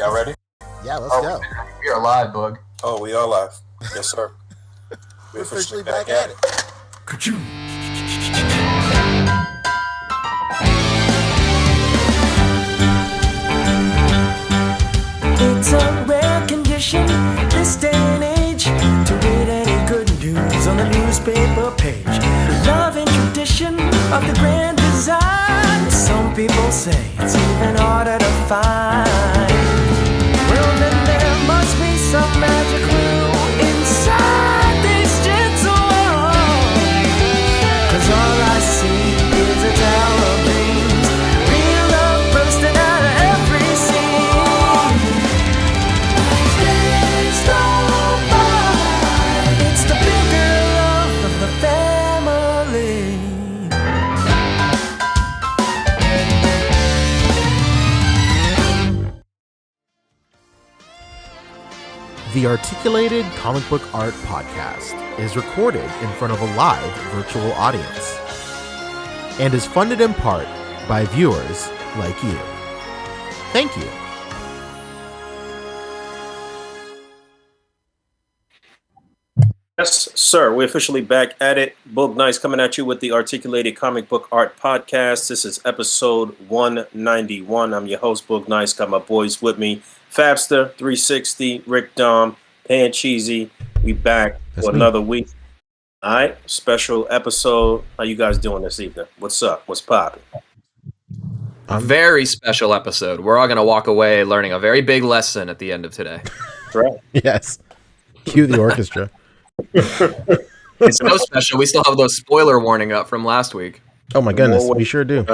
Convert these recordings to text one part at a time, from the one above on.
Y'all ready? Yeah, let's go. We are live, Boog. Oh, we are live. Yes, sir. We're officially back at it. Ka-choo. It's a rare condition this day and age to read any good news on the newspaper page. Love and tradition of the grand design. Some people say it's even harder to find. Well, then there must be some magic clue inside these gentle walls. 'Cause all I see is a tower of dreams. Real love bursting out of every scene. Days go by. It's the bigger love of the family. The Articulated Comic Book Art Podcast is recorded in front of a live virtual audience and is funded in part by viewers like you. Thank you. Yes, sir. We're officially back at it. Boog Nice coming at you with the Articulated Comic Book Art Podcast. This is episode 191. I'm your host, Boog Nice. Got my boys with me. Fabster, 360, Rick Dom, Pan Cheesy. We back That's for me. another week. All right, special episode. How you guys doing this evening? What's up? What's popping? A very special episode. We're all going to walk away learning a very big lesson at the end of today. Right. Yes. Cue the orchestra. It's so special. We still have those spoiler warning up from last week. Oh my goodness, we sure do.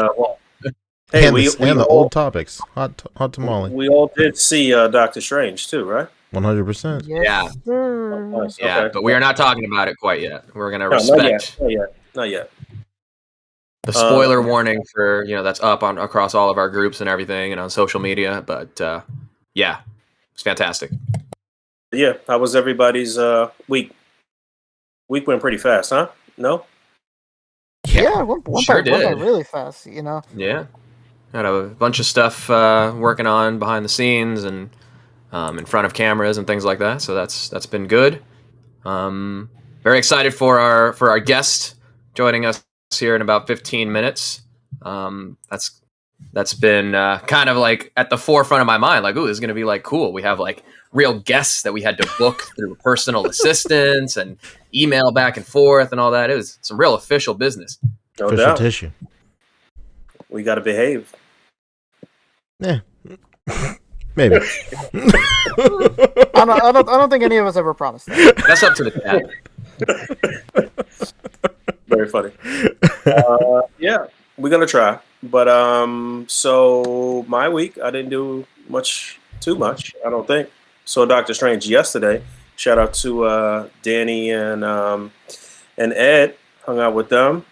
Hey, and we the all, old topics. Hot tamale. we all did see Doctor Strange too, right? 100%. Yeah. Nice. Yeah, Okay. but we are not talking about it quite yet. We're going to No, respect Not yet. the spoiler warning for, that's up on across all of our groups and everything and on social media. But yeah, it's fantastic. Yeah, how was everybody's week? Week went pretty fast, huh? No? Yeah, one Sure part went by did. really fast, you know. Yeah. Had a bunch of stuff working on behind the scenes and in front of cameras and things like that. So that's been good. Very excited for our guest joining us here in about 15 minutes. That's been kind of like at the forefront of my mind. Like, ooh, this is going to be like cool. We have like real guests that we had to book through personal assistants and email back and forth and all that. It was some real official business. No Official doubt. tissue. We got to behave. Yeah. Maybe. I don't think any of us ever promised that. That's up to the cat. Very funny. Yeah, we're going to try. But so my week, I didn't do too much, I don't think. Saw Doctor Strange yesterday. Shout out to Danny and Ed. Hung out with them.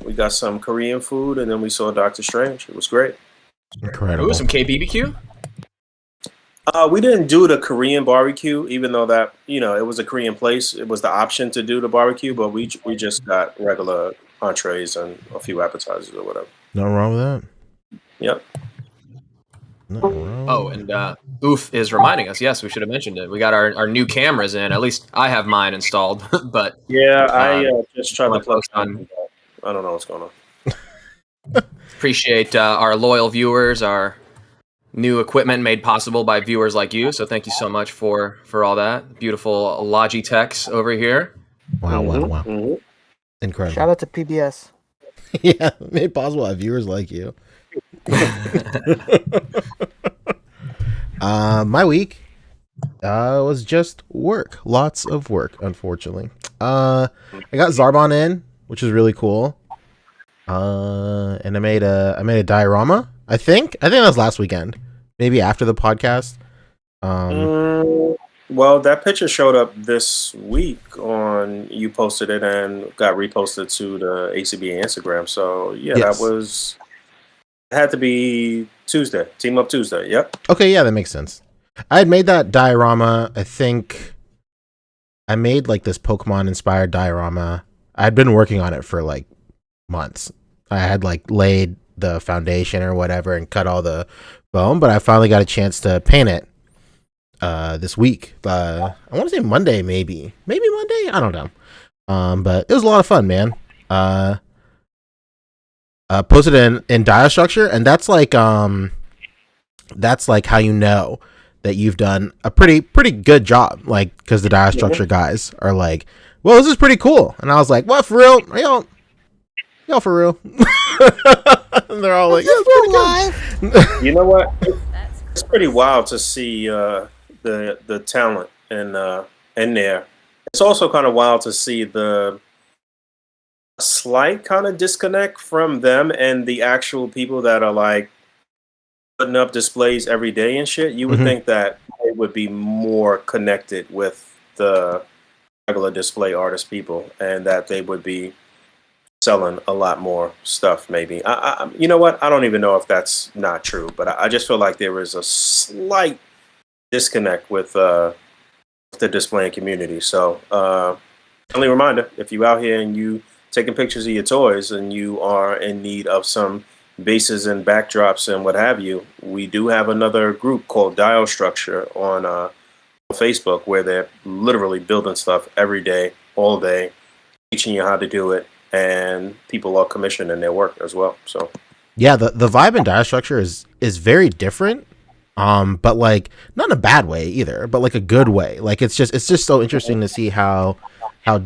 We got some Korean food, and then we saw Doctor Strange. It was great. Incredible. Ooh, some KBBQ? We didn't do the Korean barbecue, even though that, it was a Korean place. It was the option to do the barbecue, but we just got regular entrees and a few appetizers or whatever. Nothing wrong with that. Yep. Nothing wrong. Oh, and Oof is reminding us. Yes, we should have mentioned it. We got our new cameras in. At least I have mine installed. But Yeah, I just tried to wanna plug post on- I don't know what's going on. appreciate our loyal viewers, our new equipment made possible by viewers like you. So thank you so much for all that. Beautiful Logitechs over here. Wow. Mhm. Incredible. Shout out to PBS. Yeah, made possible by viewers like you. My week was just work. Lots of work, unfortunately. I got Zarbon in, which is really cool. And I made a diorama. I think that was last weekend. Maybe after the podcast. Well, that picture showed up this week you posted it and got reposted to the A.C.B.A. Instagram. So yeah, Yes. It had to be Tuesday, Team Up Tuesday. Yep. Okay, yeah, that makes sense. I had made that diorama. I think I made like this Pokemon inspired diorama. I'd been working on it for like months. I had like laid the foundation or whatever and cut all the foam, but I finally got a chance to paint it. this week. I want to say Monday, maybe Monday. I don't know. But it was a lot of fun, man. Posted in dia structure, and that's like how you know that you've done a pretty good job, like, because the dia structure guys are like, well, this is pretty cool, and I was like, what, for real? Are y'all for real? And they're all like, yeah, it's pretty good. You know what? It's pretty wild to see the talent in there. It's also kind of wild to see the slight kind of disconnect from them and the actual people that are like putting up displays every day and shit. You would think that they would be more connected with the regular display artist people, and that they would be selling a lot more stuff. Maybe you know what? I don't even know if that's not true, but I just feel like there is a slight disconnect with the displaying community. So, only reminder: if you out here and you taking pictures of your toys and you are in need of some bases and backdrops and what have you, we do have another group called Dial Structure on Facebook, where they're literally building stuff every day, all day, teaching you how to do it, and people are commissioning their work as well. So yeah, the vibe in dia structure is very different, but like not in a bad way either, but like a good way. Like it's just so interesting to see how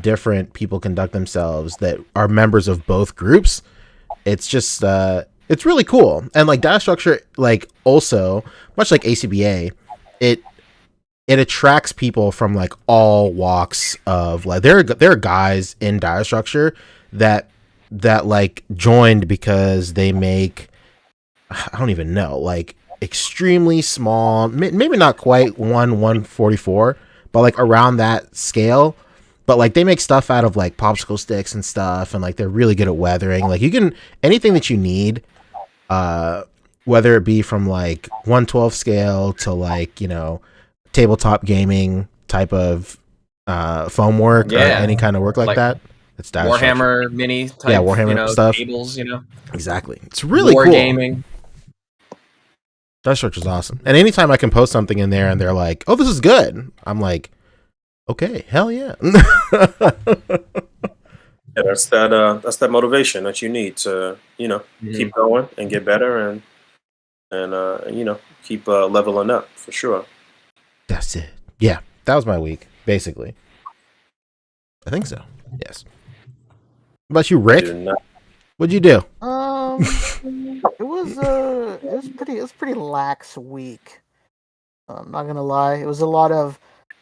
different people conduct themselves that are members of both groups. It's just it's really cool. And like dia structure, like also much like A.C.B.A, it attracts people from like all walks of, like, there are guys in dia structure that like joined because they make, I don't even know, like extremely small, maybe not quite 1/144, but like around that scale. But like they make stuff out of like popsicle sticks and stuff, and like they're really good at weathering. Like you can, anything that you need, whether it be from like 1/12 scale to like, you know, tabletop gaming type of foam work, or any kind of work like that. It's dia Warhammer structure. mini type, Yeah, Warhammer stuff. Tables, you know. Exactly. It's really War cool. gaming. Dia structure is awesome. And anytime I can post something in there and they're like, "Oh, this is good," I'm like, okay, hell yeah. yeah, that's that motivation that you need to, you know, keep going and get better, and you know, keep leveling up for sure. That's it. Yeah, that was my week, basically. I think so. Yes. What about you, Rick? What'd you do? It was pretty lax week. I'm not gonna lie. It was a lot of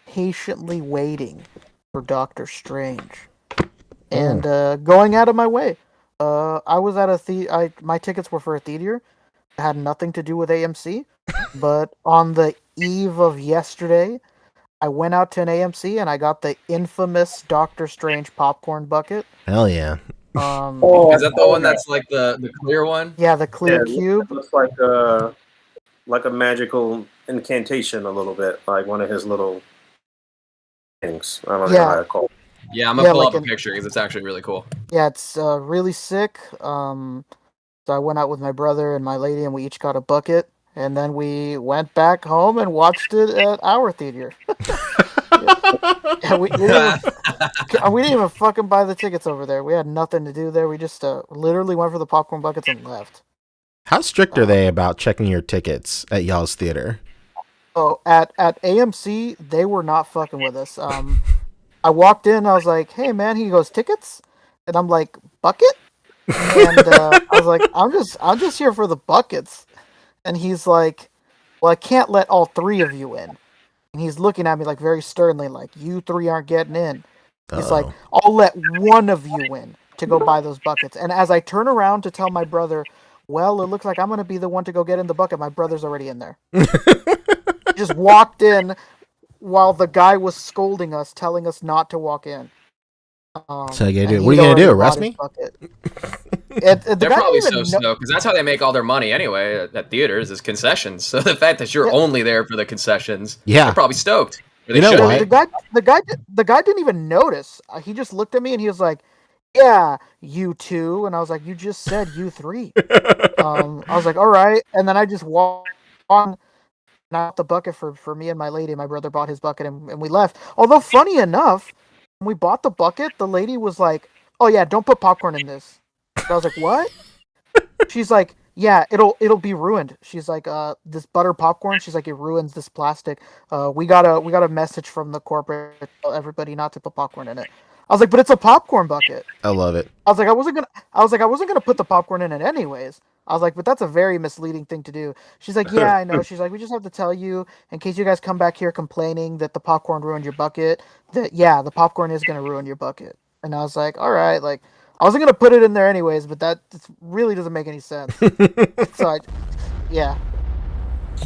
patiently waiting for Doctor Strange, and going out of my way. I was at my tickets were for a theater. It had nothing to do with AMC, but on the eve of yesterday, I went out to an AMC and I got the infamous Doctor Strange popcorn bucket. Hell yeah. Is that the one that's like the clear one? Yeah, the clear cube. It looks like a magical incantation a little bit, like one of his little things. I don't know how to call it. Yeah, I'm gonna pull up a picture because it's actually really cool. Yeah, it's really sick. So I went out with my brother and my lady, and we each got a bucket, and then we went back home and watched it at our theater. we didn't even fucking buy the tickets over there. We had nothing to do there. We just literally went for the popcorn buckets and left. How strict are they about checking your tickets at y'all's theater? Oh, at AMC, they were not fucking with us. I walked in, I was like, "Hey, man," he goes, "Tickets?" And I'm like, "Bucket?" And I was like, I'm just here for the buckets. And he's like, "Well, I can't let all three of you in." And he's looking at me like very sternly, like, "You three aren't getting in." He's like, "I'll let one of you in to go buy those buckets." And as I turn around to tell my brother, "Well, it looks like I'm going to be the one to go get in the bucket," my brother's already in there. He just walked in while the guy was scolding us, telling us not to walk in. So you do. What are you gonna do? Arrest me? They're probably so stoked because that's how they make all their money anyway at theaters is concessions. So the fact that you're only there for the concessions, they're probably stoked. You know what? The guy didn't even notice. He just looked at me and he was like, "Yeah, you two," and I was like, "You just said you three." I was like, "All right," and then I just walked on. not the bucket for me and my lady. My brother bought his bucket and we left. Although funny enough, when we bought the bucket, the lady was like, "Oh yeah, don't put popcorn in this." And I was like, "What?" She's like, "Yeah, it'll be ruined." She's like, this butter popcorn." She's like, "It ruins this plastic. We got a message from the corporate to tell everybody not to put popcorn in it." I was like, "But it's a popcorn bucket." I love it. I was like, I wasn't gonna put the popcorn in it anyways. I was like, "But that's a very misleading thing to do." She's like, "Yeah, I know." She's like, "We just have to tell you in case you guys come back here complaining that the popcorn ruined your bucket. That yeah, the popcorn is gonna ruin your bucket." And I was like, "All right." Like, I wasn't gonna put it in there anyways, but that really doesn't make any sense. So yeah.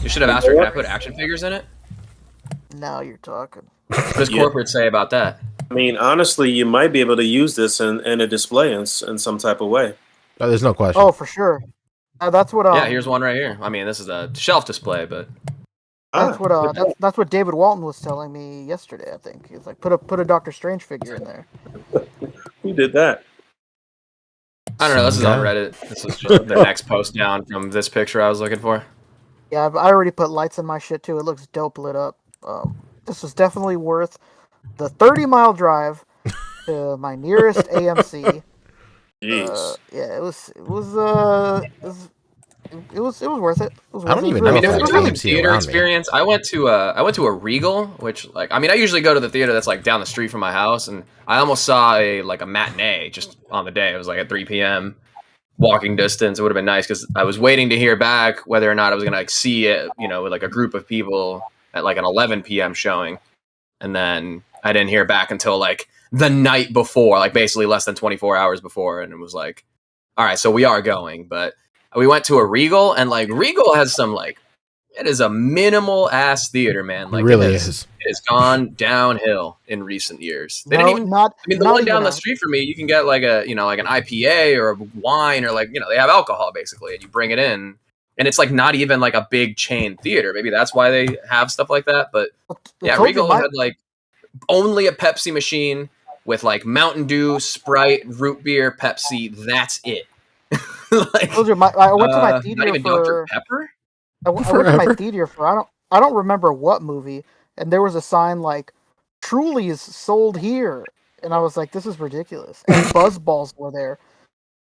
You should have asked her, can I put action figures in it? Now you're talking. What does corporate say about that? I mean, honestly, you might be able to use this in a display in some type of way. Oh, there's no question. Oh, for sure. That's what. Yeah, here's one right here. I mean, this is a shelf display, but That's what David Walton was telling me yesterday. I think he's like, put a Doctor Strange figure in there. Who did that? I don't know. This is on Reddit. This is just the next post down from this picture I was looking for. Yeah, I already put lights in my shit too. It looks dope lit up. This was definitely worth the 30-mile drive to my nearest AMC. Jeez. Yeah, it was worth it. I don't even know I mean, if if that's we're talking AMC theater around me. experience, I went to a Regal, which like I mean I usually go to the theater that's like down the street from my house, and I almost saw a matinee just on the day. It was like at 3 p.m. walking distance. It would have been nice because I was waiting to hear back whether or not I was gonna like see it, with like a group of people at like an 11 p.m. showing, and then I didn't hear back until like the night before, like basically less than 24 hours before, and it was like, all right, so we are going, but. We went to a Regal, and like Regal has some like it is a minimal ass theater, man. Like It really it is. has gone downhill in recent years. They No, didn't even. not. I mean, the not one down even the a- street from me, you can get like a like an IPA or a wine or like they have alcohol basically, and you bring it in, and it's like not even like a big chain theater. Maybe that's why they have stuff like that. But I yeah, told you Regal had like only a Pepsi machine with like Mountain Dew, Sprite, root beer, Pepsi. That's it. Like, I told you I went to my not theater even for. Dr. Pepper. I went to my theater for I don't remember what movie, and there was a sign like Truly's sold here, and I was like, this is ridiculous. And Buzzballs were there.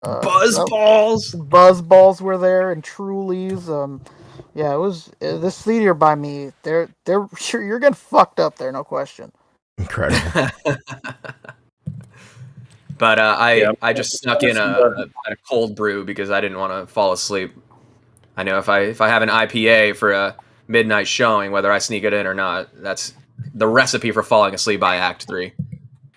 Buzzballs. Buzzballs were there, and Truly's. Yeah, it was this theater by me. They're sure you're getting fucked up there, no question. Incredible. But I just snuck in a cold brew because I didn't want to fall asleep. I know if I have an IPA for a midnight showing, whether I sneak it in or not, that's the recipe for falling asleep by Act 3.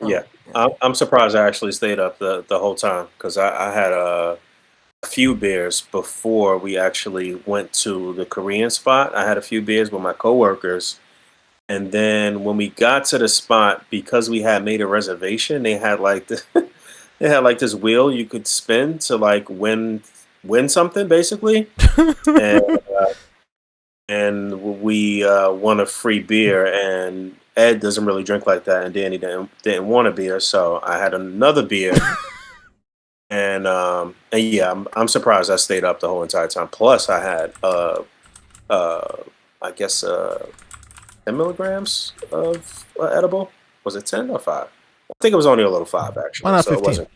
Yeah, I'm surprised I actually stayed up the whole time because I had a few beers before we actually went to the Korean spot. I had a few beers with my coworkers, and then when we got to the spot, because we had made a reservation, they had like this wheel you could spin to like win something basically, and we won a free beer, and Ed doesn't really drink like that, and Danny didn't want a beer, so I had another beer, and yeah, I'm surprised I stayed up the whole entire time. Plus, I had I guess 10 milligrams of edible. Was it 10 or 5? I think it was only a little 5 actually. Why not so 15? It wasn't.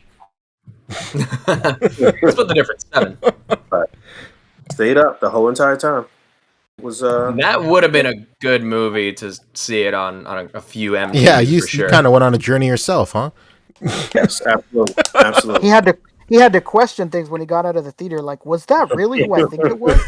Split the difference, 7. But stayed up the whole entire time. It was That would have been a good movie to see it on a few MVPs. Yeah, you for sure. kind of went on a journey yourself, huh? yes, absolutely. He had to question things when he got out of the theater. Like, was that really who I think it was?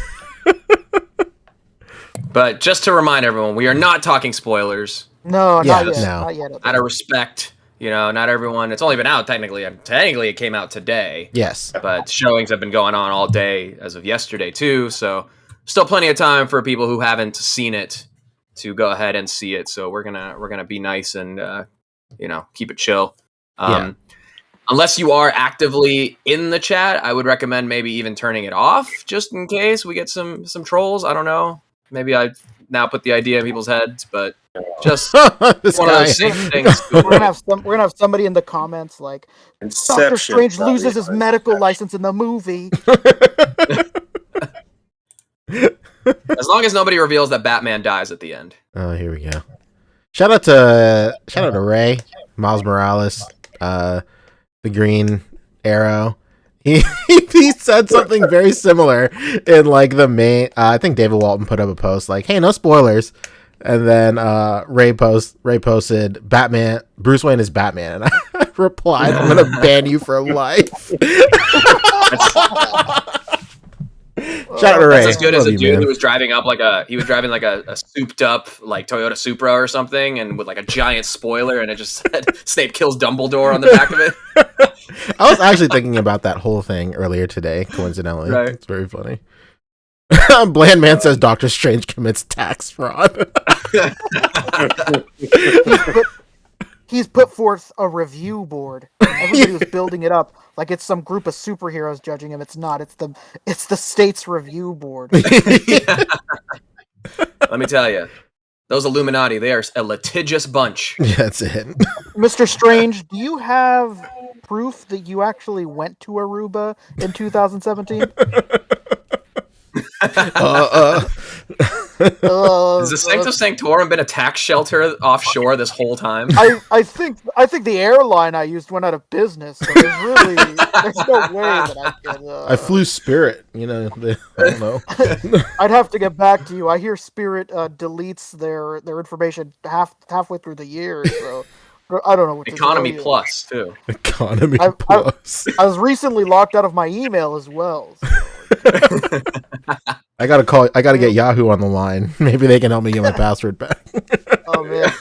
But just to remind everyone, we are not talking spoilers. No, Yeah, not yet. no. Not yet. Out of respect, not everyone. It's only been out technically. Technically, it came out today. Yes. But showings have been going on all day as of yesterday too. So still plenty of time for people who haven't seen it to go ahead and see it. So we're gonna be nice and keep it chill. Yeah. Unless you are actively in the chat, I would recommend maybe even turning it off just in case we get some trolls. I don't know. Maybe I now put the idea in people's heads, but just This one of guy. those things. We're gonna have somebody in the comments like Inception. Doctor Strange loses his medical license in the movie. As long as nobody reveals that Batman dies at the end. Oh, here we go. Shout out to Ray, Miles Morales, the Green Arrow. He said something very similar in like the main. I think David Walton put up a post like, "Hey, no spoilers," and then Ray posted, "Batman, Bruce Wayne is Batman," and I replied, "I'm gonna ban you for life." Shout out to Ray. That's as good as a dude man. who was driving up like a souped up like Toyota Supra or something, and with like a giant spoiler, and it just said Snape kills Dumbledore on the back of it. I was actually thinking about that whole thing earlier today, coincidentally. Right. It's very funny. Bland Man says Doctor Strange commits tax fraud. He's put forth a review board. Everybody was building it up like it's some group of superheroes judging him. It's not. It's the state's review board. Let me tell you, those Illuminati, they are a litigious bunch. Yeah, that's it. Mr. Strange, do you have proof that you actually went to Aruba in 2017? Has the Sanctum Sanctorum been a tax shelter offshore this whole time? I think the airline I used went out of business. So there's no way that I could. I flew Spirit. I don't know. I'd have to get back to you. I hear Spirit deletes their information halfway through the year. So I don't know what Economy to tell you. Plus too. Economy Plus. I was recently locked out of my email as well. So. I gotta get Yahoo on the line. Maybe they can help me get my password back. Oh man,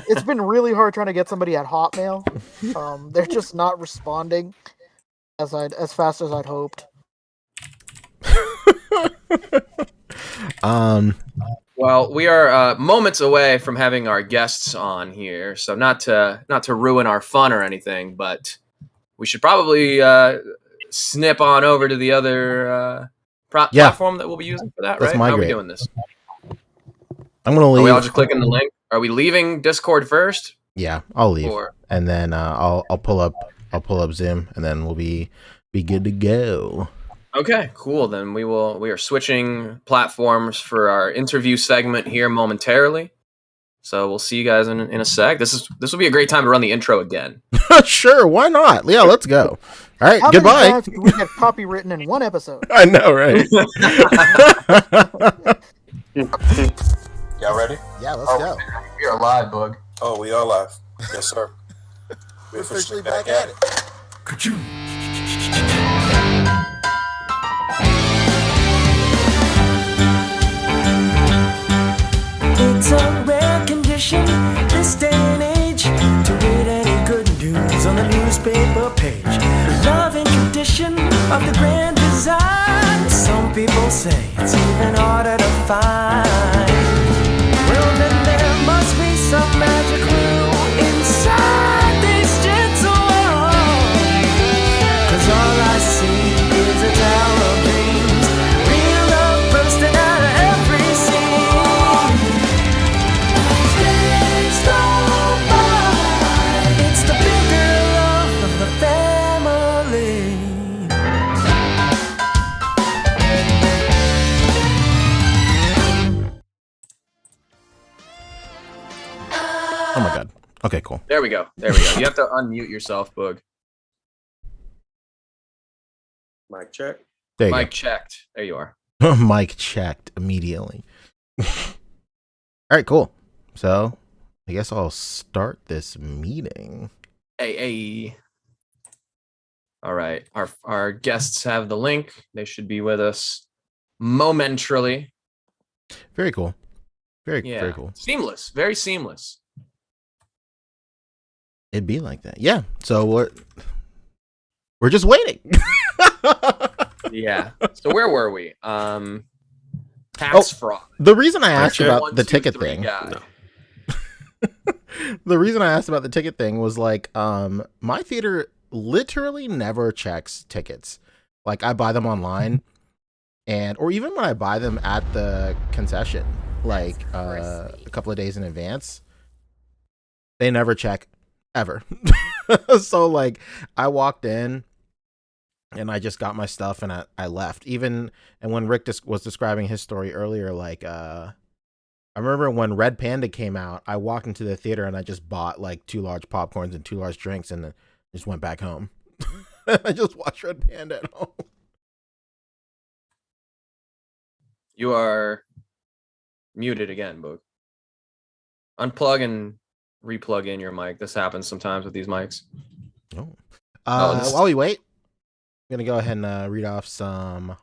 it's been really hard trying to get somebody at Hotmail. They're just not responding as fast as I'd hoped. Well, we are moments away from having our guests on here, so not to ruin our fun or anything, but we should probably snip on over to the other platform that we'll be using for that. Let's right? How are we migrate. doing this? I'm gonna leave. Are we all just clicking the link? Are we leaving Discord first? Yeah, I'll leave, Or and then I'll pull up Zoom, and then we'll be good to go. okay, cool. Then we are switching platforms for our interview segment here momentarily. So we'll see you guys in a sec. This will be a great time to run the intro again. Sure, why not? Yeah, let's go. All right, How goodbye. many times do we get copywritten in one episode? I know, right? Y'all ready? Yeah, let's go. We are live, Boog. Oh, we are live. Yes, sir. We're officially back at it. It's a rare condition this day and age to read any good news on the newspaper page. Love and tradition of the grand design. Some people say it's even harder to find. Well, then there must be some magic clue inside these gentle walls. 'Cause all I see is a tower of dreams, real love bursting out of every scene. Days go by, it's the bigger love of the family. Oh my god. Okay, cool. There we go. You have to unmute yourself, Boog. Mic check. There you Mic checked. There you are. go. Mic checked immediately. All right, cool. So I guess I'll start this meeting. Hey. All right. Our guests have the link. They should be with us momentarily. Very cool. Very Yeah. cool. Seamless. Very seamless. It'd be like that. Yeah. So we're just waiting. Yeah. So where were we? Tax fraud. The reason I asked Okay. about 1, the 2, ticket 3 thing. guy. The reason I asked about the ticket thing was like, my theater literally never checks tickets. Like I buy them online, or even when I buy them at the concession, like a couple of days in advance, they never check ever. So like I walked in and I just got my stuff and I left. And when Rick was describing his story earlier, like I remember when Red Panda came out, I walked into the theater and I just bought like 2 large popcorns and 2 large drinks and then just went back home. I just watched Red Panda at home. You are muted again, Boog. Unplug and replug in your mic. This happens sometimes with these mics. Oh. This- While we wait, I'm gonna go ahead and read off some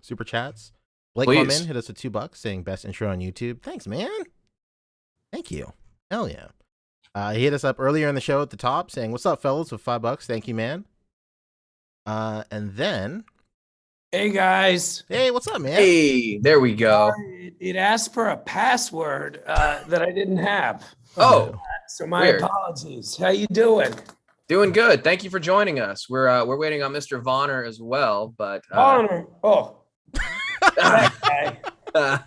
super chats. Blake Please. Coleman hit us with $2 saying best intro on YouTube. Thanks, man. Thank you. Hell yeah. He hit us up earlier in the show at the top saying, "What's up, fellas?" with $5. Thank you, man. And then, Hey guys. hey, what's up, man? Hey, there we go. It asked for a password that I didn't have. Oh, So my weird. apologies. How you doing? doing good. Thank you for joining us. We're waiting on Mr. Vonner as well, but Honor. Oh. That guy.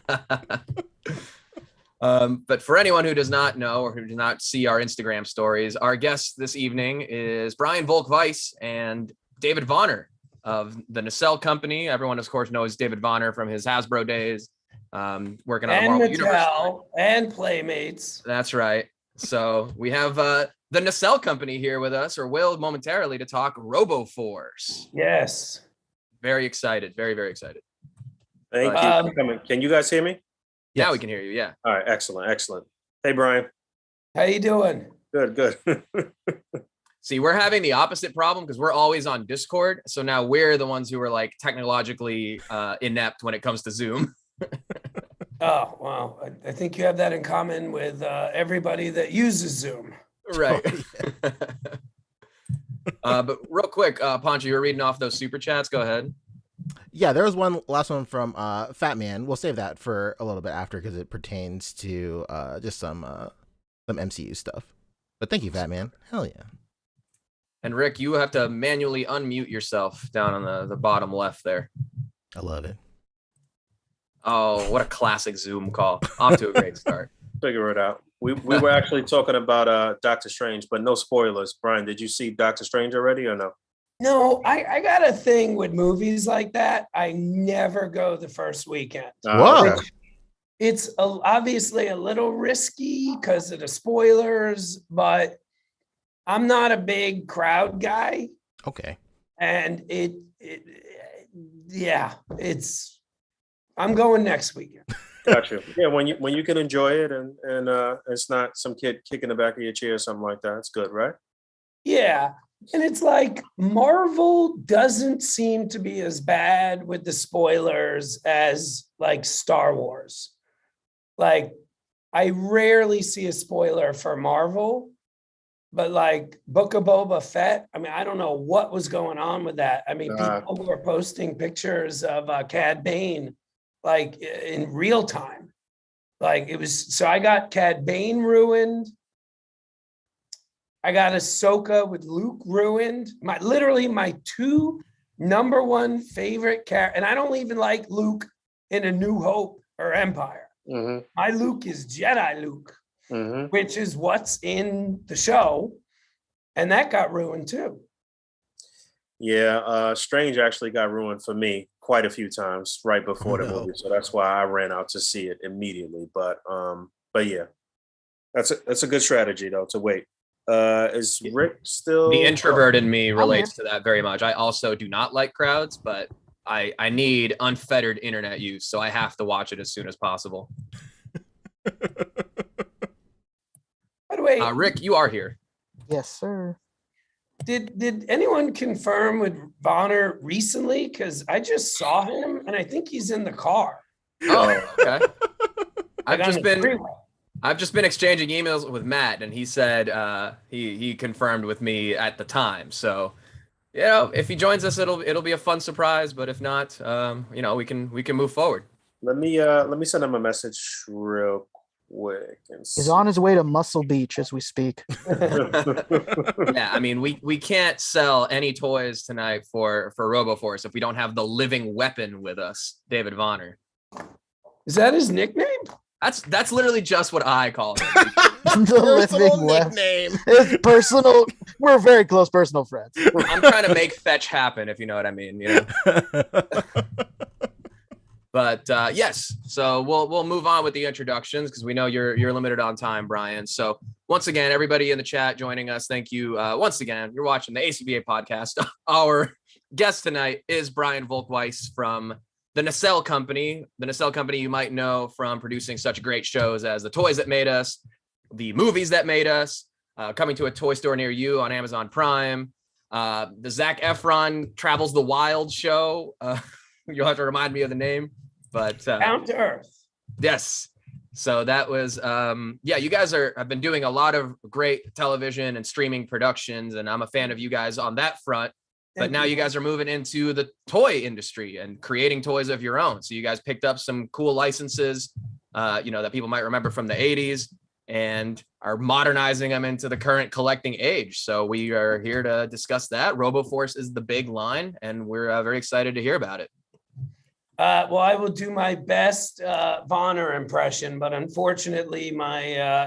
But for anyone who does not know or who does not see our Instagram stories, our guest this evening is Brian Volk-Weiss and David Vonner of the Nacelle Company. Everyone, of course, knows David Vonner from his Hasbro days, working on the And Marvel Universe. Mattel and Playmates. That's right. So we have the Nacelle Company here with us, or will momentarily, to talk RoboForce. Yes. Very excited. Very, very excited. Thank you for coming. Can you guys hear me? Now we can hear you. Yeah. All right, excellent. Hey, Brian. How you doing? Good. See, we're having the opposite problem because we're always on Discord. So now we're the ones who are like technologically inept when it comes to Zoom. Oh, wow. I think you have that in common with everybody that uses Zoom. Right. But real quick, Pancho, you were reading off those super chats. Go ahead. Yeah, there was one last one from Fat Man. We'll save that for a little bit after because it pertains to just some MCU stuff. But thank you, Fat Man. Hell yeah. And Rick, you have to manually unmute yourself down on the bottom left there. I love it. Oh, what a classic Zoom call. Off to a great start. Figure it out. We were actually talking about Doctor Strange, but no spoilers. Brian, did you see Doctor Strange already or no? No, I got a thing with movies like that. I never go the first weekend. Whoa. Okay. It's obviously a little risky because of the spoilers, but I'm not a big crowd guy. Okay. And I'm going next weekend. Gotcha. Yeah, when you can enjoy it and it's not some kid kicking the back of your chair or something like that. It's good, right? Yeah. And it's like Marvel doesn't seem to be as bad with the spoilers as like Star Wars. Like I rarely see a spoiler for Marvel, but like Book of Boba Fett, I mean, I don't know what was going on with that. I mean, people were posting pictures of Cad Bane like in real time. Like it was, so I got Cad Bane ruined. I got Ahsoka with Luke ruined. My 2 number 1 favorite character, and I don't even like Luke in A New Hope or Empire. Mm-hmm. My Luke is Jedi Luke, Mm-hmm. which is what's in the show, and that got ruined too. Yeah, Strange actually got ruined for me quite a few times right before the movie, so that's why I ran out to see it immediately. But yeah, that's a good strategy though to wait. Is Rick still? The introvert in me relates to that very much. I also do not like crowds, but I need unfettered internet use, so I have to watch it as soon as possible. By the way, Rick, you are here. Yes, sir. did anyone confirm with Vonner recently? Because I just saw him, and I think he's in the car. Oh, okay. Like on the freeway. I've just been exchanging emails with Matt, and he said he confirmed with me at the time. So, you know, if he joins us, it'll be a fun surprise. But if not, you know, we can move forward. Let me send him a message real quick. He's on his way to Muscle Beach as we speak. Yeah, I mean, we can't sell any toys tonight for RoboForce if we don't have the living weapon with us, David Vonner. Is that his nickname? That's literally just what I call him. The Personal Living West. nickname. It's personal. We're very close personal friends. I'm trying to make fetch happen, if you know what I mean. You know. But yes, so we'll move on with the introductions because we know you're limited on time, Brian. So once again, everybody in the chat joining us, thank you. Once again, you're watching the A.C.B.A. podcast. Our guest tonight is Brian Volk-Weiss from the Nacelle Company. The Nacelle Company you might know from producing such great shows as The Toys That Made Us, The Movies That Made Us, coming to a toy store near you on Amazon Prime, the Zac Efron Travels the Wild show. You'll have to remind me of the name. But Down to Earth. Yes. So that was you guys have been doing a lot of great television and streaming productions, and I'm a fan of you guys on that front. But now you guys are moving into the toy industry and creating toys of your own. So you guys picked up some cool licenses, that people might remember from the 80s and are modernizing them into the current collecting age. So we are here to discuss that. RoboForce is the big line, and we're very excited to hear about it. Well, I will do my best Vonner impression, but unfortunately, my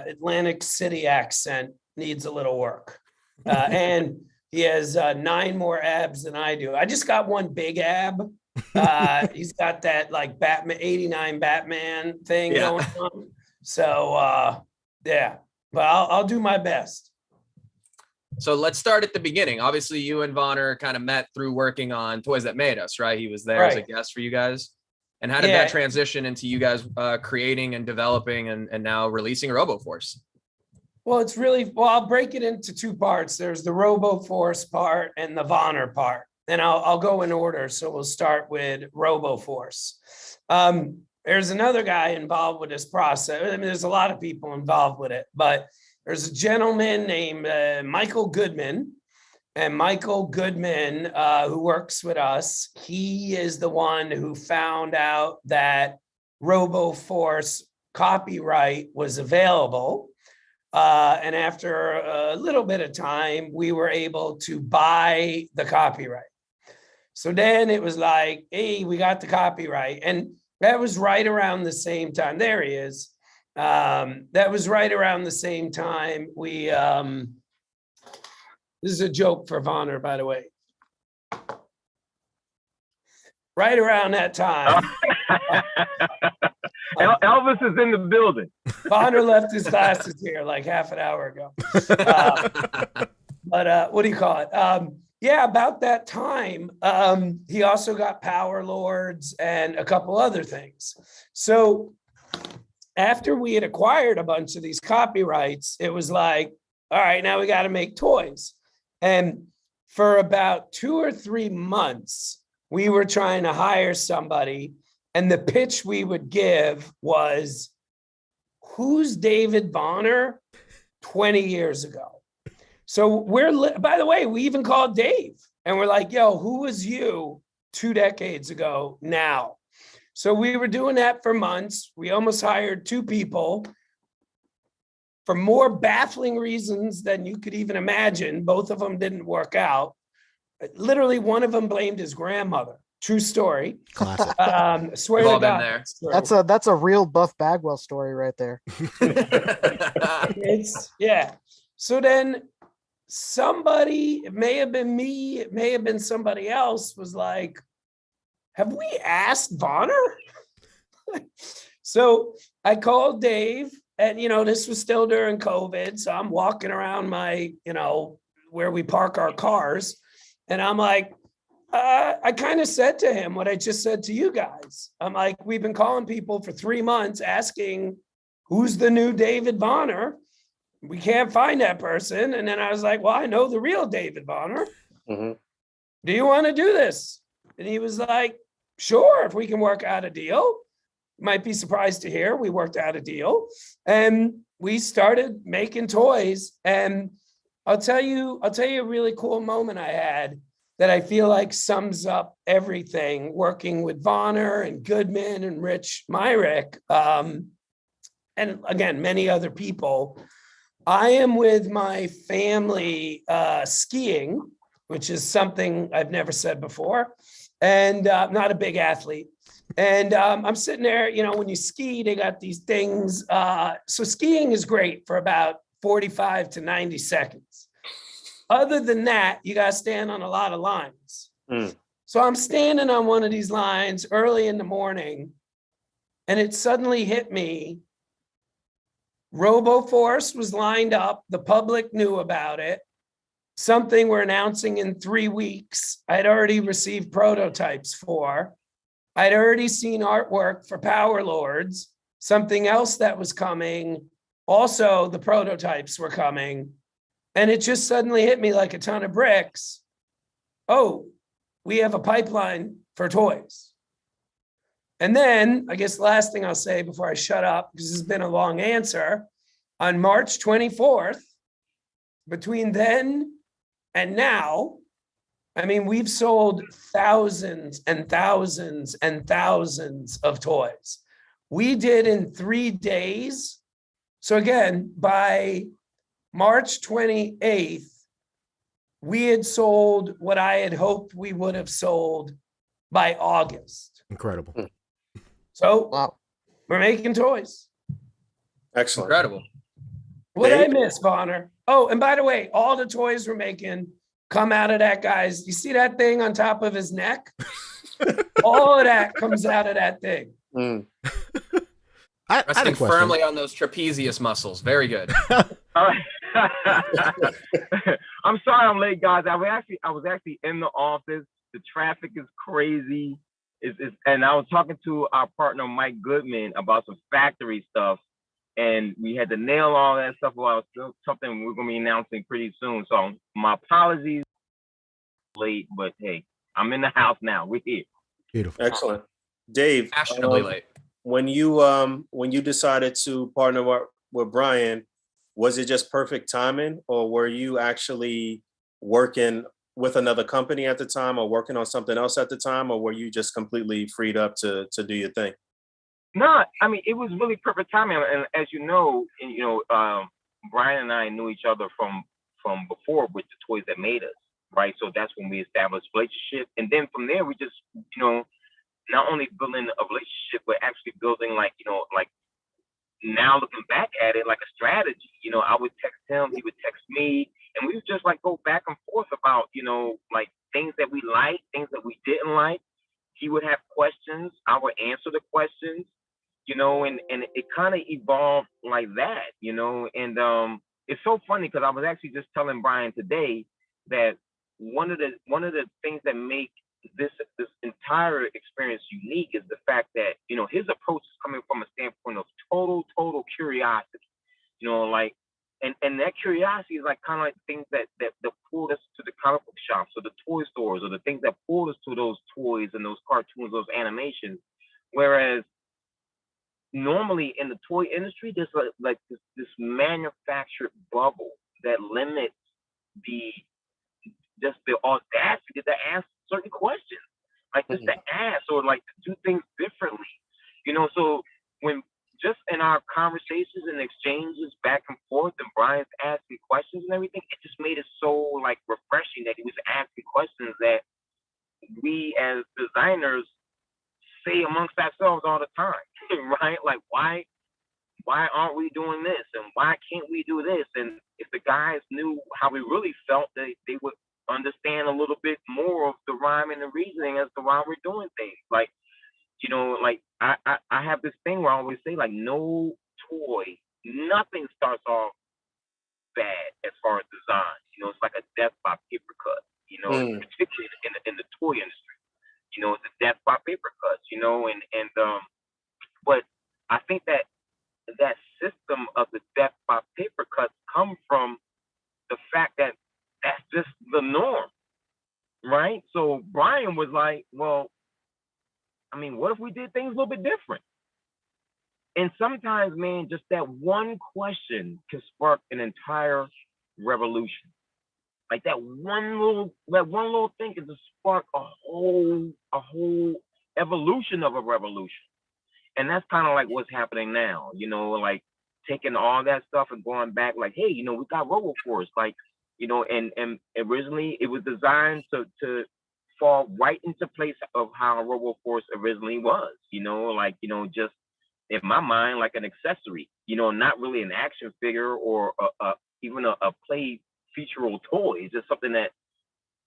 Atlantic City accent needs a little work. And he has 9 more abs than I do. I just got one big ab. He's got that like Batman, 89 Batman thing going on. So, but I'll do my best. So let's start at the beginning. Obviously, you and Vonner kind of met through working on Toys That Made Us, right? He was there as a guest for you guys. And how did that transition into you guys creating and developing and now releasing RoboForce? Well, I'll break it into 2 parts. There's the RoboForce part and the Vonner part. And I'll go in order. So we'll start with RoboForce. There's another guy involved with this process. I mean, there's a lot of people involved with it, but there's a gentleman named Michael Goodman, and Michael Goodman, who works with us, he is the one who found out that RoboForce copyright was available. And after a little bit of time, we were able to buy the copyright. So then it was like, hey, we got the copyright. And that was right around the same time. There he is. That was right around the same time we, this is a joke for Vonner, by the way. Right around that time. Elvis is in the building. Vonner left his glasses here like half an hour ago. But what do you call it? About that time, he also got Power Lords and a couple other things. So after we had acquired a bunch of these copyrights, it was like, all right, now we got to make toys. And for about 2 or 3 months, we were trying to hire somebody. And the pitch we would give was, who's David Vonner 20 years ago? So by the way, we even called Dave and we're like, yo, who was you 2 decades ago now? So we were doing that for months. We almost hired 2 people for more baffling reasons than you could even imagine. Both of them didn't work out. Literally, one of them blamed his grandmother. True story. Classic. Swear We've to all been God. there. That's a real Buff Bagwell story right there. So then somebody, it may have been me, it may have been somebody else, was like, have we asked Vonner? So I called Dave, and this was still during COVID. So I'm walking around my, where we park our cars. And I'm like, I kind of said to him what I just said to you guys. I'm like, we've been calling people for 3 months asking, who's the new David Vonner? We can't find that person. And then I was like, well, I know the real David Vonner. Mm-hmm. Do you want to do this? And he was like, sure, if we can work out a deal. Might be surprised to hear we worked out a deal. And we started making toys. And I'll tell you a really cool moment I had that I feel like sums up everything, working with Vonner and Goodman and Rich Myrick, and again, many other people. I am with my family skiing, which is something I've never said before, and not a big athlete. And I'm sitting there, you know, when you ski, they got these things. So skiing is great for about 45 to 90 seconds. Other than that, you got to stand on a lot of lines. So I'm standing on one of these lines early in the morning, and it suddenly hit me. RoboForce was lined up. The public knew about it. Something we're announcing in 3 weeks. I'd already received prototypes for. I'd already seen artwork for Power Lords. Something else that was coming. Also, the prototypes were coming. And it just suddenly hit me like a ton of bricks. Oh, we have a pipeline for toys. And then, I guess the last thing I'll say before I shut up, because this has been a long answer, on March 24th, between then and now, I mean, we've sold thousands and thousands and thousands of toys. We did in 3 days. So again, by March 28th, we had sold what I had hoped we would have sold by August. Incredible. So Wow. we're making toys. Excellent. Incredible. What did I Dave? miss, Bonner? Oh, and by the way, all the toys we're making come out of that guy's. You see that thing on top of his neck? All of that comes out of that thing. Mm. I had a Resting question. firmly on those trapezius muscles. Very good. All right. I'm sorry I'm late, guys. I was actually in the office. The traffic is crazy. And I was talking to our partner Mike Goodman about some factory stuff, and we had to nail all that stuff about something we're gonna be announcing pretty soon. So my apologies, late, but hey, I'm in the house now. We're here. Beautiful. Excellent. Dave, Fashionably late. when you decided to partner with Brian, was it just perfect timing, or were you actually working with another company at the time, or working on something else at the time, or were you just completely freed up to do your thing? No, I mean, it was really perfect timing. And as you know, Brian and I knew each other from before with the toys that made us, right? So that's when we established a relationship. And then from there, we just, not only building a relationship, but actually building like now looking back at it, like a strategy. I would text him, he would text me, and we would just like go back and forth about, like things that we liked, things that we didn't like. He would have questions, I would answer the questions, and it kind of evolved like that, and it's so funny because I was actually just telling Brian today that one of the things that make this entire experience unique is the fact that, his approach is coming from a standpoint of total curiosity, and that curiosity is like kind of like things that pulled us to the comic book shops or the toy stores, or the things that pulled us to those toys and those cartoons, those animations. Whereas normally in the toy industry, there's like this manufactured bubble that limits the audacity to ask certain questions, like just to ask or like to do things differently, So when just in our conversations and exchanges back and forth, and Brian's asking questions and everything, it just made it so like refreshing that he was asking questions that we as designers say amongst ourselves all the time, right? Like why aren't we doing this, and why can't we do this? And if the guys knew how we really felt, they would understand a little bit more of the rhyme and the reasoning as to why we're doing things. Like, like I have this thing where I always say, like, no toy, nothing starts off bad as far as design. It's like a death by paper cut, particularly in the toy industry. It's a death by paper cuts, but I think that system of the death by paper cuts come from the fact that that's just the norm, right? So Brian was like, well, I mean, what if we did things a little bit different? And sometimes, man, just that one question can spark an entire revolution. Like that one little thing can just spark a whole evolution of a revolution. And that's kind of like what's happening now, like taking all that stuff and going back, like, hey, we got RoboForce, like, you know, and originally it was designed to fall right into place of how RoboForce originally was, you know, like, you know, just in my mind, like an accessory, you know, not really an action figure or even a play featural toy. It's just something that,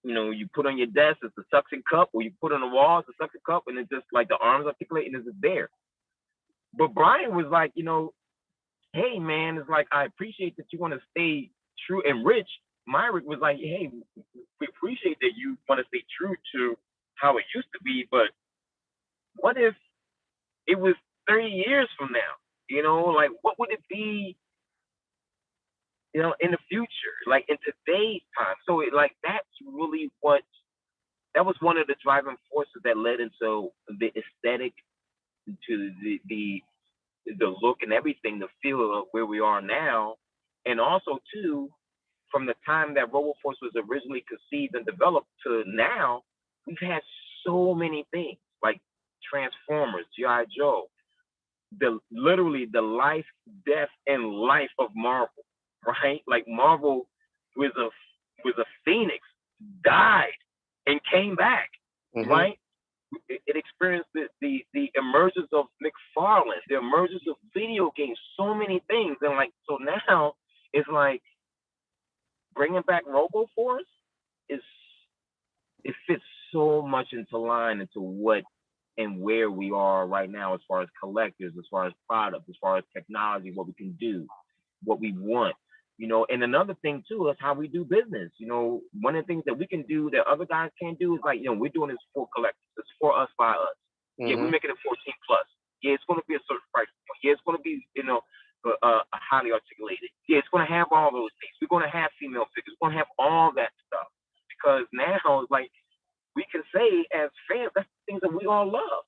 you know, you put on your desk, it's a suction cup, or you put on the wall, it's a suction cup, and it's just like the arms articulate and it's just there. But Brian was like, you know, hey man, it's like, I appreciate that you want to stay true. And Rich Myrick was like, hey, we appreciate that you want to stay true to how it used to be, but what if it was 30 years from now? You know, like what would it be, you know, in the future, like in today's time? So it, like, that's really that was one of the driving forces that led into the aesthetic, to the look and everything, the feel of where we are now. And also too, from the time that RoboForce was originally conceived and developed to now, we've had so many things like Transformers, G.I. Joe, literally the life, death, and life of Marvel, right? Like Marvel was a phoenix, died and came back, right? It experienced the emergence of McFarlane, the emergence of video games, so many things. And like, so now it's like bringing back RoboForce it fits so much into line into what and where we are right now, as far as collectors, as far as products, as far as technology, what we can do, what we want. You know, and another thing too is how we do business. You know, one of the things that we can do that other guys can't do is, like, you know, we're doing this for collectors. It's for us, by us. Yeah, we're making it 14 plus. Yeah, it's going to be a certain price point. Yeah, it's going to be, you know, highly articulated. Yeah, it's going to have all those things. We're going to have female figures. We're going to have all that stuff, because now it's like we can say as fans, that's the things that we all love.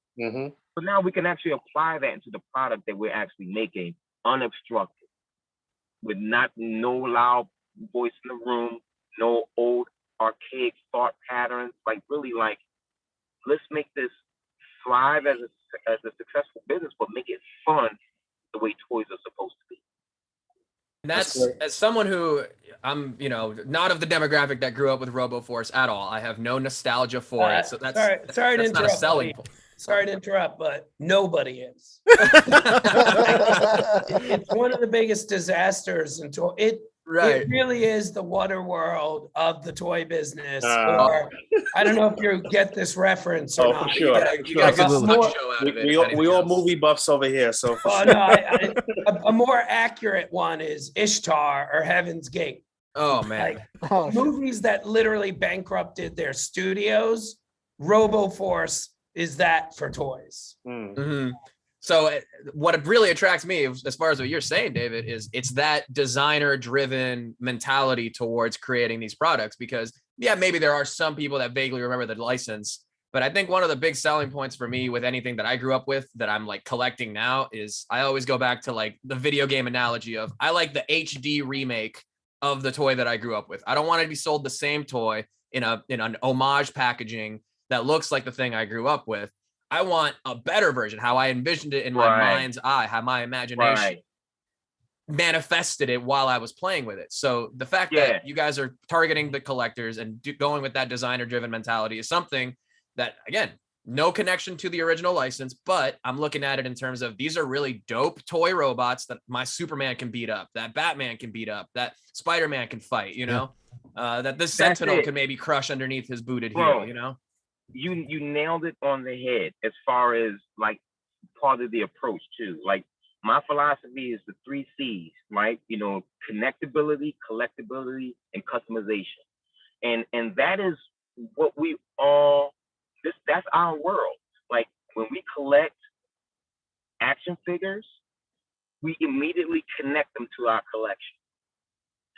So now we can actually apply that into the product that we're actually making, unobstructed, with no loud voice in the room, no old archaic thought patterns. Like, really, like, let's make this thrive as a successful business, but make it fun the way toys are supposed to be. And that's as someone who, I'm, you know, not of the demographic that grew up with RoboForce at all. I have no nostalgia for it. So that's sorry to that's not a interrupt, selling buddy. point. Sorry to interrupt, but nobody is. It's one of the biggest disasters until it really is the water world of the toy business. Or I don't know if you get this reference or not. For sure. You got a good show out of it. We all movie buffs over here, so for sure. No, a more accurate one is Ishtar or Heaven's Gate. Oh man, like, movies that literally bankrupted their studios. RoboForce is that for toys. So what really attracts me, as far as what you're saying, David, is it's that designer-driven mentality towards creating these products. Because yeah, maybe there are some people that vaguely remember the license, but I think one of the big selling points for me with anything that I grew up with that I'm like collecting now is I always go back to like the video game analogy of, I like the HD remake of the toy that I grew up with. I don't want to be sold the same toy in an homage packaging that looks like the thing I grew up with. I want a better version, how I envisioned it in my mind's eye, how my imagination manifested it while I was playing with it. So the fact that you guys are targeting the collectors and going with that designer-driven mentality is something that, again, no connection to the original license, but I'm looking at it in terms of, these are really dope toy robots that my Superman can beat up, that Batman can beat up, that Spider-Man can fight, you know, that this Sentinel can maybe crush underneath his booted heel, you know? You nailed it on the head as far as like part of the approach too. Like, my philosophy is the 3 C's, right? You know, connectability, collectability, and customization. And that is what we all, that's our world. Like, when we collect action figures, we immediately connect them to our collection,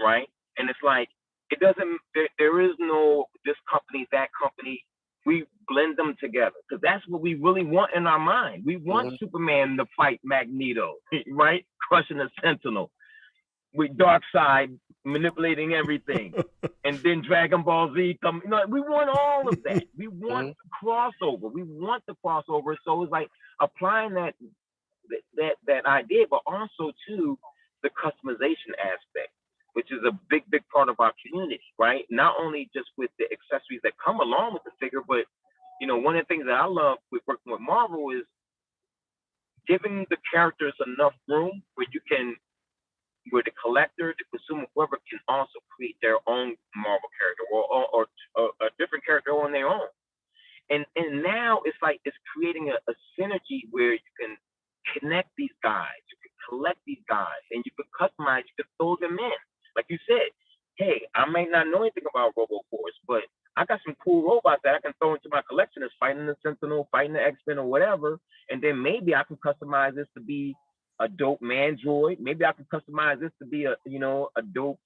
right? And it's like, it doesn't, there is no this company, that company. We blend them together, because that's what we really want in our mind. We want Superman to fight Magneto, right? Crushing the Sentinel, with Darkseid manipulating everything, and then Dragon Ball Z come. You know, we want all of that. We want the crossover. We want the crossover. So it's like applying that idea, but also to the customization aspect. which is a big part of our community, right? Not only just with the accessories that come along with the figure, but one of the things that I love with working with Marvel is giving the characters enough room where the collector, the consumer, whoever can also create their own Marvel character or a different character on their own. And now it's like it's creating a synergy where you can connect these guys, you can collect these guys, and you can customize, you can throw them in. Like you said, hey, I might not know anything about RoboForce, but I got some cool robots that I can throw into my collection that's fighting the Sentinel, fighting the X-Men or whatever, and then maybe I can customize this to be a dope man droid. Maybe I can customize this to be a dope,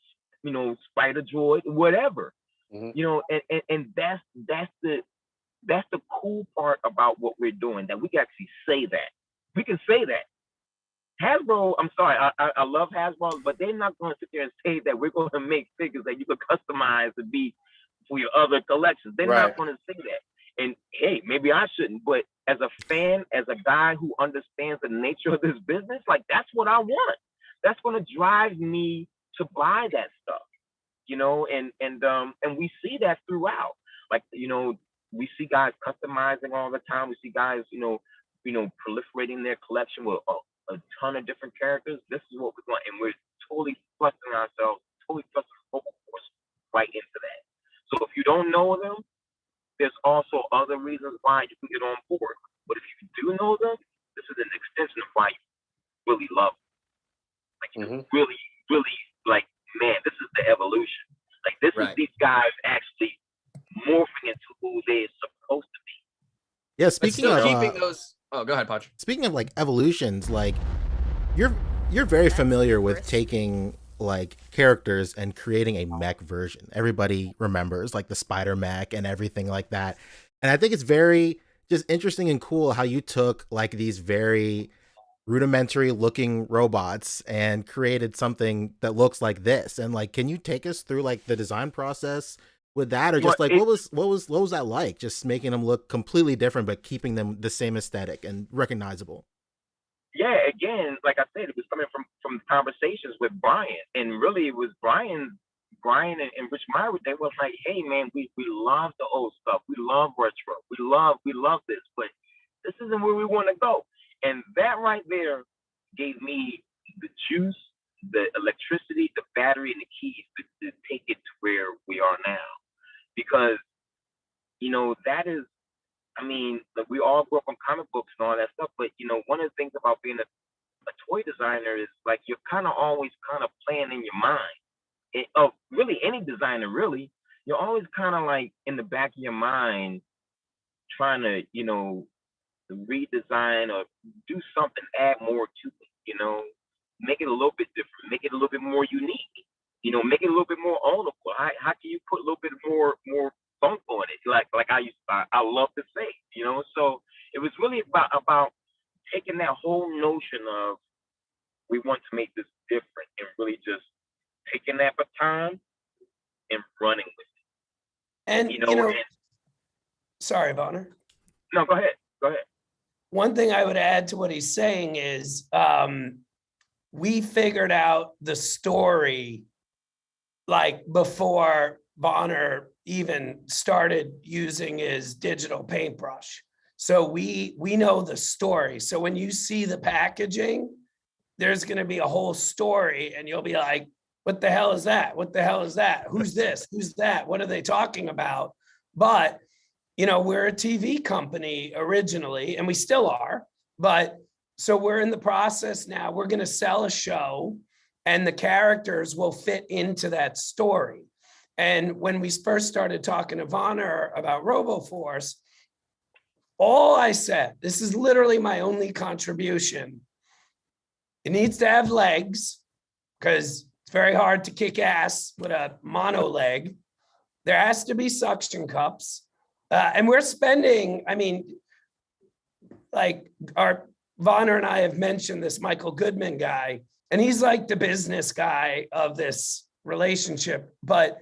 spider droid, whatever. And that's the cool part about what we're doing, that we can actually say that. We can say that. Hasbro, I'm sorry, I love Hasbro, but they're not going to sit there and say that we're going to make figures that you can customize to be for your other collections. They're not going to say that. And hey, maybe I shouldn't, but as a fan, as a guy who understands the nature of this business, like that's what I want. That's going to drive me to buy that stuff, and we see that throughout. Like, we see guys customizing all the time. We see guys, proliferating their collection with a ton of different characters. This is what we want, and we're totally thrusting ourselves, totally thrusting RoboForce right into that. So if you don't know them, there's also other reasons why you can get on board. But if you do know them, this is an extension of why you really love them. Like you really, really like, man, this is the evolution. Like this is these guys actually morphing into who they're supposed to be. Yeah, speaking of keeping those. Oh, go ahead, Podge. Speaking of like evolutions, like you're very familiar with taking like characters and creating a mech version. Everybody remembers like the spider mech and everything like that. And I think it's very just interesting and cool how you took like these very rudimentary looking robots and created something that looks like this. And like, can you take us through like the design process with that, or just like what was that like? Just making them look completely different, but keeping them the same aesthetic and recognizable. Yeah, again, like I said, it was coming from conversations with Brian, and really it was Brian and Rich Myra. They was like, hey man, we love the old stuff, we love retro, we love this, but this isn't where we want to go. And that right there gave me the juice, the electricity, the battery, and the keys to take it to where we are now. Because, that is, I mean, we all grew up on comic books and all that stuff, but, one of the things about being a toy designer is, like, you're kind of always kind of playing in your mind. Really, any designer, really, you're always kind of, like, in the back of your mind trying to, redesign or do something, add more to it, make it a little bit different, make it a little bit more unique, make it a little bit more ownable. How can you put a little bit more funk on it? Like I love to say, so it was really about taking that whole notion of we want to make this different and really just taking that baton and running with it. And, sorry, Bonner. No, go ahead. One thing I would add to what he's saying is we figured out the story like before Bonner even started using his digital paintbrush. So we know the story. So when you see the packaging, there's going to be a whole story and you'll be like, what the hell is that? What the hell is that? Who's this? Who's that? What are they talking about? But we're a TV company originally, and we still are, but so we're in the process now. We're going to sell a show and the characters will fit into that story. And when we first started talking to Vonner about RoboForce, all I said, this is literally my only contribution. It needs to have legs because it's very hard to kick ass with a mono leg. There has to be suction cups. And we're spending, like our Vonner and I have mentioned this Michael Goodman guy, and he's like the business guy of this relationship. But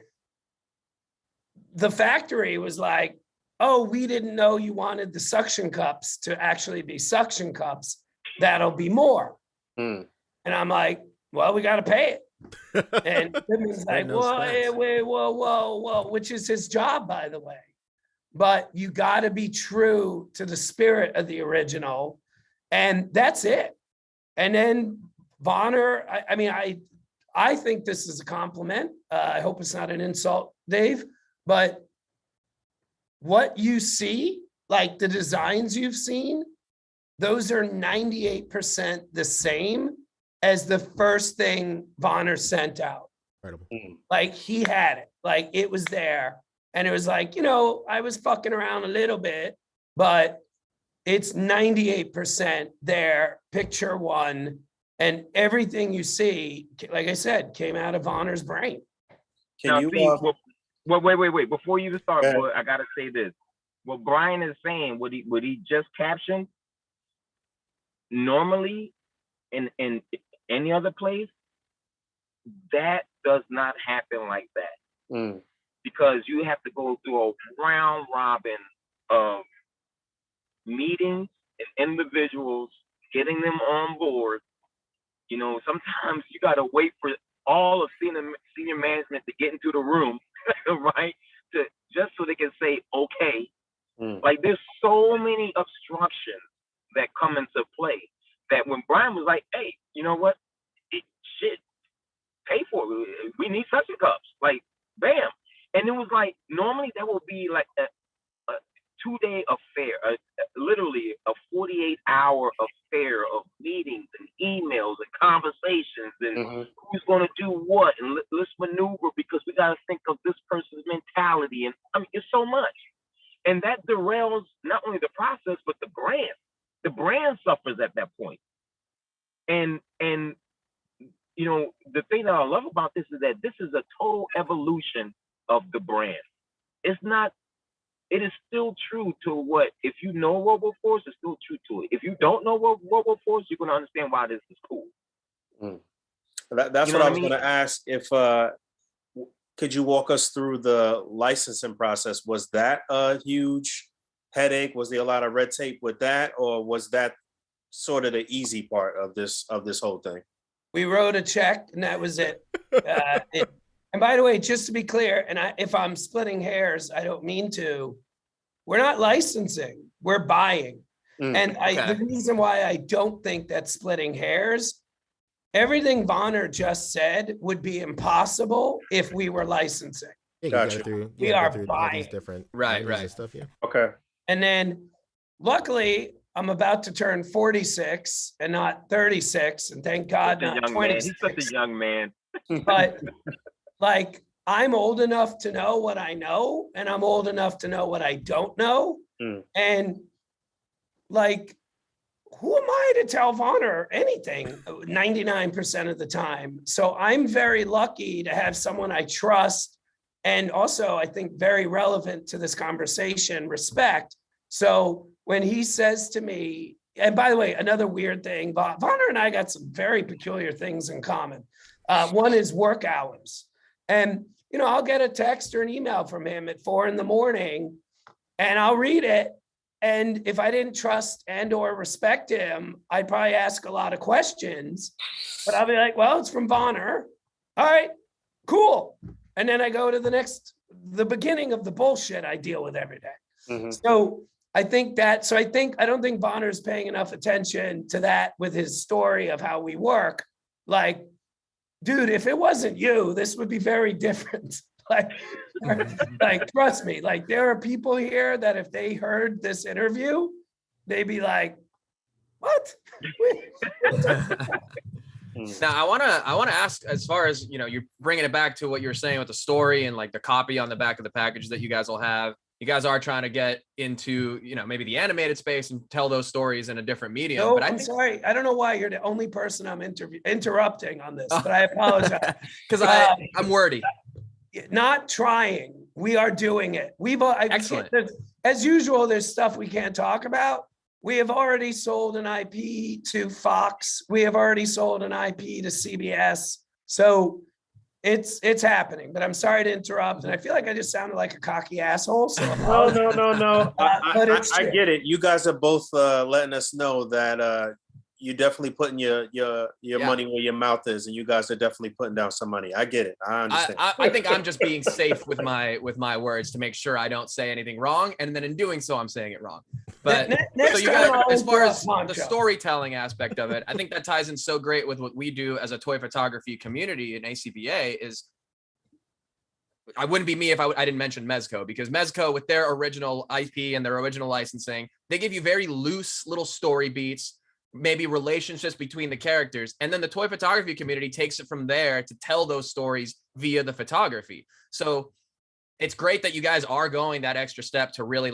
the factory was like, oh, we didn't know you wanted the suction cups to actually be suction cups. That'll be more. And I'm like, well, we got to pay it. And Pittman's like, knows whoa, facts. wait, whoa, which is his job, by the way. But you got to be true to the spirit of the original. And that's it. And then Vonner, I think this is a compliment. I hope it's not an insult, Dave. But what you see, like the designs you've seen, those are 98% the same as the first thing Vonner sent out. Incredible. Like he had it, like it was there. And it was like, you know, I was fucking around a little bit, but it's 98% there, picture one. And everything you see, like I said, came out of Vonner's brain. Now, wait. Before you start, I gotta say this. What Brian is saying, what he just captioned, normally in any other place, that does not happen like that. Because you have to go through a round robin of meetings and individuals, getting them on board. You know, sometimes you got to wait for all of senior management to get into the room, right? Just so they can say, okay. Like there's so many obstructions that come into play that when Brian was like, hey, you know what? Shit, pay for it. We need suction cups. Like, bam. And it was like, normally that would be like a 2-day affair, literally a 48-hour affair of meetings and emails and conversations and who's going to do what and let's maneuver because we got to think of this person's mentality. And I mean, it's so much. And that derails not only the process, but the brand. The brand suffers at that point. And you know, the thing that I love about this is that this is a total evolution of the brand. It is still true to what, if you know RoboForce, it's still true to it. If you don't know RoboForce, you're going to understand why this is cool. That's what I was going to ask. If could you walk us through the licensing process? Was that a huge headache? Was there a lot of red tape with that, or was that sort of the easy part of this whole thing? We wrote a check, and that was it. And by the way, just to be clear, and if I'm splitting hairs, I don't mean to. We're not licensing; we're buying. And the reason why I don't think that's splitting hairs, everything Vonner just said would be impossible if we were licensing. Yeah, gotcha. We are buying different right stuff. Yeah. Okay. And then, luckily, I'm about to turn 46 and not 36, and thank God not 26. He's such a young man. But like, I'm old enough to know what I know, and I'm old enough to know what I don't know. And like, who am I to tell Vonner anything 99% of the time? So I'm very lucky to have someone I trust, and also I think very relevant to this conversation, respect. So when he says to me, and by the way, another weird thing, Vonner and I got some very peculiar things in common. One is work hours. And, you know, I'll get a text or an email from him at 4 a.m. and I'll read it. And if I didn't trust and or respect him, I'd probably ask a lot of questions, but I'll be like, well, it's from Vonner. All right, cool. And then I go to the beginning of the bullshit I deal with every day. So I don't think Vonner's paying enough attention to that with his story of how we work. Like, dude, if it wasn't you, this would be very different. Like, trust me, like there are people here that if they heard this interview, they'd be like, what? Now, I want to ask, as far as, you know, you're bringing it back to what you were saying with the story and like the copy on the back of the package that you guys will have. You guys are trying to get into, you know, maybe the animated space and tell those stories in a different medium. No, but I'm sorry. I don't know why you're the only person I'm interrupting on this, but I apologize. Because I'm wordy. Not trying. We are doing it. Excellent. As usual, there's stuff we can't talk about. We have already sold an IP to Fox. We have already sold an IP to CBS. So it's happening, but I'm sorry to interrupt. And I feel like I just sounded like a cocky asshole. So No. I get it. You guys are both letting us know that you definitely putting your money where your mouth is, and you guys are definitely putting down some money. I get it. I understand. I think I'm just being safe with my words to make sure I don't say anything wrong, and then in doing so, I'm saying it wrong. But so you guys, as far as the storytelling aspect of it, I think that ties in so great with what we do as a toy photography community in A.C.B.A. is. I wouldn't be me if I didn't mention Mezco, because Mezco, with their original IP and their original licensing, they give you very loose little story beats, maybe relationships between the characters. And then the toy photography community takes it from there to tell those stories via the photography. So it's great that you guys are going that extra step to really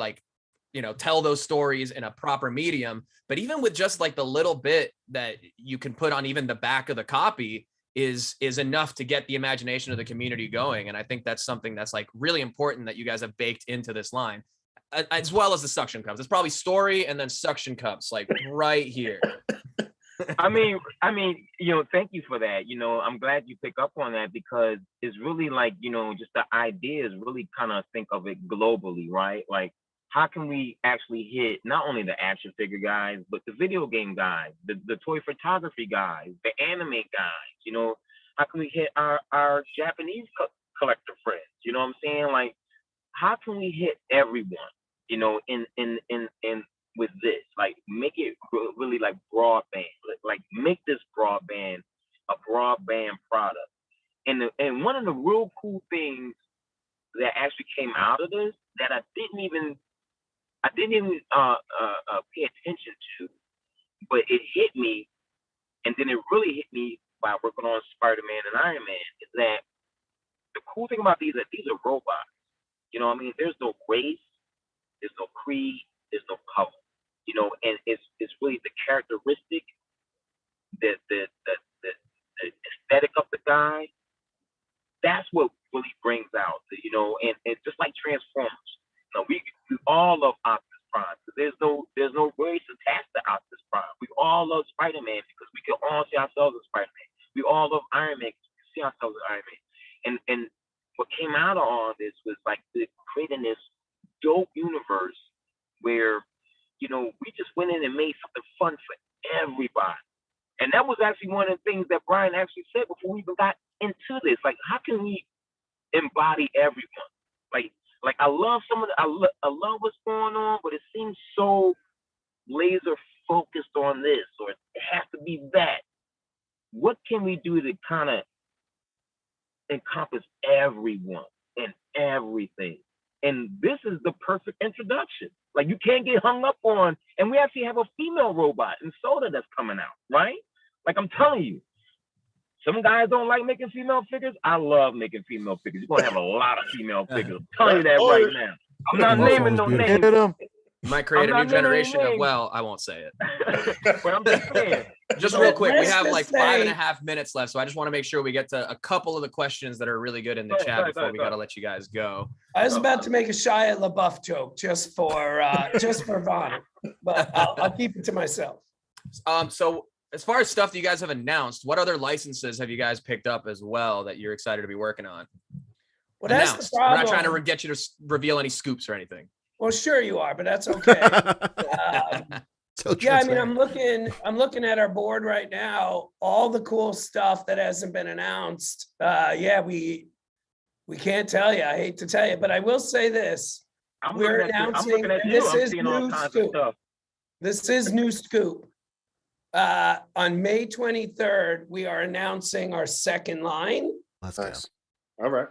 tell those stories in a proper medium. But even with just like the little bit that you can put on even the back of the copy, is enough to get the imagination of the community going. And I think that's something that's like really important that you guys have baked into this line, as well as the suction cups. It's probably story and then suction cups, like right here. I mean, thank you for that. I'm glad you pick up on that, because it's really like, just the idea is really kind of think of it globally, right? Like, how can we actually hit not only the action figure guys, but the video game guys, the toy photography guys, the anime guys, how can we hit our Japanese collector friends? You know what I'm saying? Like, how can we hit everyone, in with this, like, make it really like broadband, like make this broadband a broadband product. And one of the real cool things that actually came out of this that I didn't even pay attention to, but it hit me, and then it really hit me by working on Spider-Man and Iron Man, is that the cool thing about these is that these are robots. You know what I mean? There's no race, there's no creed, there's no color. And it's really the characteristic, the aesthetic of the guy. That's what really brings out and just like Transformers. We all love Optimus Prime. There's no race attached to Optimus Prime. We all love Spider-Man because we can all see ourselves as Spider-Man. We all love Iron Man because we can see ourselves as Iron Man. And what came out of all this was like creating this dope universe where we just went in and made something fun for everybody. And that was actually one of the things that Brian actually said before we even got into this. Like, how can we embody everyone? Like I love I love what's going on, but it seems so laser focused on this, or it has to be that. What can we do to kind of encompass everyone and everything? And this is the perfect introduction. Like, you can't get hung up on, and we actually have a female robot in Soda that's coming out, right? Like, I'm telling you, some guys don't like making female figures. I love making female figures. You're gonna have a lot of female figures. I'm telling you that right now. I'm not naming no names. You might create a new generation of, well, I won't say it. But I'm just saying. Just real quick, we have like 5.5 minutes left, so I just want to make sure we get to a couple of the questions that are really good in the chat before we got to let you guys go. I was about to make a Shia LaBeouf joke just for Vonner, but I'll keep it to myself. So as far as stuff that you guys have announced, what other licenses have you guys picked up as well that you're excited to be working on? Well, that's the problem. We're not trying to get you to reveal any scoops or anything. Well, sure you are, but that's okay. Yeah, I mean, I'm looking at our board right now. All the cool stuff that hasn't been announced. We can't tell you. I hate to tell you, but I will say this: we're announcing. This is new scoop. This is new scoop. On May 23rd, we are announcing our second line. Let's go. All right.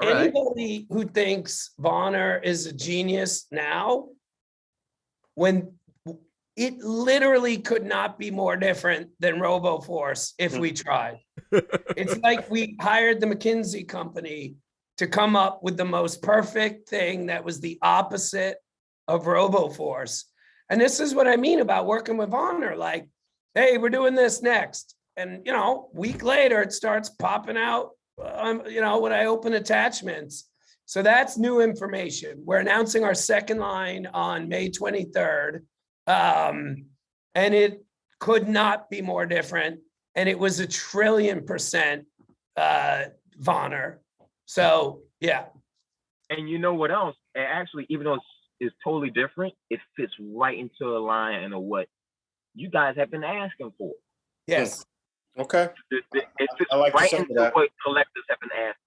Anybody who thinks Vonner is a genius now, when it literally could not be more different than RoboForce if we tried. It's like we hired the McKinsey company to come up with the most perfect thing that was the opposite of RoboForce. And this is what I mean about working with Vonner. Like, hey, we're doing this next. And, week later, it starts popping out, when I open attachments. So that's new information. We're announcing our second line on May 23rd. And it could not be more different. And it was 1,000,000,000% Vonner. So, yeah. And you know what else? And actually, even though it's totally different, it fits right into a line and what you guys have been asking for. Yes. Okay. It fits I like the right sound of into that. what collectors have been asking.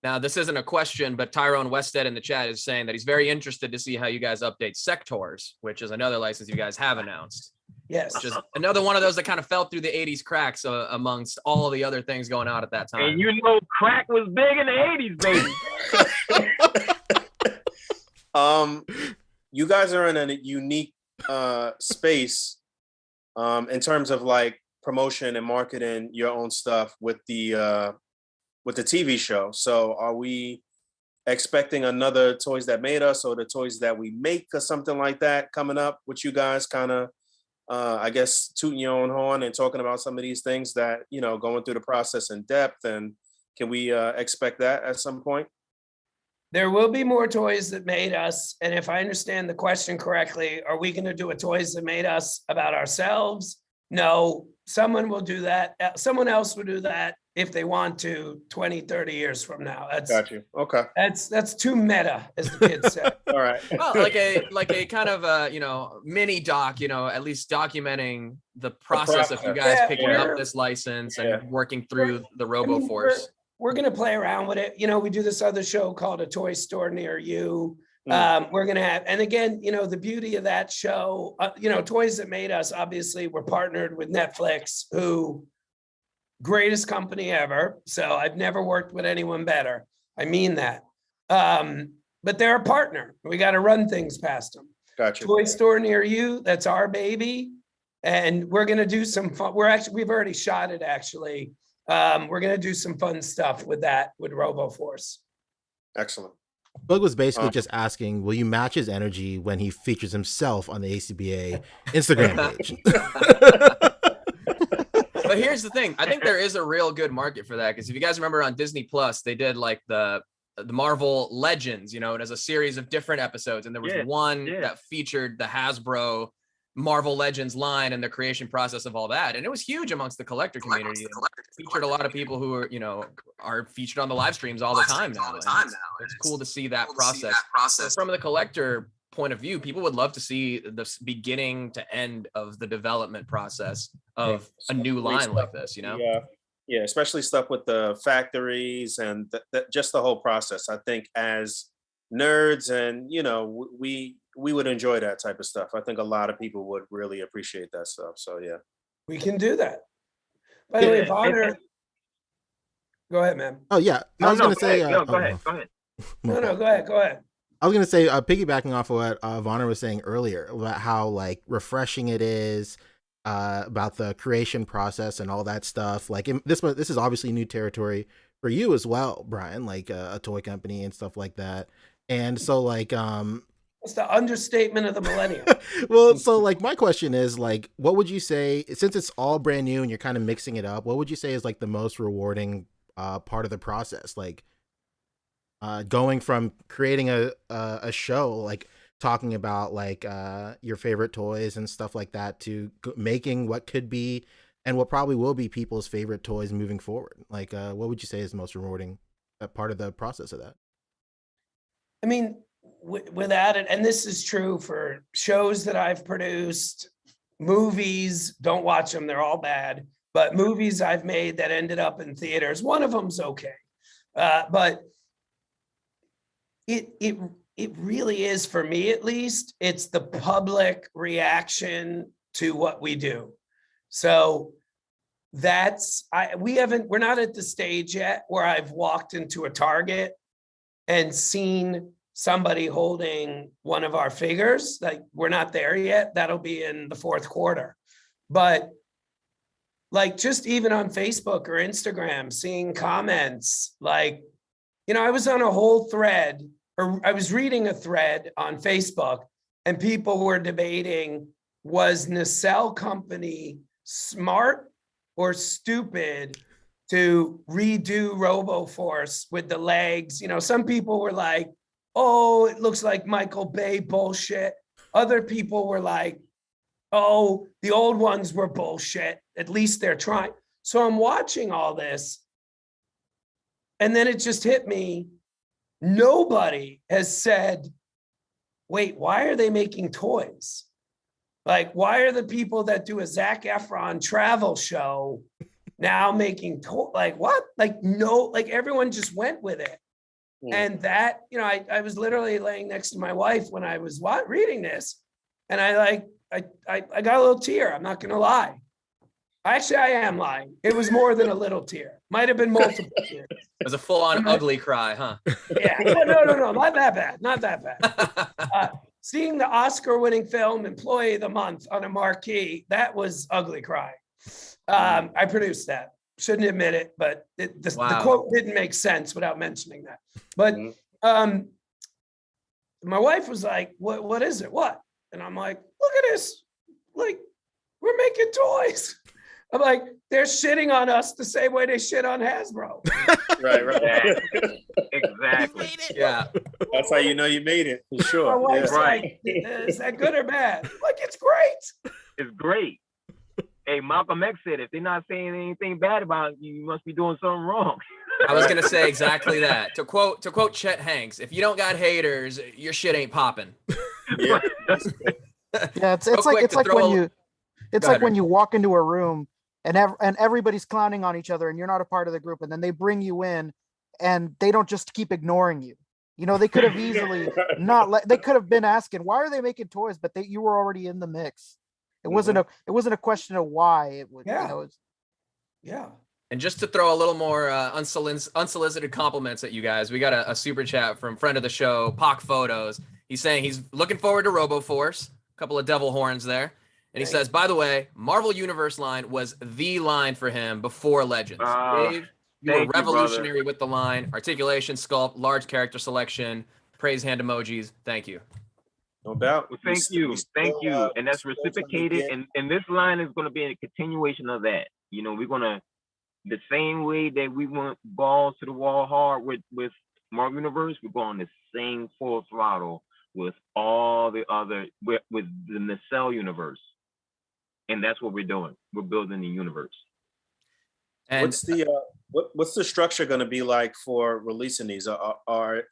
Now, this isn't a question, but Tyrone Wested in the chat is saying that he's very interested to see how you guys update Sectors, which is another license you guys have announced. Yes. Which is another one of those that kind of fell through the 80s cracks amongst all the other things going on at that time. And you know, crack was big in the 80s, baby. You guys are in a unique space in terms of like promotion and marketing your own stuff with the TV show. So are we expecting another Toys That Made Us or the Toys That We Make or something like that coming up with you guys kind of, I guess, tooting your own horn and talking about some of these things that, you know, going through the process in depth? And can we expect that at some point? There will be more Toys That Made Us. And if I understand the question correctly, are we going to do a Toys That Made Us about ourselves? No, someone will do that. Someone else will do that if they want to 20, 30 years from now. Got you. Okay. That's too meta, as the kids say. All right. Well, like a kind of you know, mini doc, you know, at least documenting the process of you guys picking up this license and working through the RoboForce. We're going to play around with it. You know, we do this other show called A Toy Store Near You. We're going to have, and again, you know, the beauty of that show, you know, Toys That Made Us, obviously we're partnered with Netflix, who greatest company ever. So I've never worked with anyone better. I mean that. But they're a partner. We got to run things past them. Gotcha. Toy Store Near You, that's our baby. And we're going to do some fun. We've already shot it actually. We're going to do some fun stuff with that, with RoboForce. Excellent. Boog was basically just asking, will you match his energy when he features himself on the A.C.B.A. Instagram page? But here's the thing. I think there is a real good market for that. Because if you guys remember on Disney Plus, they did like the Marvel Legends, you know, it has a series of different episodes. And there was one that featured the Hasbro Marvel Legends line and the creation process of all that. And it was huge amongst the collector community. It featured a lot of people who are, you know, are featured on the live streams all the time now. It's cool to see that process. From the collector point of view, people would love to see the beginning to end of the development process of a new line like this, you know? Yeah, especially stuff with the factories and just the whole process. I think as nerds and, you know, we would enjoy that type of stuff. I think a lot of people would really appreciate that stuff. So yeah, we can do that. By the way, Vonner, go ahead, man. Oh yeah, I was going to say. Go ahead. No, go ahead. I was going to say, piggybacking off of what Vonner was saying earlier about how like refreshing it is, about the creation process and all that stuff. Like this is obviously new territory for you as well, Brian. Like a toy company and stuff like that. And so like it's the understatement of the millennium. Well, so like my question is like, what would you say, since it's all brand new and you're kind of mixing it up, what would you say is like the most rewarding part of the process? Like going from creating a show, like talking about like your favorite toys and stuff like that, to making what could be and what probably will be people's favorite toys moving forward. Like what would you say is the most rewarding part of the process of that? I mean, without it, and this is true for shows that I've produced, movies, don't watch them, they're all bad, but movies I've made that ended up in theaters, one of them's okay. But it really is, for me at least, it's the public reaction to what we do. So we're not at the stage yet where I've walked into a Target and seen somebody holding one of our figures. Like, we're not there yet. That'll be in the fourth quarter. But like, just even on Facebook or Instagram, seeing comments like, you know, I was on a whole thread, or I was reading a thread on Facebook, and people were debating, was Nacelle Company smart or stupid to redo RoboForce with the legs? You know, some people were like, oh, it looks like Michael Bay bullshit. Other people were like, oh, the old ones were bullshit. At least they're trying. So I'm watching all this, and then it just hit me. Nobody has said, wait, why are they making toys? Like, why are the people that do a Zac Efron travel show now making like what? Like, no, like everyone just went with it. And that, you know, I was literally laying next to my wife when I was reading this, and I got a little tear. I'm not gonna lie. Actually, I am lying. It was more than a little tear. Might have been multiple tears. It was a full-on ugly cry, huh? Yeah. No, not that bad. Not that bad. Seeing the Oscar-winning film Employee of the Month on a marquee, that was ugly cry. I produced that. Shouldn't admit it, but the quote didn't make sense without mentioning that. But my wife was like, what is it? What? And I'm like, look at this. Like, we're making toys. I'm like, they're shitting on us the same way they shit on Hasbro. Right. Exactly. Yeah. That's how you know you made it, for sure. My wife's Yeah. like, is that good or bad? I'm like, it's great. It's great. Hey, Malcolm X said, if they're not saying anything bad about you, you must be doing something wrong. I was gonna say exactly that. To quote Chet Hanks, if you don't got haters, your shit ain't popping. Yeah. Yeah, it's like when you walk into a room and everybody's clowning on each other and you're not a part of the group, and then they bring you in and they don't just keep ignoring you. You know, they could have easily they could have been asking, why are they making toys? But you were already in the mix. It wasn't a question of why it would. Yeah. You know, Yeah. And just to throw a little more unsolicited compliments at you guys, we got a super chat from friend of the show, Pock Photos. He's saying he's looking forward to RoboForce. A couple of devil horns there. And he says, by the way, Marvel Universe line was the line for him before Legends. Dave, you were revolutionary with the line. Articulation, sculpt, large character selection, praise hand emojis. Thank you. No doubt. Well, thank you. And that's reciprocated. And this line is going to be a continuation of that. You know, we're going to, the same way that we went balls to the wall hard with Marvel Universe, we're going the same full throttle with all the other, with the Nacelle universe. And that's what we're doing. We're building the universe. And what's the structure going to be like for releasing these?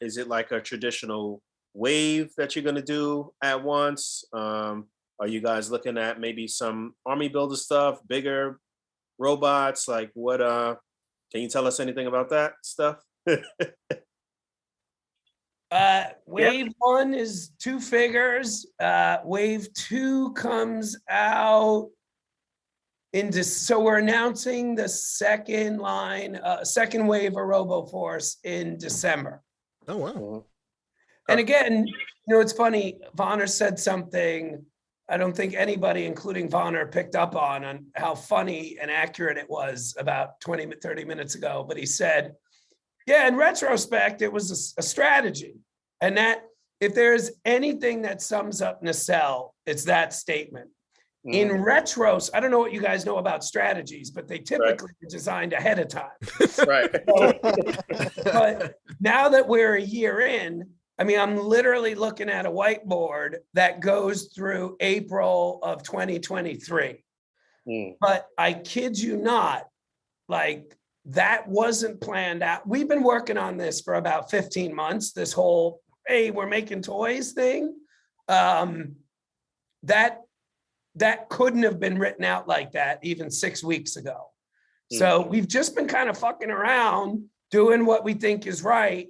Is it like a traditional wave that you're going to do at once? Are you guys looking at maybe some army builder stuff, bigger robots? Like what? Can you tell us anything about that stuff? Wave 1 is 2 figures. Wave 2 comes out so we're announcing the second line, second wave of RoboForce in December. Oh wow! And again, you know, it's funny. Vonner said something I don't think anybody, including Vonner, picked up on how funny and accurate it was about 30 minutes ago. But he said, yeah, in retrospect, it was a strategy. And that if there's anything that sums up Nacelle, it's that statement. In retros, I don't know what you guys know about strategies, but they typically are designed ahead of time. Right. But now that we're a year in, I mean, I'm literally looking at a whiteboard that goes through April of 2023. But I kid you not, like that wasn't planned out. We've been working on this for about 15 months, this whole, hey, we're making toys thing. That couldn't have been written out like that even 6 weeks ago. So we've just been kind of fucking around, doing what we think is right.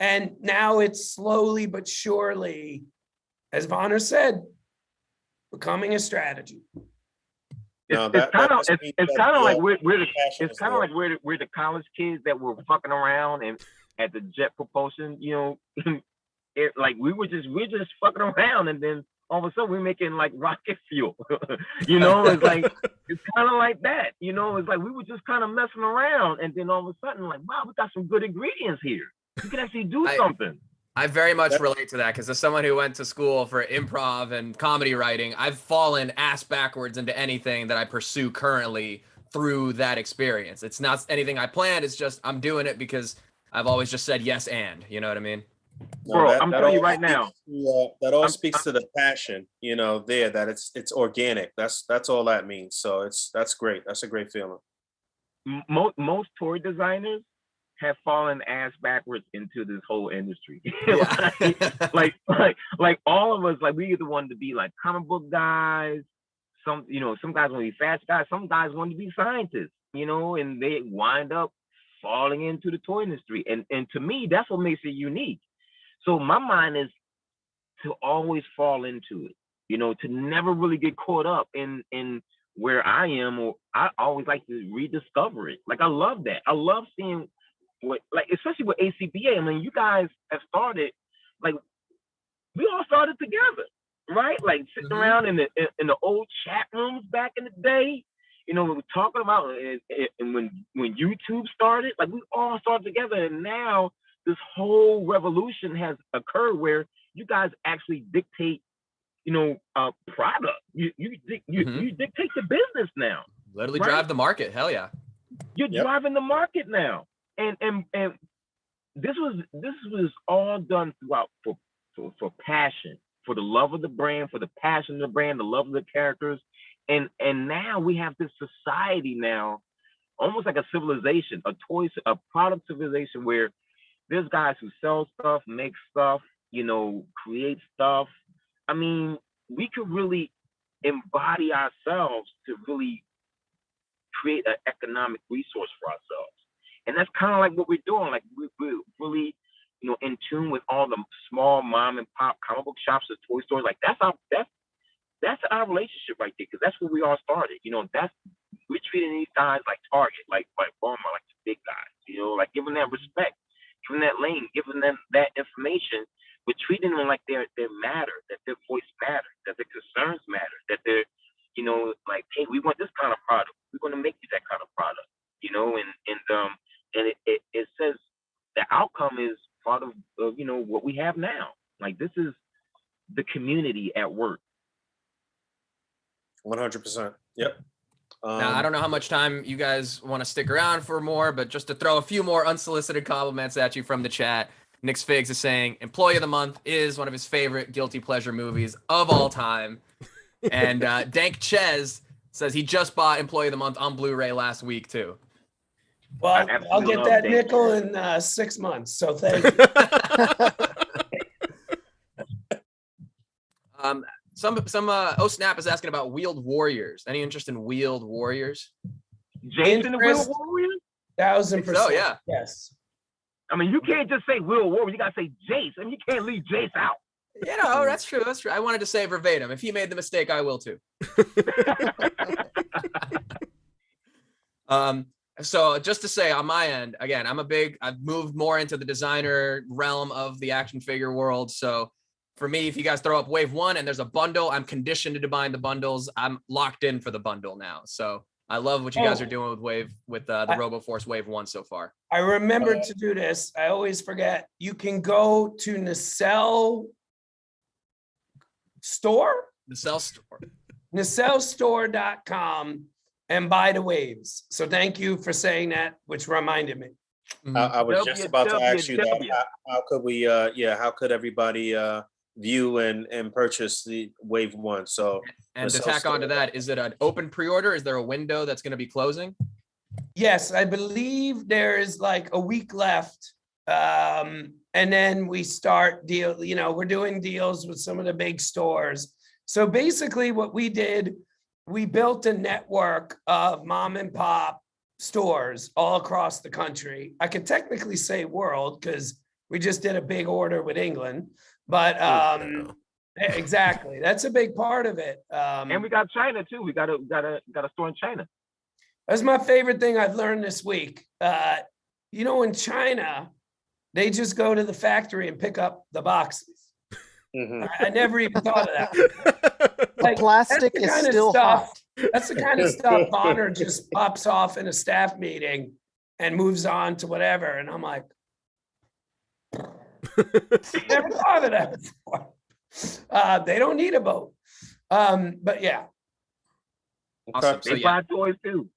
And now it's slowly but surely, as Vonner said, becoming a strategy. It's kind of like we're the college kids that were fucking around and at the jet propulsion, you know, like we're just fucking around, and then all of a sudden we're making like rocket fuel. You know, it's like it's kind of like that. You know, it's like we were just kind of messing around, and then all of a sudden, like, wow, we got some good ingredients here. We can actually do something. I very much relate to that because as someone who went to school for improv and comedy writing, I've fallen ass backwards into anything that I pursue currently through that experience. It's not anything I planned. It's just I'm doing it because I've always just said yes and, you know what I mean? Bro, I'm telling you right now. That all speaks to the passion, you know, there, that it's organic. That's all that means. So that's great. That's a great feeling. Most toy designers have fallen ass backwards into this whole industry. Yeah. like all of us, like we either wanted to be like comic book guys, some guys want to be fast guys, some guys want to be scientists, and they wind up falling into the toy industry. And to me, that's what makes it unique. So my mind is to always fall into it, to never really get caught up in where I am, or I always like to rediscover it. Like I love that. I love seeing what, like, especially with A.C.B.A. I mean, you guys have started, like, we all started together, right? Like sitting around in the old chat rooms back in the day, we were talking about, and when YouTube started, like we all started together, and now this whole revolution has occurred where you guys actually dictate, product. You dictate the business now. Literally right? drive the market. Hell yeah. You're driving the market now, and this was all done throughout for passion, for the love of the brand, for the passion of the brand, the love of the characters, and now we have this society now, almost like a civilization, a product civilization where there's guys who sell stuff, make stuff, create stuff. I mean, we could really embody ourselves to really create an economic resource for ourselves. And that's kind of like what we're doing. Like we're really, in tune with all the small mom and pop comic book shops and toy stores. Like that's our relationship right there, because that's where we all started. We're treating these guys like Target, like Walmart, like the big guys, like giving them respect, giving that lane, giving them that information. We're treating them like they matter, that their voice matters, that their concerns matter, that they're, like, hey, we want this kind of product. We're going to make you that kind of product, and it says the outcome is part of what we have now. Like this is the community at work. 100%. Yep. Now, I don't know how much time you guys want to stick around for more, but just to throw a few more unsolicited compliments at you from the chat. Nick Figs is saying Employee of the Month is one of his favorite guilty pleasure movies of all time. And Dank Ches says he just bought Employee of the Month on Blu-ray last week too. Well, I'll get that nickel in 6 months. So thank you. Snap is asking about Wheeled Warriors. Any interest in Wheeled Warriors? Jason the Wheeled Warriors? 1,000%. So yeah. Yes. I mean, you can't just say Wheeled Warriors. You gotta say Jace. I mean, you can't leave Jace out. That's true. That's true. I wanted to say verbatim. If he made the mistake, I will too. So just to say on my end, again, I've moved more into the designer realm of the action figure world. So for me, if you guys throw up Wave 1 and there's a bundle, I'm conditioned to buying the bundles. I'm locked in for the bundle now. So I love what you guys are doing with the RoboForce Wave 1 so far. I remembered to do this. I always forget. You can go to Nacelle store? Nacelle store. NacellStore.com and buy the waves. So thank you for saying that, which reminded me. I was just about to ask you that. How could we? How could everybody view and purchase the Wave 1? So and to tack onto that, is it an open pre-order? Is there a window that's going to be closing? Yes, I believe there is like a week left. And then we start we're doing deals with some of the big stores. So basically what we did, we built a network of mom and pop stores all across the country. I could technically say world because we just did a big order with England, but exactly. That's a big part of it. And we got China too. We got a store in China. That's my favorite thing I've learned this week. In China, they just go to the factory and pick up the boxes. Mm-hmm. I never even thought of that. Like, plastic is still hot. That's the kind of stuff Bonner just pops off in a staff meeting and moves on to whatever. And I'm like, never thought of that before. They don't need a boat. But yeah. Awesome. They buy toys too.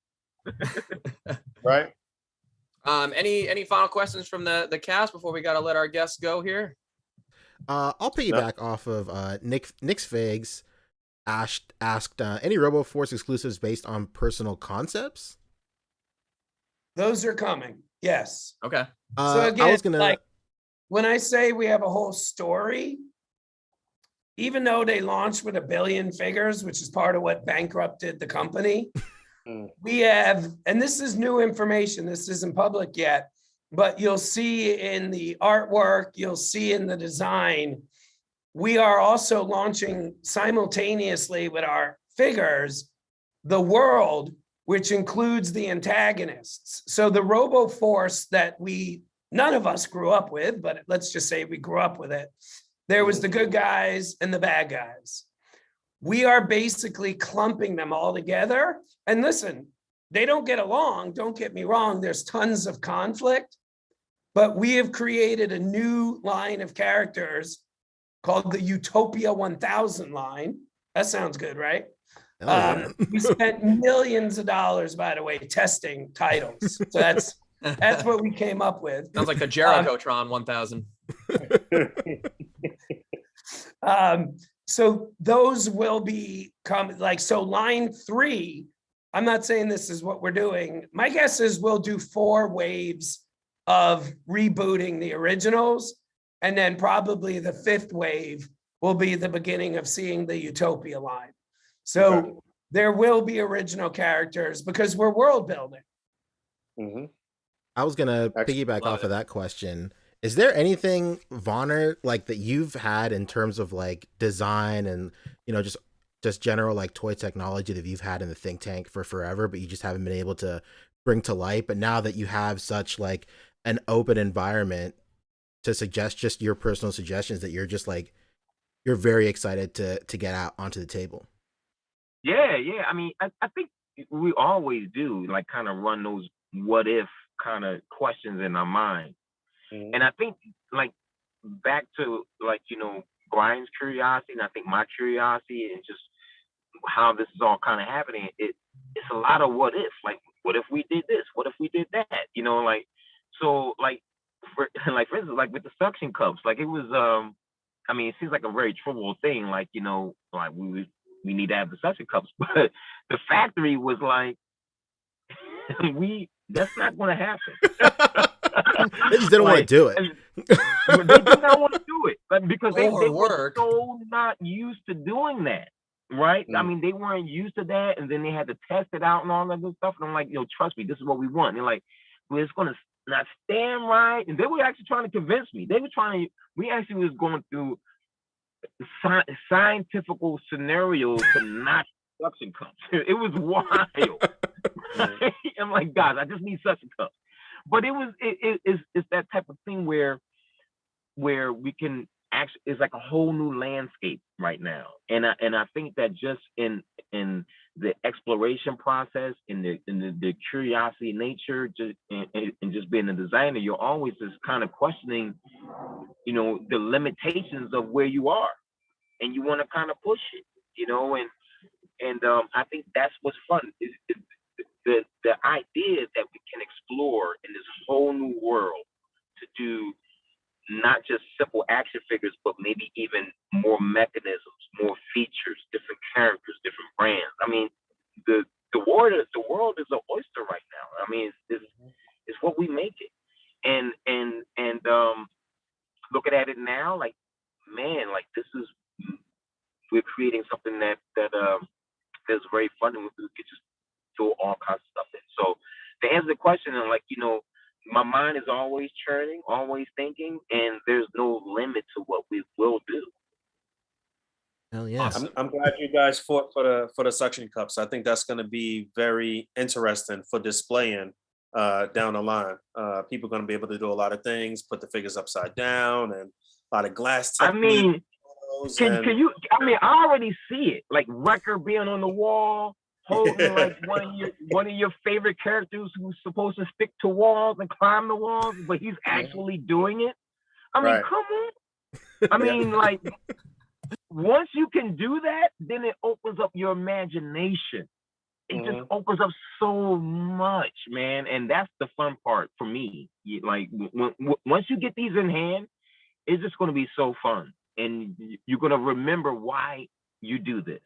Right. Any final questions from the cast before we got to let our guests go here? I'll piggyback off of Nick's Figs asked any RoboForce exclusives based on personal concepts? Those are coming. Yes. Okay. So I again, was gonna. like when I say we have a whole story, even though they launched with 1 billion figures, which is part of what bankrupted the company, we have, and this is new information, this isn't public yet, but you'll see in the artwork, you'll see in the design, we are also launching simultaneously with our figures, the world, which includes the antagonists. So the RoboForce that none of us grew up with, but let's just say we grew up with it. There was the good guys and the bad guys. We are basically clumping them all together. And listen, they don't get along, don't get me wrong, there's tons of conflict, but we have created a new line of characters called the Utopia 1000 line. That sounds good, right? We spent millions of dollars, by the way, testing titles. So that's what we came up with. Sounds like the Jericho-tron 1000. So those will be so line 3, I'm not saying this is what we're doing. My guess is we'll do 4 waves of rebooting the originals. And then probably the 5th wave will be the beginning of seeing the Utopia line. So there will be original characters because we're world building. Mm-hmm. I was gonna piggyback off of that question. Is there anything, Vonner, like that you've had in terms of like design and just general like toy technology that you've had in the think tank for forever, but you just haven't been able to bring to light? But now that you have such like an open environment to suggest just your personal suggestions, that you're just like you're very excited to get out onto the table. Yeah. I mean, I think we always do like kind of run those what if kind of questions in our mind. Mm-hmm. And I think like back to like, Brian's curiosity, and I think my curiosity and just how this is all kind of happening, it's a lot of what if, like, what if we did this? What if we did that? So like, for instance, like with the suction cups, like it was, I mean, it seems like a very trivial thing, like, like we need to have the suction cups, but the factory was like, that's not going to happen. They just didn't want to do it. They did not want to do it, but because they were so not used to doing that, right? I mean, they weren't used to that, and then they had to test it out and all that good stuff. And I'm like, trust me, this is what we want. And they're like, well, it's going to not stand right. And they were actually trying to convince me. We actually was going through scientific scenarios to not suction cups. It was wild. I'm like, guys, I just need suction cups. But it's that type of thing where we can actually, it's like a whole new landscape right now. And I think that just in the exploration process, in the curiosity nature, and just being a designer, you're always just kind of questioning, the limitations of where you are, and you want to kind of push it, and I think that's what's fun. The idea that we can explore in this whole new world to do not just simple action figures, but maybe even more mechanisms, more features, different characters, different brands. I mean, the world is an oyster right now. I mean, it's what we make it. And looking at it now, like, man, like we're creating something that is very fun, and we could just throw all kinds of stuff in. So to answer the question, and like, my mind is always churning, always thinking, and there's no limit to what we will do. Hell yeah. Awesome. I'm glad you guys fought for the suction cups. I think that's going to be very interesting for displaying down the line. People are going to be able to do a lot of things, put the figures upside down, and a lot of glass techniques. I mean, can you? I mean, I already see it. Like Wrecker being on the wall, holding like one of your favorite characters who's supposed to stick to walls and climb the walls, but he's actually doing it. I mean, come on. I mean, like, once you can do that, then it opens up your imagination. It just opens up so much, man, and that's the fun part for me. Like, once you get these in hand, it's just going to be so fun, and you're going to remember why you do this.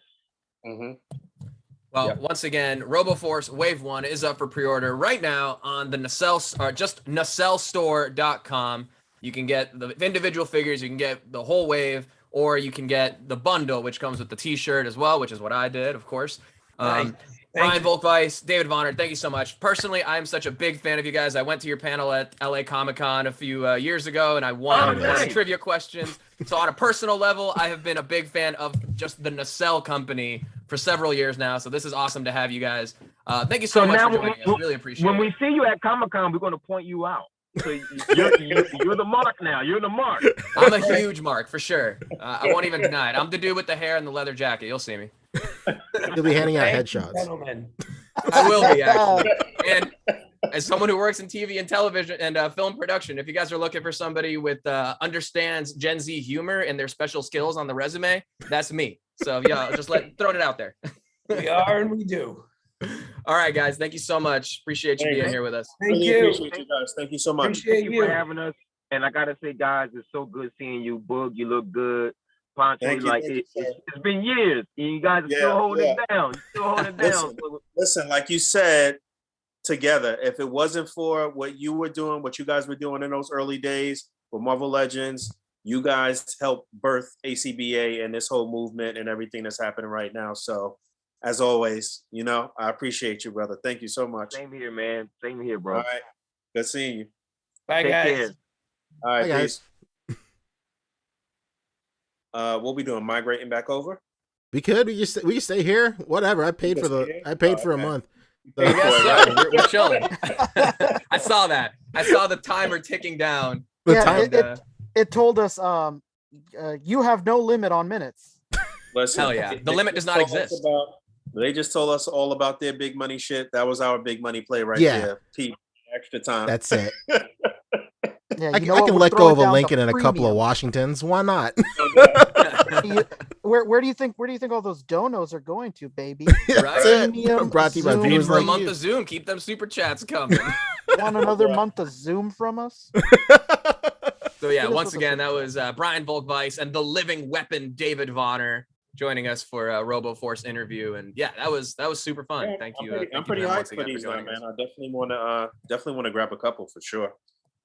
Well, once again, RoboForce Wave 1 is up for pre-order right now on the just nacellstore.com. You can get the individual figures, you can get the whole wave, or you can get the bundle, which comes with the t-shirt as well, which is what I did, of course. Nice. Brian Volk-Weiss, David Vonner, thank you so much. Personally, I'm such a big fan of you guys. I went to your panel at LA Comic-Con a few years ago, and I won one of the trivia questions. So on a personal level, I have been a big fan of just the Nacelle company for several years now. So this is awesome to have you guys. Thank you so much for joining us. Really appreciate it. When we see you at Comic-Con, we're going to point you out. So you're the mark now. You're the mark. I'm a huge mark for sure. I won't even deny it. I'm the dude with the hair and the leather jacket. You'll see me. You'll be handing out headshots. Gentlemen. I will be, actually. And as someone who works in TV and television and film production, if you guys are looking for somebody with understands Gen Z humor and their special skills on the resume, that's me. So yeah, just throwing it out there. We are and we do. All right, guys. Thank you so much. Appreciate you being here with us. Thank Really you. appreciate you guys. Thank you so much. Appreciate Thank you for having us. And I gotta say, guys, it's so good seeing you. Boog, you look good. Poncho, Thank you, like thank you, it's been years, and you guys are still holding it down. Still holding it down. Listen, like you said, together. If it wasn't for what you were doing, what you guys were doing in those early days with Marvel Legends, you guys helped birth A.C.B.A. and this whole movement and everything that's happening right now. So, as always, you know, I appreciate you, brother. Thank you so much. Same here, man. Same here, bro. All right. Good seeing you. Bye, Take guys. care. All right, Bye, guys. peace. What we doing? Migrating back over? We could. We can stay here. Whatever. I paid for a month. So- I guess so. We're chilling. I saw that. I saw the timer ticking down. The Yeah, time- it told us you have no limit on minutes. Listen, Hell yeah. The they limit just does not told us exist. They just told us all about their big money shit. That was our big money play right Yeah. there. Pete, extra time. That's it. Yeah, I you know can what? We'll let throw go it of a down to Lincoln and a couple of premium. Washingtons. Why not? Where do you think all those donos are going to, baby? Right? Premium Brought to you by Zoom. Paid viewers for a like month you. of Zoom. Keep them super chats coming. Want another month of Zoom from us? So yeah, Hit us once with a again, that super was Brian Volk-Weiss and the living weapon David Vonner joining us for a RoboForce interview. And yeah, that was super fun. Yeah, Thank you. I'm thank you pretty to them hyped once for again these now, joining man. us. I definitely want to grab a couple for sure.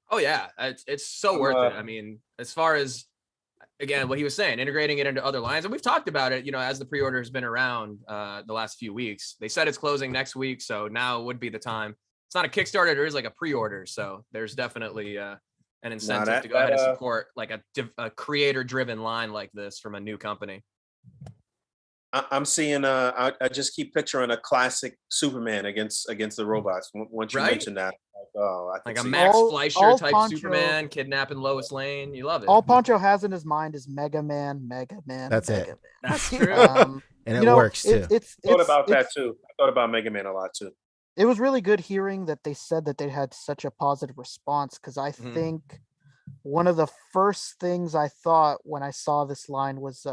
Oh yeah, it's so worth it. I mean, as far as again what he was saying, integrating it into other lines, and we've talked about it. You know, as the pre-order has been around the last few weeks, they said it's closing next week, so now would be the time. It's not a Kickstarter; it is like a pre-order, so there's definitely an incentive to go ahead and support like a creator-driven line like this from a new company. I'm seeing. I just keep picturing a classic Superman against the robots. Once you Right? mentioned that, I Like can a see Max All- Fleischer all type Poncho- Superman kidnapping Lois Lane. You love it. All Poncho has in his mind is Mega Man. That's it. Mega That's Man. true. And you it know, works too. I thought about that too. I thought about Mega Man a lot too. It was really good hearing that they said that they had such a positive response, because I Mhm. think one of the first things I thought when I saw this line was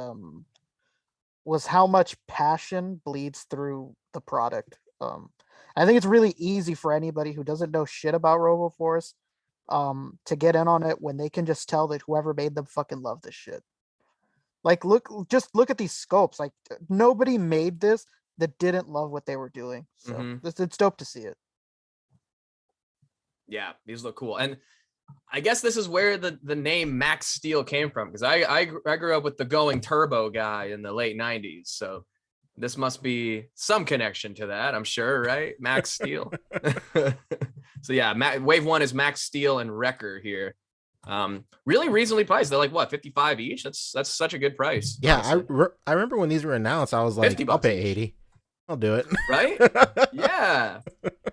how much passion bleeds through the product. I think it's really easy for anybody who doesn't know shit about RoboForce to get in on it when they can just tell that whoever made them fucking love this shit. Like, look at these scopes. Like, nobody made this that didn't love what they were doing. So Mhm. it's dope to see it. Yeah, these look cool. And I guess this is where the name Max Steel came from, because I grew up with the Going Turbo guy in the late 90s. So this must be some connection to that, I'm sure, right? Max Steel. So yeah, Wave 1 is Max Steel and Wrecker here. Really reasonably priced. They're like what, 55 each? That's such a good price. Yeah, honestly. I remember when these were announced, I was like, $50 I'll pay each. 80. I'll do it. Right? Yeah.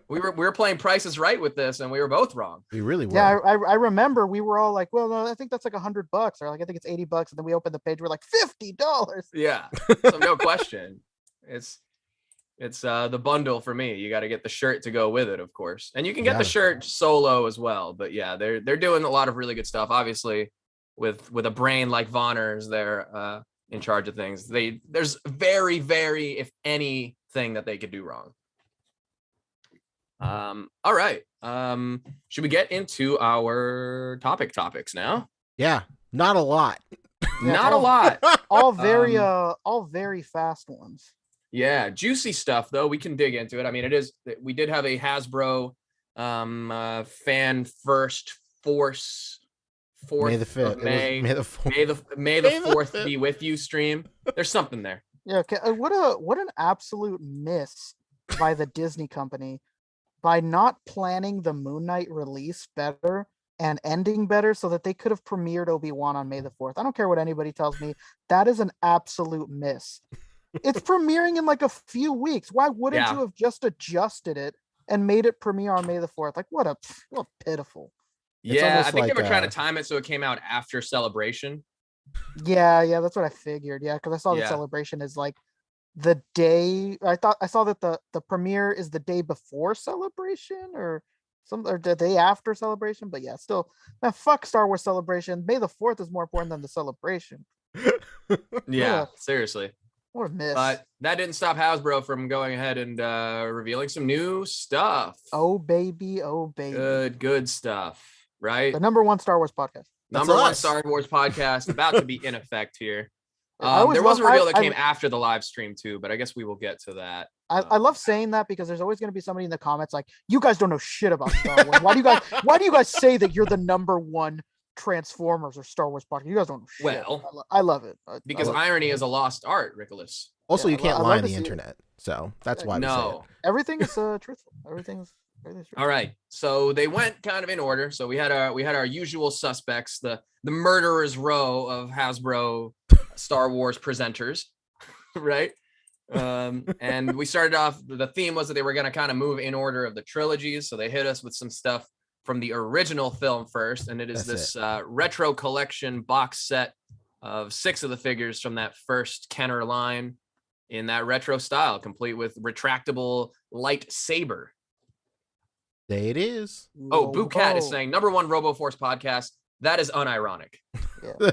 We were playing Prices Right with this, and we were both wrong. We really were. Yeah, I remember we were all like, well, no, I think that's like $100, or like I think it's $80, and then we opened the page, we're like $50. Yeah. So no question. It's the bundle for me. You got to get the shirt to go with it, of course. And you can get the Yeah. shirt solo as well. But yeah, they're doing a lot of really good stuff. Obviously, with a brain like Vonner's, they're in charge of things. There's very, very, if anything that they could do wrong. All right. Should we get into our topics now? Yeah, not a lot. Yeah, Not a lot. All very fast ones. Yeah, juicy stuff though. We can dig into it. I mean, we did have a Hasbro fan first force May 4th the 5th. of May. May the 4th. May the 4th be with you stream. There's something there. Yeah, okay. What an absolute miss by the Disney company by not planning the Moon Knight release better and ending better so that they could have premiered Obi-Wan on May the 4th. I don't care what anybody tells me. That is an absolute miss. It's premiering in like a few weeks. Why wouldn't you have just adjusted it and made it premiere on May the 4th? Like, what pitiful. Yeah, I think they were trying to time it so it came out after Celebration. Yeah, that's what I figured. Yeah, because I saw that Celebration is like the day. I saw that the premiere is the day before Celebration or the day after Celebration. But yeah, still, man, fuck Star Wars Celebration. May the 4th is more important than the celebration. Yeah, seriously. What a miss. But that didn't stop Hasbro from going ahead and revealing some new stuff. Oh baby. Good stuff, right? The number 1 Star Wars podcast. Number 1 Star Wars podcast about to be in effect here. There was a reveal that came after the live stream too, but I guess we will get to that. I love saying that because there's always going to be somebody in the comments like, you guys don't know shit about Star Wars. Why do you guys say that you're the number 1 Transformers or Star Wars podcast? You guys don't know shit. Well, I love it. Because irony is a lost art, Richolas. Also, you can't lie on the internet. So that's why we say it. Everything is truthful. Everything's truthful. All right. So they went kind of in order. So we had our usual suspects, the murderer's row of Hasbro Star Wars presenters, right? And we started off, the theme was that they were going to kind of move in order of the trilogies. So they hit us with some stuff from the original film first. And it is retro collection box set of 6 of the figures from that first Kenner line in that retro style, complete with retractable lightsaber. There it is. Oh, Boo Cat is saying number 1 RoboForce podcast. That is unironic. Yeah.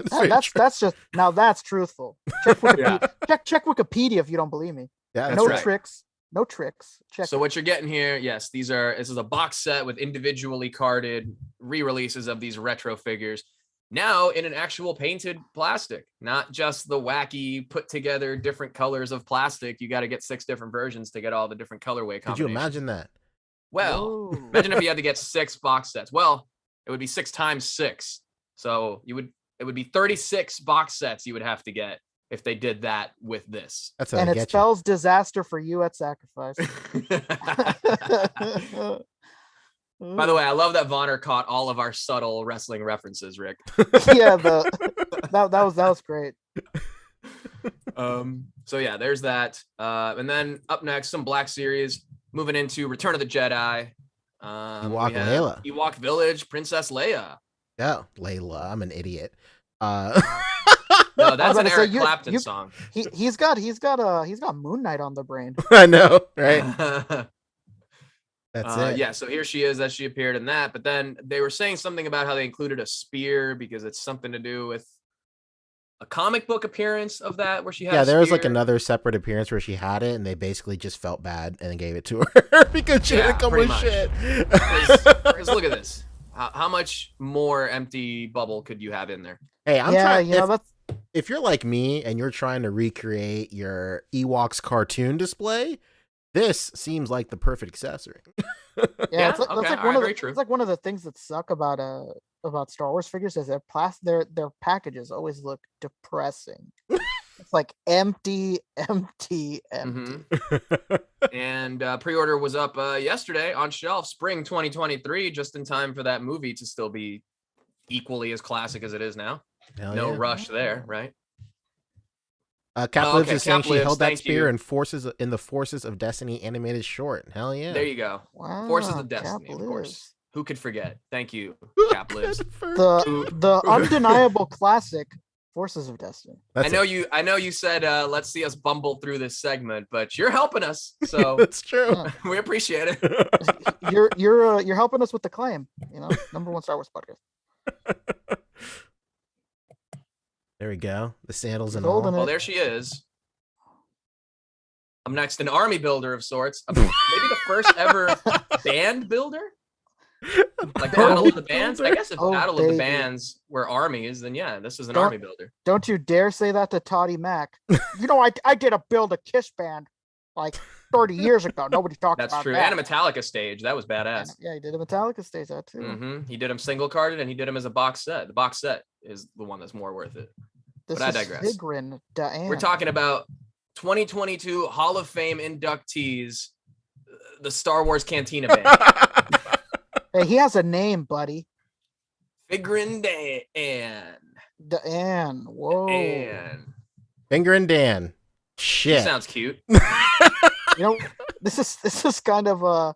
That's just now that's truthful. Check Wikipedia. Check Wikipedia if you don't believe me. Yeah, no tricks. No tricks. Check. So what you're getting here, yes, this is a box set with individually carded re-releases of these retro figures. Now in an actual painted plastic, not just the wacky put together different colors of plastic. You got to get 6 different versions to get all the different colorway combinations. Could you imagine that? Well, imagine if you had to get 6 box sets. Well, it would be 6 times 6. So it would be 36 box sets you would have to get if they did that with this. And it spells disaster for you at Sacrifice. By the way, I love that Vonner caught all of our subtle wrestling references, Rick. Yeah, that was great. So yeah, there's that. And then up next, some Black Series, moving into Return of the Jedi. Ewok Village, Princess Leia. Yeah, Layla. I'm an idiot. No, that's an Eric Clapton song. He's got Moon Knight on the brain. I know, right? That's it. Yeah, so here she is as she appeared in that. But then they were saying something about how they included a spear because it's something to do with a comic book appearance of that where she had. Yeah, there was like another separate appearance where she had it, and they basically just felt bad and then gave it to her because she didn't come with shit. Because look at this. How much more empty bubble could you have in there? Hey, I'm trying. If you're like me and you're trying to recreate your Ewoks cartoon display, this seems like the perfect accessory. Yeah, it's like one of the things that suck about Star Wars figures is their packages always look depressing. It's like empty. Mm-hmm. And pre-order was up yesterday on shelf, spring 2023, just in time for that movie to still be equally as classic as it is now. No rush there, right? Cap Lives is saying she held that spear in the Forces of Destiny animated short. Hell yeah. There you go. Wow, Forces of Destiny, of course. Who could forget? Thank you, Cap Lives. The undeniable classic Forces of Destiny. I know you said let's see us bumble through this segment, but you're helping us. So that's true. We appreciate it. You're helping us with the claim, number 1 Star Wars podcast. There we go. The sandals and all. Well, there she is. I'm next, an army builder of sorts. Maybe the first ever band builder? Like Battle of the Bands? I guess if Battle of the Bands were armies, then yeah, this is an army builder. Don't you dare say that to Toddy Mac. I did a build a Kiss band. like 30 years ago. Nobody talked That's about true. that. And a Metallica stage. That was badass. Yeah, he did a Metallica stage that too. He did them single carded and he did them as a box set. The box set is the one that's more worth it. This But I is digress. Vigrin Diane. We're talking about 2022 Hall of Fame inductees, the Star Wars Cantina Band. Hey, he has a name, buddy. Vigrin Dan. Diane. Whoa. And Finger and Dan. he Shit. sounds cute. You know, this is kind of a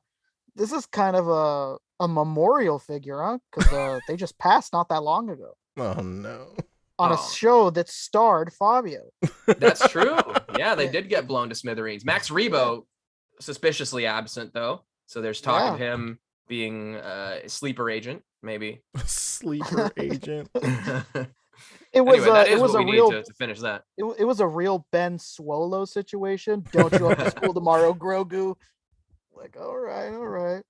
memorial figure, huh? Because they just passed not that long ago Oh no. on a show that starred Fabio. That's true. Yeah, they did get blown to smithereens. Max Rebo, suspiciously absent though. So there's talk of him being a sleeper agent, maybe. Sleeper agent. It was Anyway, that is it was what a we real need to finish that. it was a real Ben Swallow situation. Don't show up to school tomorrow, Grogu. Like, all right.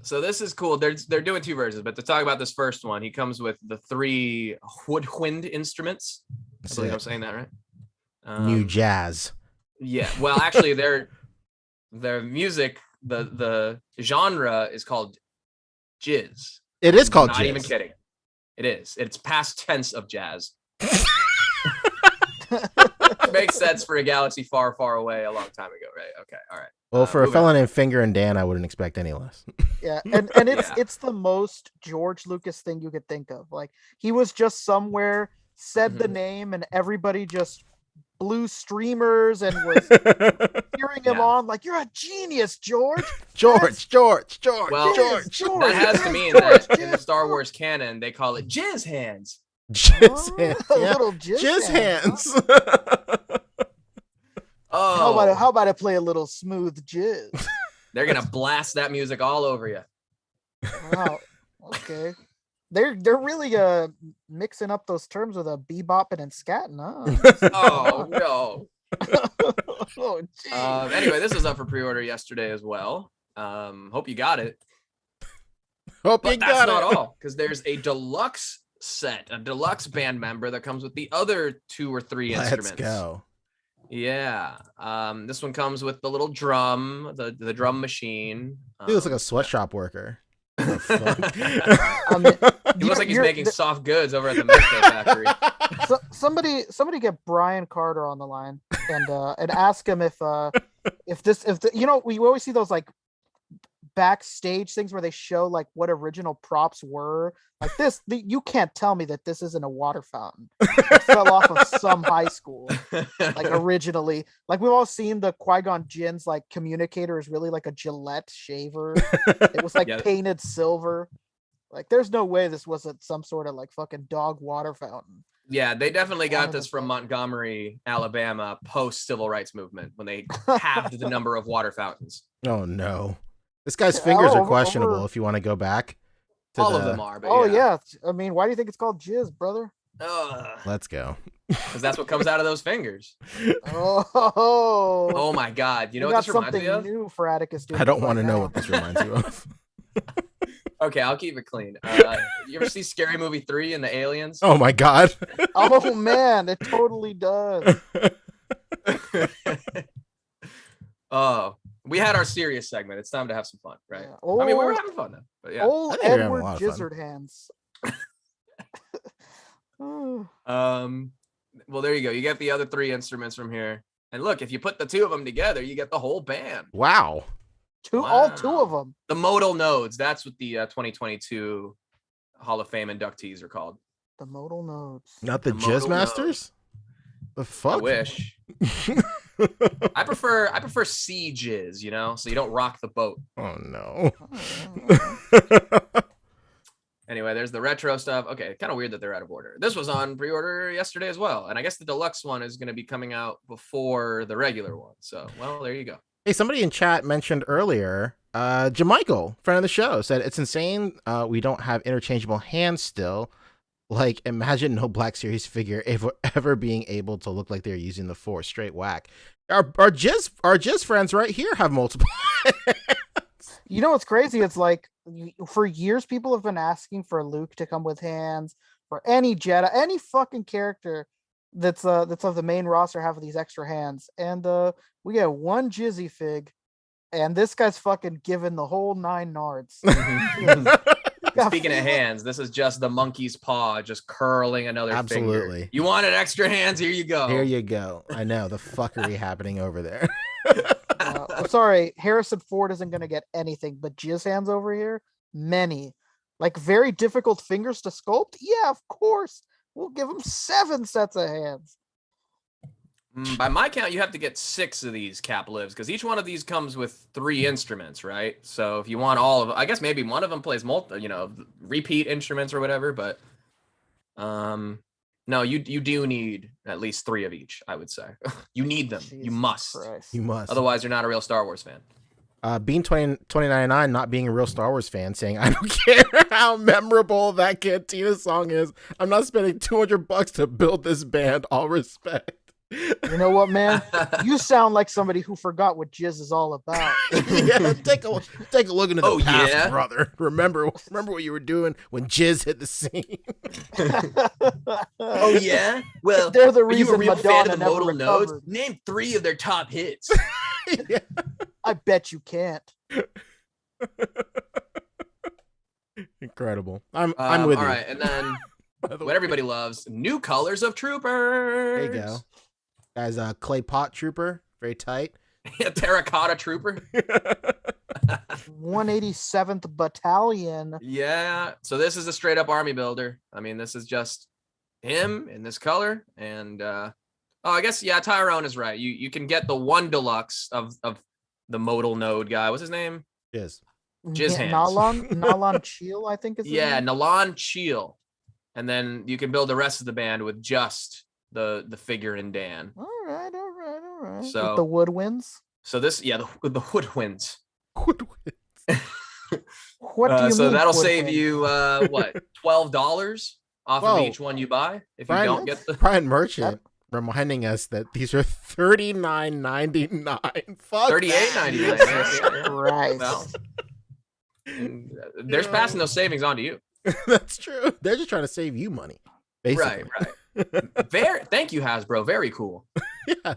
So this is cool. They're doing two versions, but to talk about this first one, he comes with the 3 woodwind instruments. I believe I'm saying that right. New jazz. Yeah. Well, actually, their music, the genre is called jizz. It is called Not jazz. even kidding. It is. It's past tense of jazz. Makes sense for a galaxy far, far away a long time ago, right? Okay, all right. Well, for a moving fella on. named Finger and Dan, I wouldn't expect any less. Yeah, and it's the most George Lucas thing you could think of. Like, he was just somewhere, said the name, and everybody just blew streamers and was cheering him on. Like, you're a genius, George. George. Well, George. that has to mean that in the Star Wars canon, they call it jizz hands. Jizz hands. A Yeah. little jizz Jizz hands. hands. Oh, How about I play a little smooth jizz? they're gonna blast that music all over you. Wow. Okay. They're really mixing up those terms with a bebopping and scatting, huh? Oh no. Oh, geez. Anyway, this is up for pre-order yesterday as well. Hope you got it. Hope But you that's got not it. all, because there's a deluxe set, a deluxe band member that comes with the other 2 or 3 instruments. Let's go. Yeah. This one comes with the little drum, the drum machine. He looks like a sweatshop worker. The fuck? He looks like he's making soft goods over at the Mexico factory. So, somebody get Brian Carter on the line and ask him if we always see those like backstage things where they show like what original props were like this. You can't tell me that this isn't a water fountain. It fell off of some high school like originally. Like, we've all seen the Qui-Gon Jinn's like communicator is really like a Gillette shaver. It was like painted silver. Like, there's no way this wasn't some sort of like fucking dog water fountain. Yeah, they definitely got this from Montgomery, Alabama, post civil rights movement, when they halved the number of water fountains. Oh no. This guy's fingers are questionable if you want to go back. All of them are. But oh yeah. I mean, why do you think it's called jizz, brother? Let's go. Because that's what comes out of those fingers. Oh my God. You know we what got this reminds me something of? new for Atticus. I don't want to know what this reminds you of. Okay, I'll keep it clean. You ever see Scary Movie 3 and the aliens? Oh my God. Oh man, it totally does. Oh, we had our serious segment. It's time to have some fun, right? Yeah. I mean, we were having fun though. But yeah. Old I think we're having a Edward lot of fun. Gizzard Hands. Well, there you go. You get the other 3 instruments from here. And look, if you put the 2 of them together, you get the whole band. Wow. All 2 of them. The modal nodes. That's what the 2022 Hall of Fame inductees are called. The modal nodes. Not the modal Jizz Masters? The fuck? I wish. I prefer sea jizz, you know, so you don't rock the boat. Oh no. Anyway, there's the retro stuff. Okay, kind of weird that they're out of order. This was on pre-order yesterday as well, and I guess the deluxe one is going to be coming out before the regular one. So, well, there you go. Hey, somebody in chat mentioned earlier, Jamichael, friend of the show, said it's insane we don't have interchangeable hands still. Like, imagine no Black Series figure ever being able to look like they're using the Force. Straight whack. Our Jizz friends right here have multiple hands. You know what's crazy? It's like, for years people have been asking for Luke to come with hands, for any Jedi, any fucking character. that's of the main roster have these extra hands, and we get one Jizzy fig, and this guy's fucking giving the whole 9 nards. Speaking of hands, this is just the monkey's paw just curling another Absolutely. finger. You wanted extra hands? Here you go. Here you go. I know the fuckery happening over there. I'm sorry, Harrison Ford isn't gonna get anything, but Jizz hands over here, many, like very difficult fingers to sculpt. Yeah, of course, we'll give him 7 sets of hands. By my count, you have to get 6 of these cap lives because each one of these comes with 3 instruments, right? So if you want all of, I guess maybe one of them plays repeat instruments or whatever. But no, you do need at least 3 of each. I would say you need them. Jesus You must. Christ. You must. Otherwise, you're not a real Star Wars fan. Bean 2099 not being a real Star Wars fan, saying, I don't care how memorable that Cantina song is. I'm not spending $200 to build this band. All respect. You know what, man? You sound like somebody who forgot what Jizz is all about. Yeah, take a look into the past, yeah? brother. Remember what you were doing when Jizz hit the scene. Oh yeah. Well, they're the are you a reason real Madonna fan of the never modal nodes? recovered. Name 3 of their top hits. Yeah. I bet you can't. Incredible. I'm with you. All right, and then what everybody loves: new colors of troopers. There you go. Guys, clay pot trooper, very tight. Terracotta trooper. 187th Battalion. Yeah. So this is a straight up army builder. I mean, this is just him in this color, and I guess Tyrone is right. You can get the 1 deluxe of the modal node guy. What's his name? Jizz hands. Nalan Cheel, I think is his name. Nalan Cheel, and then you can build the rest of the band with just the figure in Dan. All right. So with the woodwinds. So this, the woodwinds. What do you so mean? that'll woodwind? save you what, $12 off of each one you buy if you don't get the Brian Merchant reminding us that these are $39.99. Fuck $38.99. Right. Well, they're passing those savings on to you. That's true. They're just trying to save you money. Basically. Right. Thank you, Hasbro. Very cool. Yeah.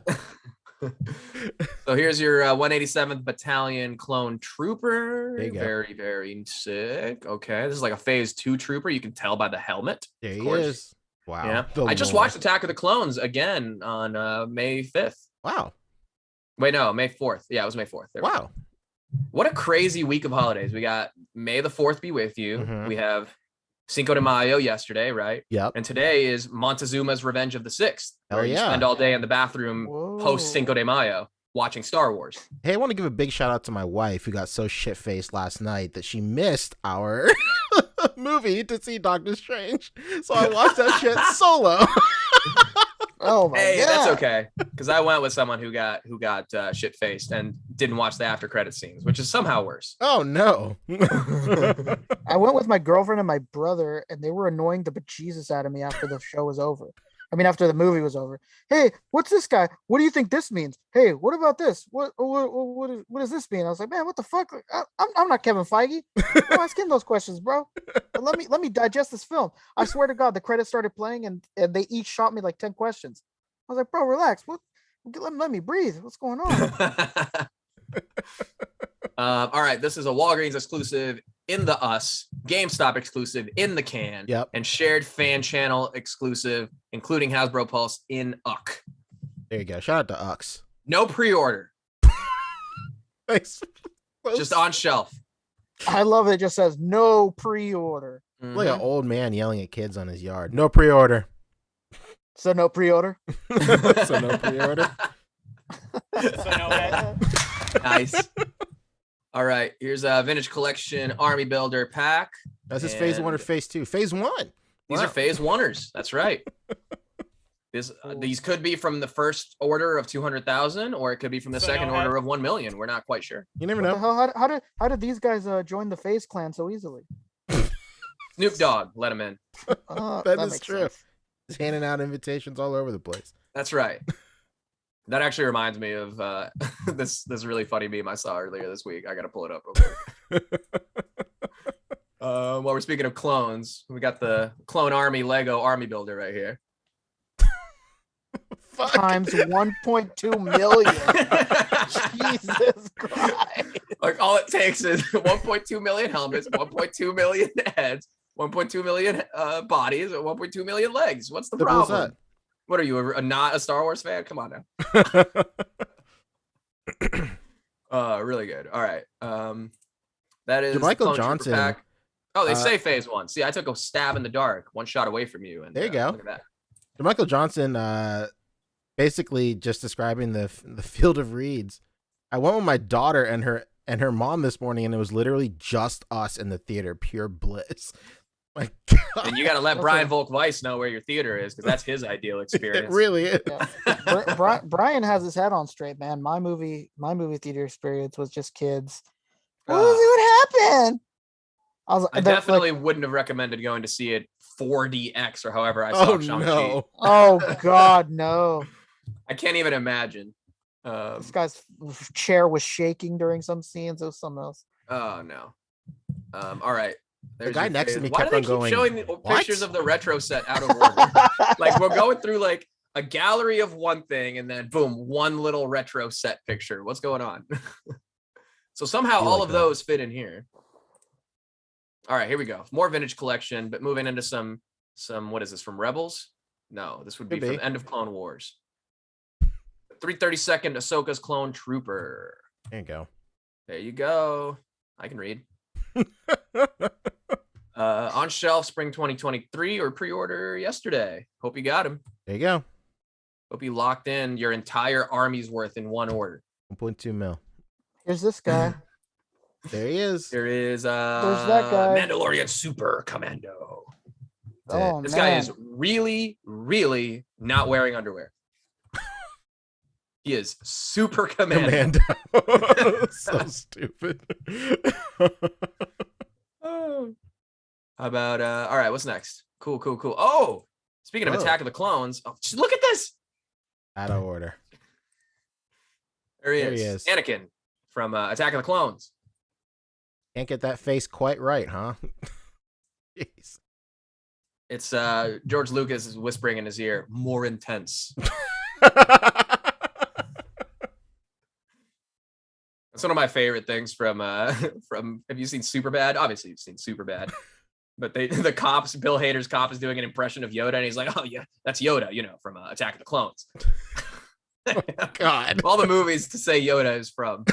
So here's your 187th Battalion clone trooper. There you go. Very, very sick. Okay, this is like a phase 2 trooper. You can tell by the helmet. There he is. Wow. Yeah. The I just lore. watched Attack of the Clones again on May 5th. Wow. Wait, no, May 4th. Yeah, it was May 4th. There we go. Wow. What a crazy week of holidays. We got May the 4th be with you. Mhm. We have Cinco de Mayo yesterday, right? Yep. And today is Montezuma's Revenge of the Sixth. Hell where you yeah. spend all day in the bathroom post Cinco de Mayo watching Star Wars. Hey, I want to give a big shout out to my wife who got so shit-faced last night that she missed our movie to see Doctor Strange. So I watched that shit solo. Oh my Hey, god. that's okay. Because I went with someone who got shit faced and didn't watch the after credit scenes, which is somehow worse. Oh no. I went with my girlfriend and my brother, and they were annoying the bejesus out of me after the show was over. I mean, after the movie was over. Hey, what's this guy? What do you think this means? Hey, what about this? What does this mean? I was like, man, what the fuck? I'm not Kevin Feige. I'm asking those questions, bro. Let me digest this film. I swear to God, the credits started playing, and they each shot me like 10 questions. I was like, bro, relax. What? Let me breathe. What's going on? All right, this is a Walgreens exclusive in the US, GameStop exclusive in the can, Yep. and shared fan channel exclusive, including Hasbro Pulse in UC. There you go. Shout out to Ux. No pre-order, Thanks. just on shelf. I love it. It just says no pre-order. Like an old man yelling at kids on his yard. No pre-order. So no pre-order. So no pre-order. Nice. All right, here's a vintage collection army builder pack. That's his phase 1 or And phase 2? Phase 1. These Wow. are phase 1ers. That's right. These could be from the first order of 200,000, or it could be from the second order of 1 million. We're not quite sure. You never What the know. hell? How did these guys join the FaZe clan so easily? Snoop Dogg, let him in. That is makes true. sense. He's handing out invitations all over the place. That's right. That actually reminds me of this really funny meme I saw earlier this week. I gotta pull it up real quick. While we're speaking of clones, we got the Clone Army Lego Army Builder right here. fuck? times 1.2 million. Jesus Christ. Like all it takes is 1.2 million helmets, 1.2 million heads, 1.2 million bodies, and 1.2 million legs. What's the Simple as problem? What are you, not a Star Wars fan? Come on now. Really good. All right. That is Michael Clone Trooper Johnson. pack. Oh, they say phase 1. See, I took a stab in the dark, one shot away from you, and there you go. Look at that. Michael Johnson, basically just describing the field of reeds. I went with my daughter and her mom this morning, and it was literally just us in the theater, pure bliss. My God. And you got to let Brian Volk-Weiss know where your theater is, because that's his ideal experience. It really is. Yeah. Brian has his head on straight, man. My movie theater experience was just kids. What happened? I definitely wouldn't have recommended going to see it 4DX or however I saw Shang-Chi. No. Oh God, no. I can't even imagine. This guy's chair was shaking during some scenes. It was something else. Oh no. All right. The guy next to me Why kept do on they going, keep showing the "What?" pictures of the retro set out of order? Like we're going through like a gallery of one thing, and then boom, one little retro set picture. What's going on? So somehow all of those fit in here. All right, here we go. More vintage collection, but moving into some what is this, from Rebels? No, this would be from End of Clone Wars. 332nd Ahsoka's Clone Trooper. There you go. There you go. I can read. On shelf spring 2023 or pre-order yesterday. Hope you got him. There you go. Hope you locked in your entire army's worth in one order. 1.2 mil. Here's this guy. There he is. There is There's that guy. Mandalorian Super Commando. Oh, This man. guy is really, really not wearing underwear. He is Super Commando. So stupid. How about all right, what's next? Cool. Oh, speaking of Attack of the Clones, just look at this. Out of order. There he is. Anakin from Attack of the Clones. Can't get that face quite right, huh? Jeez. It's George Lucas is whispering in his ear, more intense. That's one of my favorite things from have you seen Superbad? Obviously you've seen Superbad. But the cops, Bill Hader's cop is doing an impression of Yoda, and he's like, "Oh yeah, that's Yoda, from Attack of the Clones." Oh, God. All the movies to say Yoda is from.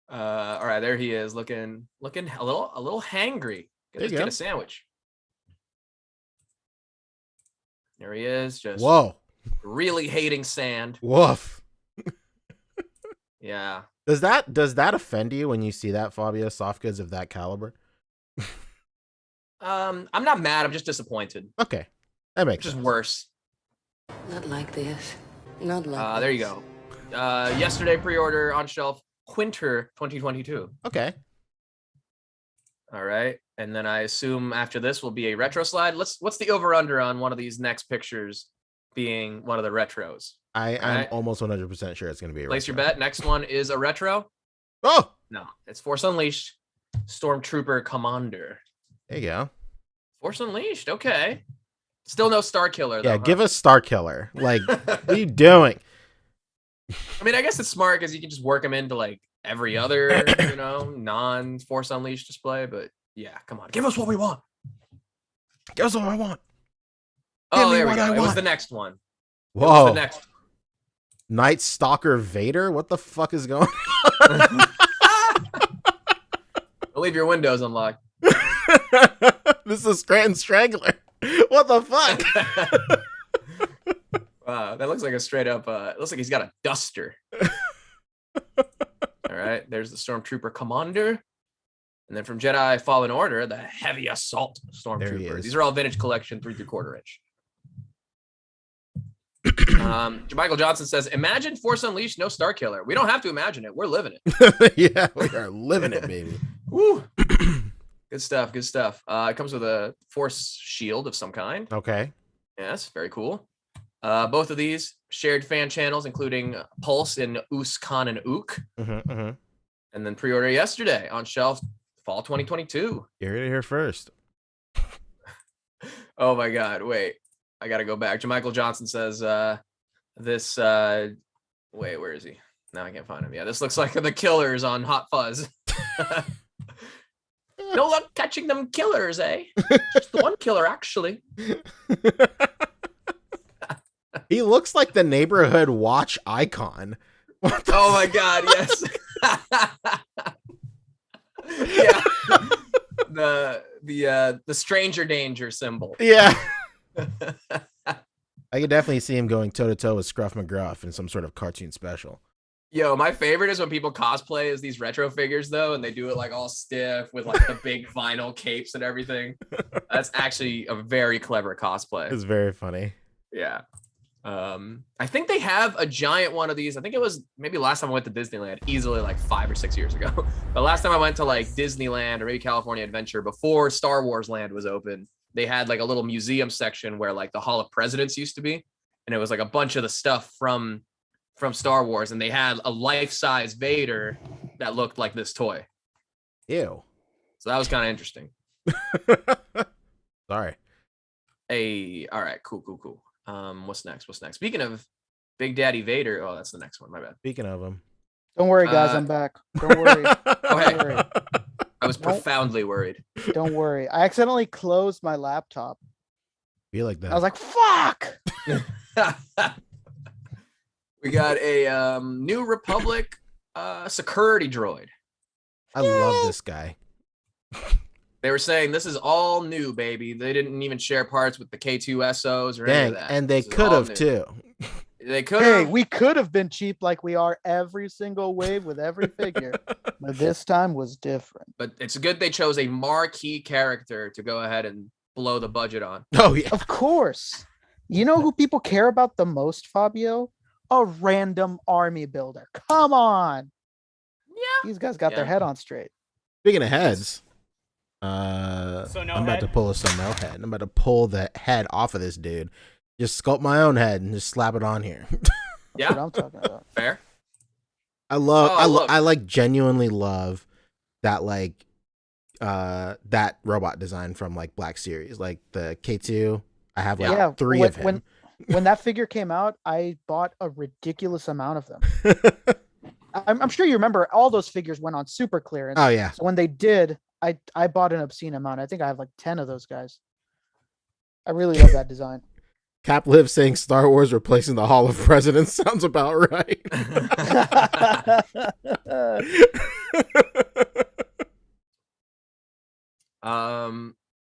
All right, there he is, looking a little hangry. Get a sandwich. There he is, just really hating sand. Woof. Yeah. Does that offend you when you see that, Fabio? Soft goods of that caliber? I'm not mad. I'm just disappointed. Okay, that makes sense. Worse. Not like this. Not like. There you go. Yesterday pre-order on shelf. Winter 2022. Okay. All right, and then I assume after this will be a retro slide. What's the over/under on one of these next pictures being one of the retros? I'm almost 100% sure it's going to be a Place retro. your bet. Next one is a retro. Oh no, it's Force Unleashed, Stormtrooper Commander. There you go. Force Unleashed. Okay. Still no Star Killer though. Yeah, give us Star Killer. Like, what are you doing? I mean, I guess it's smart because you can just work them into like every other, non-Force Unleashed display. But yeah, come on, give us what we want. Give us what I want. Oh, there we go. It was the next one. Whoa. The next. Night Stalker Vader? What the fuck is going on? Don't leave your windows unlocked. This is Scranton Strangler. What the fuck? Wow, that looks like a straight up, it looks like he's got a duster. All right, there's the Stormtrooper Commander. And then from Jedi Fallen Order, the Heavy Assault Stormtrooper. These are all vintage collection 3/4 inch. Michael Johnson says, imagine Force Unleashed, no Star Killer. We don't have to imagine it. We're living it. Yeah, we are living it, baby. Woo. Good stuff. It comes with a Force shield of some kind. Okay. Yes, very cool. Both of these shared fan channels, including Pulse and Oos Khan and Ook. And then pre-order yesterday on shelf, fall 2022. You're here first. Oh my God! Wait, I gotta go back. Jermichael Johnson says this. Wait, where is he? Now I can't find him. Yeah, this looks like the Killers on Hot Fuzz. No luck catching them killers, eh? Just the one killer, actually. He looks like the neighborhood watch icon. Oh my God! Yes. Yeah. The stranger danger symbol. Yeah. I could definitely see him going toe to toe with Scruff McGruff in some sort of cartoon special. Yo, my favorite is when people cosplay as these retro figures though, and they do it like all stiff with like the big vinyl capes and everything. That's actually a very clever cosplay. It's very funny. Yeah. I think they have a giant one of these. I think it was maybe last time I went to Disneyland, easily like 5 or 6 years ago. But last time I went to like Disneyland or maybe California Adventure before Star Wars Land was open, they had like a little museum section where like the Hall of Presidents used to be, and it was like a bunch of the stuff from Star Wars, and they had a life-size Vader that looked like this toy. Ew. So that was kind of interesting. Sorry. Hey, all right, cool. What's next? Speaking of Big Daddy Vader, oh, that's the next one. My bad. Speaking of him. Don't worry, guys. I'm back. Don't worry. Okay. Don't worry. I was profoundly worried. Don't worry. I accidentally closed my laptop. Be like that. I was like, fuck. We got a New Republic security droid. I love this guy. They were saying this is all new, baby. They didn't even share parts with the K2SOs or any of that. And they could have too. They could have. Hey, we could have been cheap like we are every single wave with every figure, but this time was different. But it's good they chose a marquee character to go ahead and blow the budget on. Oh yeah, of course. You know who people care about the most, Fabio? A random army builder. Come on. Yeah. These guys got their head on straight. Speaking of heads, I'm about to pull a Sonel head. I'm about to pull the head off of this dude. Just sculpt my own head and just slap it on here. Yeah, what I'm talking about. Fair. I like genuinely love that that robot design from like Black Series, like the K2. I have like 3 of him. When that figure came out, I bought a ridiculous amount of them. I'm sure you remember all those figures went on super clearance. Oh yeah. So when they did, I bought an obscene amount. I think I have like 10 of those guys. I really love that design. Cap Live saying Star Wars replacing the Hall of Presidents sounds about right.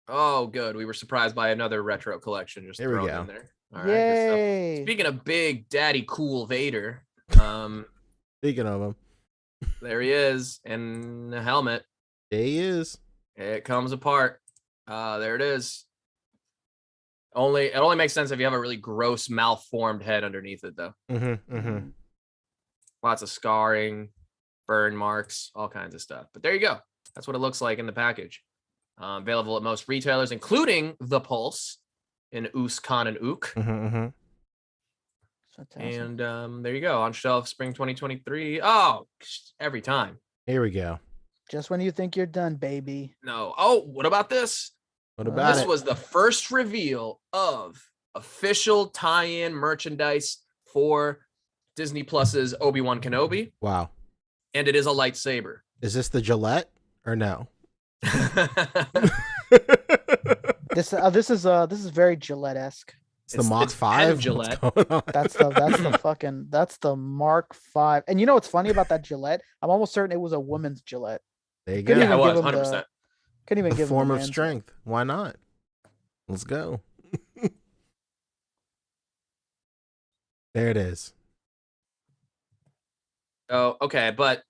Oh, good. We were surprised by another retro collection just there we thrown go. in there. All right. Yay. Speaking of Big Daddy Cool Vader, speaking of him, there he is in the helmet. There he is. It comes apart. There it is. It only makes sense if you have a really gross, malformed head underneath it, though. Lots of scarring, burn marks, all kinds of stuff. But there you go. That's what it looks like in the package. Available at most retailers, including The Pulse in Oos, Con, and Ook. And there you go. On shelf, spring 2023. Oh, every time. Here we go. Just when you think you're done, baby. No. Oh, what about this? What about this it? was the first reveal of official tie-in merchandise for Disney Plus's Obi-Wan Kenobi. Wow. And it is a lightsaber. Is this the Gillette or no? This is very Gillette-esque. It's the Mach 5 Gillette. That's the Mark 5. And you know what's funny about that Gillette? I'm almost certain it was a woman's Gillette. There you go. Yeah, it was 100%. Couldn't even a give form him of strength. Why not? Let's go. There it is. Oh, okay, but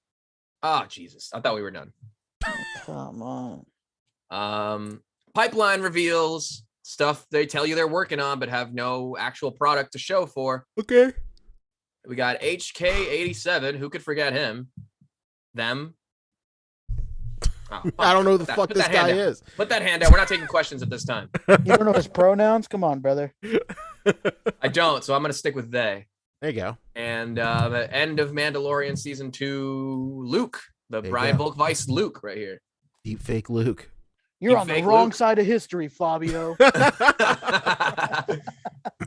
Jesus, I thought we were done. Come on. Pipeline reveals stuff they tell you they're working on, but have no actual product to show for. Okay. We got HK87. Who could forget him? Them. Oh, I don't know who the fuck this guy is. Put that hand down. We're not taking questions at this time. You don't know his pronouns? Come on, brother. I don't, so I'm going to stick with they. There you go. And the end of Mandalorian Season 2, Luke. The Brian Volk-Weiss Luke right here. Deep fake Luke. You're on the wrong side of history, Fabio.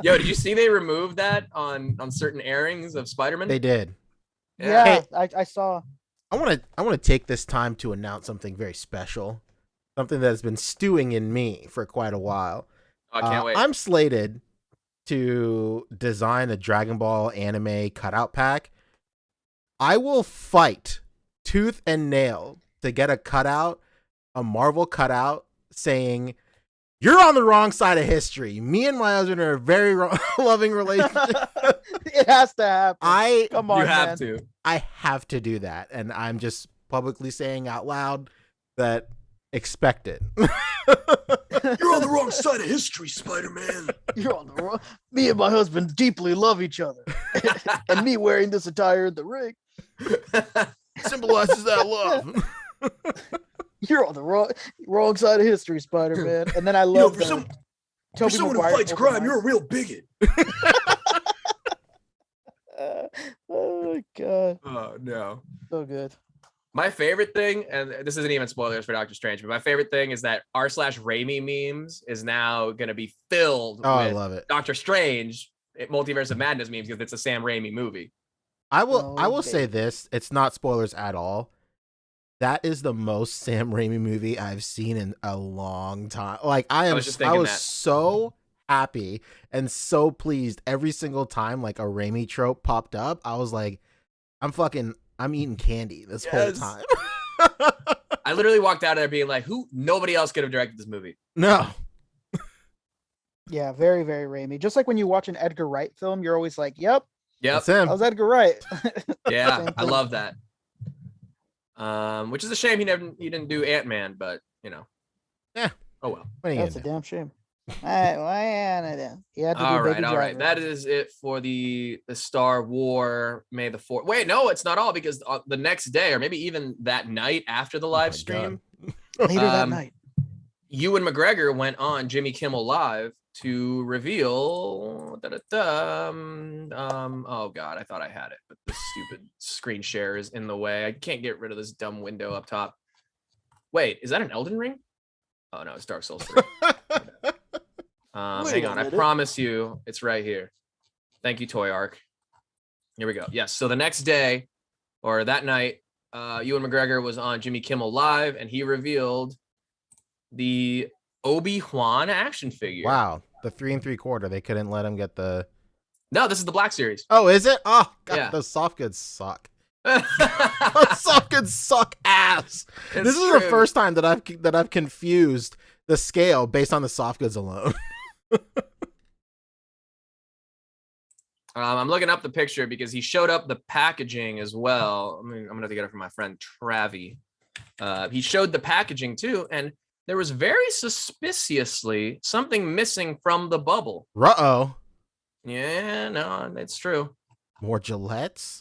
Yo, did you see they removed that on certain airings of Spider-Man? They did. Yeah, I saw. I want to take this time to announce something very special, something that has been stewing in me for quite a while. Oh, I can't wait. I'm slated to design a Dragon Ball anime cutout pack. I will fight tooth and nail to get a cutout, a Marvel cutout saying, "You're on the wrong side of history. Me and my husband are a very loving relationship." It has to happen. Come on, you have to. I have to do that, and I'm just publicly saying out loud that expect it. You're on the wrong side of history, Spider-Man. You're on the wrong. Me and my husband deeply love each other, and me wearing this attire in the ring symbolizes that love. You're on the wrong side of history, Spider-Man. And then I love for someone who fights crime, you're a real bigot. Oh my god. Oh no. So good. My favorite thing, and this isn't even spoilers for Doctor Strange, but my favorite thing is that r/Raimi memes is now going to be filled with I love it. Doctor Strange, Multiverse of Madness memes because it's a Sam Raimi movie. I will say this, it's not spoilers at all. That is the most Sam Raimi movie I've seen in a long time. Like I was so happy and so pleased every single time like a Raimi trope popped up. I was like, I'm eating candy this whole time. I literally walked out of there being like, nobody else could have directed this movie. No. Yeah, very, very Raimi. Just like when you watch an Edgar Wright film, you're always like, yep. That's him. How's Edgar Wright? Yeah, I love that. Which is a shame he didn't do Ant-Man, but you know. Yeah. Oh well. That's a damn shame. All right. That is it for the Star War May the 4th. Wait, no, it's not all because the next day or maybe even that night after the live stream, later that night, Ewan McGregor went on Jimmy Kimmel Live to reveal. Oh God, I thought I had it, but this stupid screen share is in the way. I can't get rid of this dumb window up top. Wait, is that an Elden Ring? Oh no, it's Dark Souls 3. Hang on, I promise you it's right here. Thank you, Toy Arc. Here we go. Yes, so the next day or that night, Ewan McGregor was on Jimmy Kimmel Live and he revealed the Obi-Wan action figure. Wow, the 3 3/4. They couldn't let him get the. No, this is the Black Series. Oh, is it? Oh, God, yeah. Those soft goods suck. Those soft goods suck ass. This is the first time that I've confused the scale based on the soft goods alone. I'm looking up the picture because he showed up the packaging as well. I mean, I'm gonna have to get it from my friend Travi. He showed the packaging too, and there was very suspiciously something missing from the bubble. Uh-oh. Yeah, no, it's true. More Gillettes?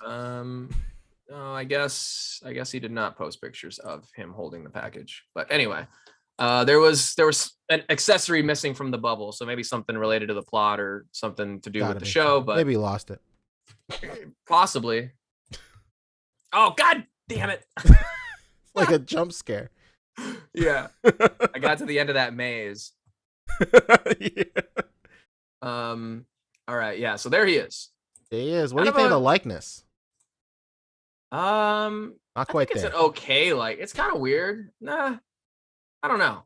Oh, I guess he did not post pictures of him holding the package. But anyway, there was an accessory missing from the bubble, so maybe something related to the plot or something to do with the show. But maybe he lost it. Possibly. Oh God damn it! Like a jump scare. Yeah, I got to the end of that maze. Yeah. All right. Yeah. So there he is. There he is. What do you think of the likeness? Not quite there. It's an okay. It's kind of weird. Nah, I don't know.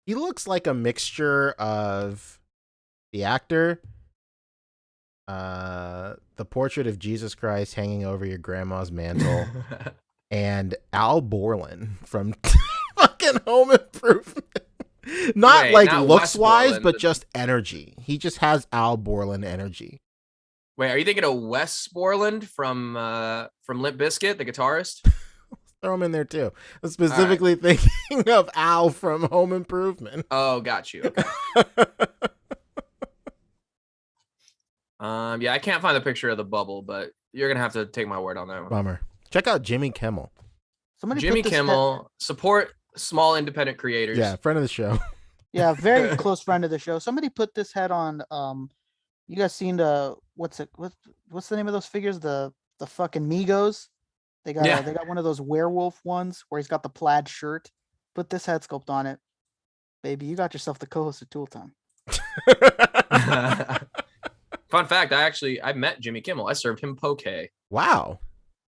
He looks like a mixture of the actor, the portrait of Jesus Christ hanging over your grandma's mantle, and Al Borland from fucking Home Improvement. Not looks wise, but just energy. He just has Al Borland energy. Wait, are you thinking of Wes Borland from Limp Bizkit, the guitarist? Throw him in there too. I'm specifically thinking of Al from Home Improvement. Oh, got you. Okay. Yeah, I can't find the picture of the bubble, but you're gonna have to take my word on that one. Bummer. Check out Jimmy Kimmel. Jimmy Kimmel, support small independent creators. Yeah, friend of the show. Yeah, very close friend of the show. Somebody put this head on. You guys seen the what's the name of those figures? The fucking Migos. They got one of those werewolf ones where he's got the plaid shirt. Put this head sculpt on it. Baby, you got yourself the co-host of Tool Time. Fun fact, I met Jimmy Kimmel. I served him poke. Wow.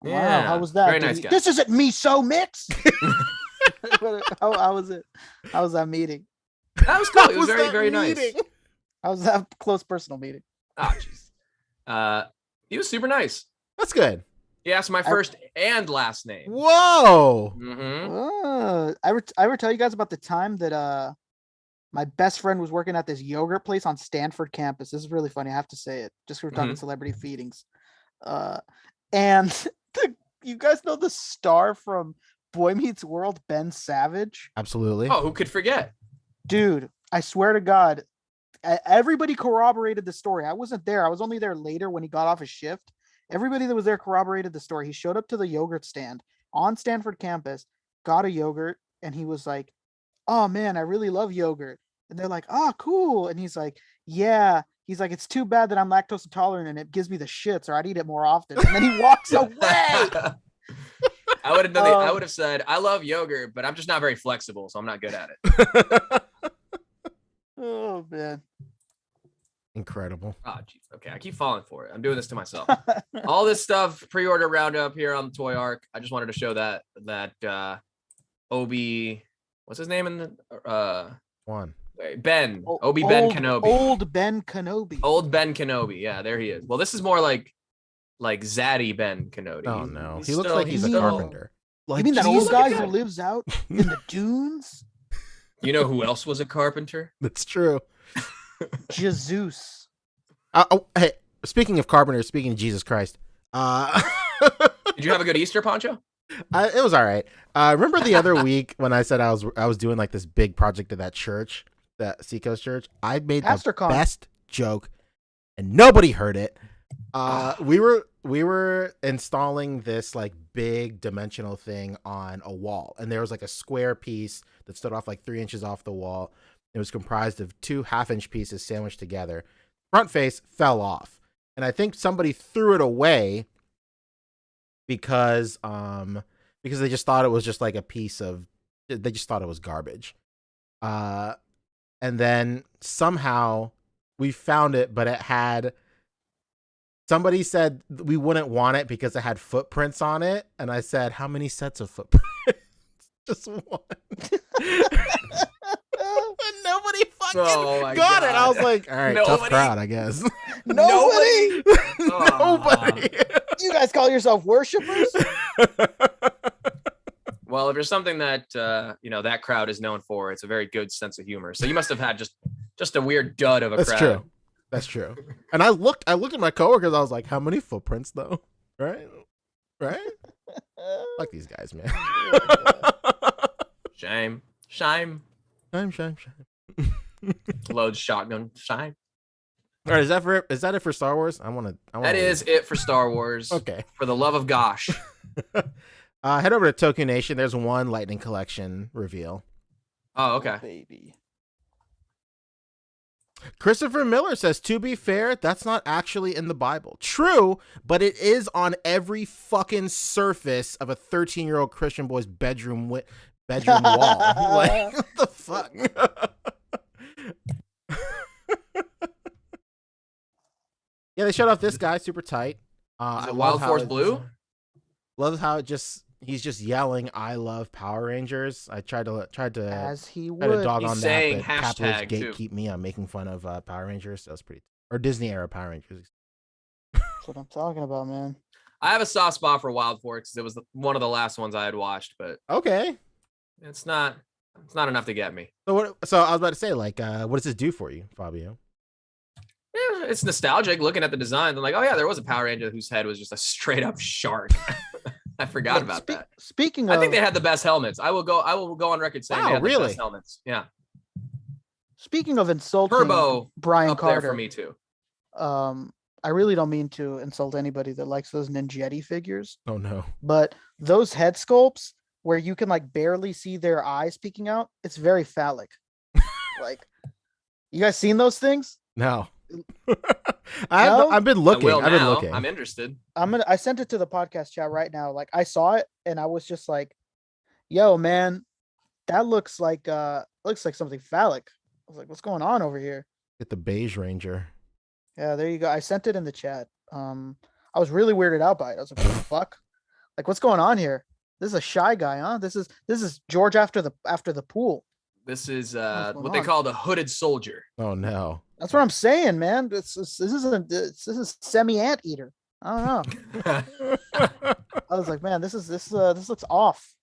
Wow, how was that? Very nice guy. This isn't miso mix. How was it? How was that meeting? That was cool. It was very, very nice. How was that close personal meeting? Oh, jeez. He was super nice. That's good. He asked my first and last name. Whoa. Mm-hmm. I ever tell you guys about the time that my best friend was working at this yogurt place on Stanford campus. This is really funny. I have to say it. Just 'cause we're talking celebrity feedings. And you guys know the star from Boy Meets World, Ben Savage? Absolutely. Oh, who could forget? Dude, I swear to God, everybody corroborated the story. I wasn't there. I was only there later when he got off his shift. Everybody that was there corroborated the story. He showed up to the yogurt stand on Stanford campus, got a yogurt, and he was like, "Oh man, I really love yogurt." And they're like, "Oh, cool." And he's like, "Yeah." He's like, "It's too bad that I'm lactose intolerant and it gives me the shits, or I'd eat it more often." And then he walks away. I would have done. I would have said, "I love yogurt, but I'm just not very flexible, so I'm not good at it." Oh man. Incredible. Oh, geez. Okay, I keep falling for it. I'm doing this to myself. All this stuff, pre-order roundup here on the Toy Arc. I just wanted to show that what's his name in the One. Ben Ben Kenobi. Old Ben Kenobi. Old Ben Kenobi. Yeah, there he is. Well, this is more like Zaddy Ben Kenobi. Oh no, he looks like he's a still- carpenter. You mean that old guy who lives out in the dunes? You know who else was a carpenter? That's true. Jesus. Hey, speaking of carpenters, speaking of Jesus Christ, Did you have a good Easter, Poncho? It was all right. Remember the other week when I said I was doing like this big project at that church, that Seacoast Church? I made the best joke, and nobody heard it. We were installing this like big dimensional thing on a wall, and there was like a square piece that stood off like 3 inches off the wall. It was comprised of 2 half-inch pieces sandwiched together. Front face fell off, and I think somebody threw it away because they just thought it was just like a piece of. They just thought it was garbage. And then somehow we found it, but it had. Somebody said we wouldn't want it because it had footprints on it, and I said, "How many sets of footprints?" Just one. And nobody fucking got it. I was like, "All right, tough crowd, I guess." Nobody. Nobody. You guys call yourself worshipers? Well, if there's something that that crowd is known for, it's a very good sense of humor. So you must have had just a weird dud of a crowd. That's true. That's true. And I looked at my coworkers. I was like, "How many footprints, though?" Right? Like these guys, man. Shame. Shame. Loads shotgun. Shame. All right, is that it for Star Wars? That is it for Star Wars. Okay. For the love of gosh. Head over to Toku Nation. There's one Lightning Collection reveal. Oh, okay. Baby. Christopher Miller says, to be fair, that's not actually in the Bible. True, but it is on every fucking surface of a 13-year-old Christian boy's bedroom wall. Like, what the fuck? Yeah, they showed off this guy, super tight. Is it Wild Force Blue? Love how he's just yelling, "I love Power Rangers." I tried to as he would. try to dog on saying that, but capitalists hashtag, gatekeep me on making fun of Power Rangers. That was pretty, or Disney era Power Rangers. That's what I'm talking about, man. I have a soft spot for Wild Force because it was one of the last ones I had watched, but Okay, it's not enough to get me. so I was about to say, like, what does this do for you, Fabio? Yeah, it's nostalgic looking at the design. I'm like, oh yeah, there was a Power Ranger whose head was just a straight up shark. I forgot about that. Speaking of, I think they had the best helmets. I will go on record saying they had the best helmets. Yeah. Speaking of insulting Turbo Brian up Carter there for me too. I really don't mean to insult anybody that likes those Ninjetti figures. Oh no. But those head sculpts where you can like barely see their eyes peeking out, it's very phallic. Like, you guys seen those things? No. I've been looking. I've been looking. I'm interested. I sent it to the podcast chat right now. Like, I saw it and I was just like, yo, man, that looks like something phallic. I was like, what's going on over here? Get the beige ranger. Yeah, there you go. I sent it in the chat. I was really weirded out by it. I was like, what the fuck? Like, what's going on here? This is a shy guy, huh? This is George after the pool. This is What's what going they on? call the hooded soldier. Oh no. That's what I'm saying, man. This is semi anteater. I don't know. I was like, man, this looks off.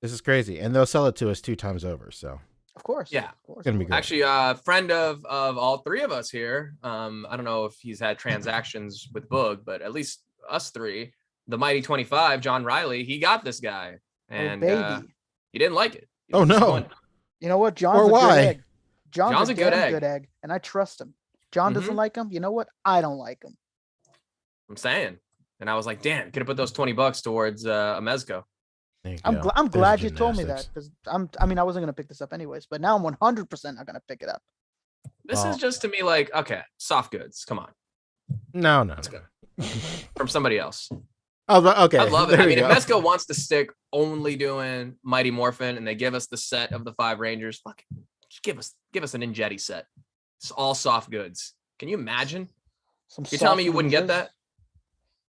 This is crazy, and they'll sell it to us 2 times over. So Of course. Yeah. Of course. it's gonna be good. Actually, friend of all 3 of us here. I don't know if he's had transactions with Boog, but at least us 3, the Mighty 25, John Riley, he got this guy, and baby. he didn't like it. He Oh, was no. disappointed. You know what? John's Or a why? good egg. John's a good damn egg. good egg, and I trust him. John doesn't Mhm. like him. You know what? I don't like him. I'm saying, and I was like, damn, could have put those $20 towards a Mezco. There you I'm go. I'm There's glad you told me that gymnastics. because I mean, I wasn't gonna pick this up anyways, but now I'm 100% not gonna pick it up. This Oh. is just to me like, okay, soft goods. Come on, No, no. Let's no. go. From somebody else. Oh, okay. I love it. There I mean, we if go. Mezco wants to stick only doing Mighty Morphin and they give us the set of the 5 Rangers, fuck, just give us an Injetti set. It's all soft goods. Can you imagine? You're telling me you wouldn't get that?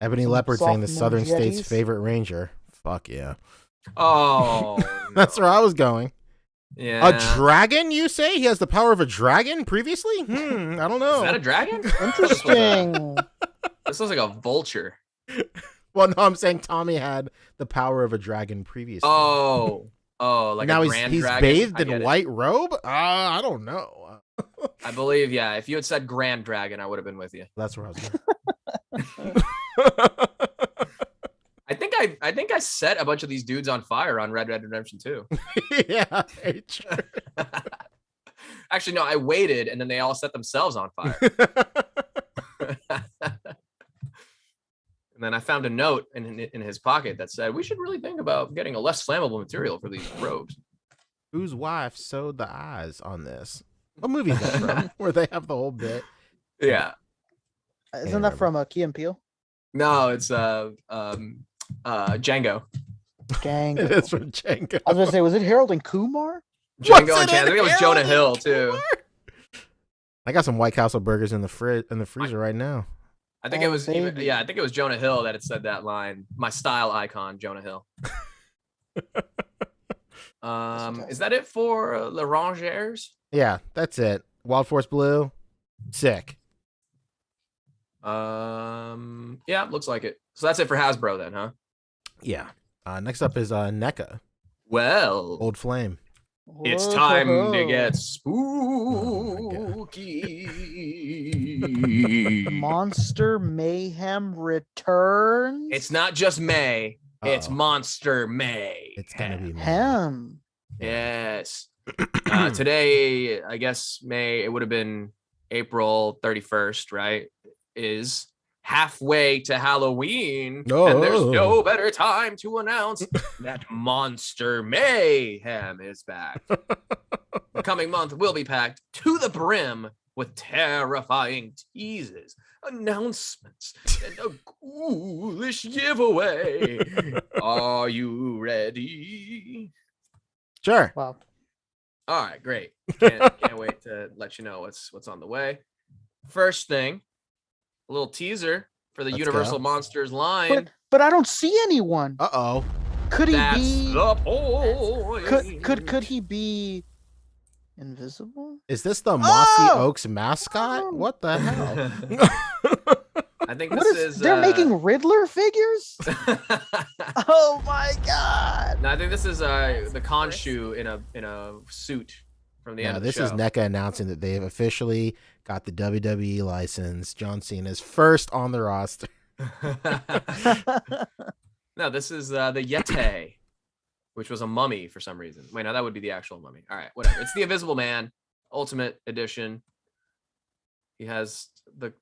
Ebony some Leopard saying the soft Southern States' Ninjettis. favorite ranger. Fuck yeah. Oh, That's where I was going. yeah. A dragon, you say? He has the power of a dragon previously? I don't know. Is that a dragon? Interesting. This looks like a vulture. Well, no, I'm saying Tommy had the power of a dragon previously. Oh, like now a he's grand he's dragon. bathed I in get it. white robe? I don't know. I believe, yeah. If you had said grand dragon, I would have been with you. That's where I was going. I think I set a bunch of these dudes on fire on Red Dead Redemption 2. Yeah, very true. Actually, no, I waited and then they all set themselves on fire. And then I found a note in his pocket that said, we should really think about getting a less flammable material for these robes. Whose wife sewed the eyes on this? What movie is that from? Where they have the whole bit? Yeah. Isn't that from Key and Peele? No, it's Django. Django. It is from Django. I was gonna say, was it Harold and Kumar? Django What's and it Django. I think it was in Jonah Harold Hill and too. Kumar? I got some White Castle burgers in the freezer right now. I think it was even, baby. yeah, I think it was Jonah Hill that had said that line. My style icon, Jonah Hill. Is that it for Le Rangers? Yeah, that's it. Wild Force Blue, sick. Yeah, looks like it. So that's it for Hasbro then, huh? Yeah. Next up is NECA, Well, Old Flame. it's time to Whoa. get Oh spooky. Monster Mayhem returns. It's not just May. It's Uh-oh. Monster May. It's gonna be Hem. Yes. Today, I guess it would have been April 31st, right? Is halfway to Halloween. And there's no better time to announce that Monster Mayhem is back. The coming month will be packed to the brim with terrifying teases, announcements, and a ghoulish giveaway. Are you ready? Sure. Wow. All right, great. Can't wait to let you know what's on the way. First thing, a little teaser for the Let's Universal go. Monsters line. But I don't see anyone. Uh-oh. Could he That's be? the point. Could he be invisible? Is this the Mossy Oh! Oaks mascot? Oh. What the hell? I think What this is? is They're making Riddler figures? no, Oh my god! I think this is the Khonshu in a suit from the end Yeah, of the this show. is NECA announcing that they have officially got the WWE license. John Cena's first on the roster. No, this is the Yeti, which was a mummy for some reason. Wait, no, that would be the actual mummy. All right, whatever. It's the Invisible Man Ultimate Edition. He has the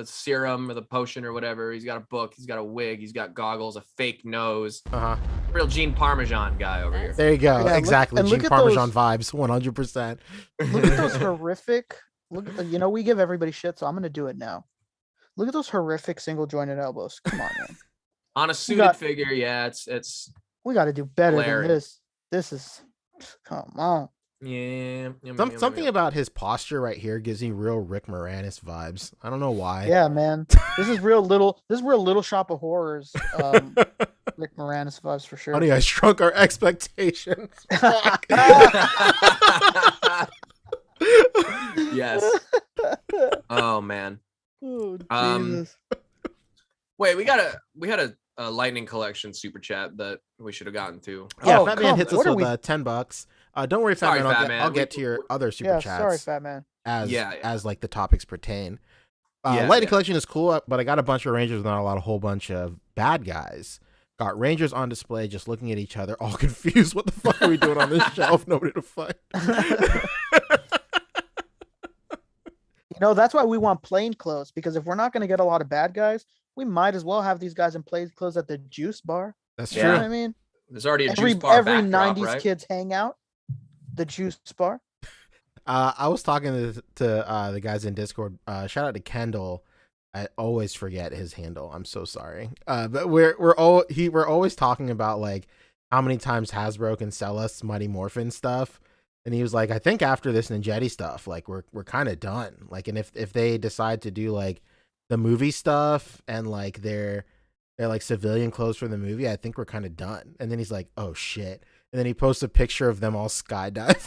serum or the potion or whatever. He's got a book. He's got a wig. He's got goggles, a fake nose. Uh-huh. Real Gene Parmesan guy over here. There you go. Yeah, exactly. look Gene at Parmesan those- vibes, 100%. Look at those horrific. Look, you know we give everybody shit, so I'm gonna do it now. Look at those horrific single jointed elbows. Come on, man. On a suited got- figure, yeah, it's We got to do better Larry. than this. This is, come on. Yeah. Something about his posture right here gives me real Rick Moranis vibes. I don't know why. Yeah, man. This is real Little Shop of Horrors. Rick Moranis vibes for sure. Honey, I shrunk our expectations. Fuck. Yes. Oh man. Oh, Jesus. Wait, we had a lightning collection super chat that we should have gotten to. Yeah, Oh, Fat Man hits us what are with we- $10. Don't worry, Fat Sorry, Man. Fat Man. I'll get to your other super Yeah, chats. sorry, Fat Man. As like the topics pertain. Yeah, Lightning yeah. collection is cool, but I got a bunch of Rangers, not a whole bunch of bad guys. Got Rangers on display, just looking at each other, all confused. What the fuck are we doing on this shelf? Nobody to fight. That's why we want plain clothes, because if we're not going to get a lot of bad guys, we might as well have these guys in plain clothes at the juice bar. That's You true. know what I mean? There's already a Every juice bar every backdrop, 90s right? kids hang out. The juice bar. I was talking to the guys in Discord. Shout out to Kendall. I always forget his handle. I'm so sorry. But we're always talking about like how many times Hasbro can sell us Mighty Morphin stuff. And he was like, I think after this Ninjetti stuff, like we're kind of done. Like, and if they decide to do like the movie stuff and like their like civilian clothes for the movie, I think we're kind of done. And then he's like, oh shit. And then he posts a picture of them all skydiving.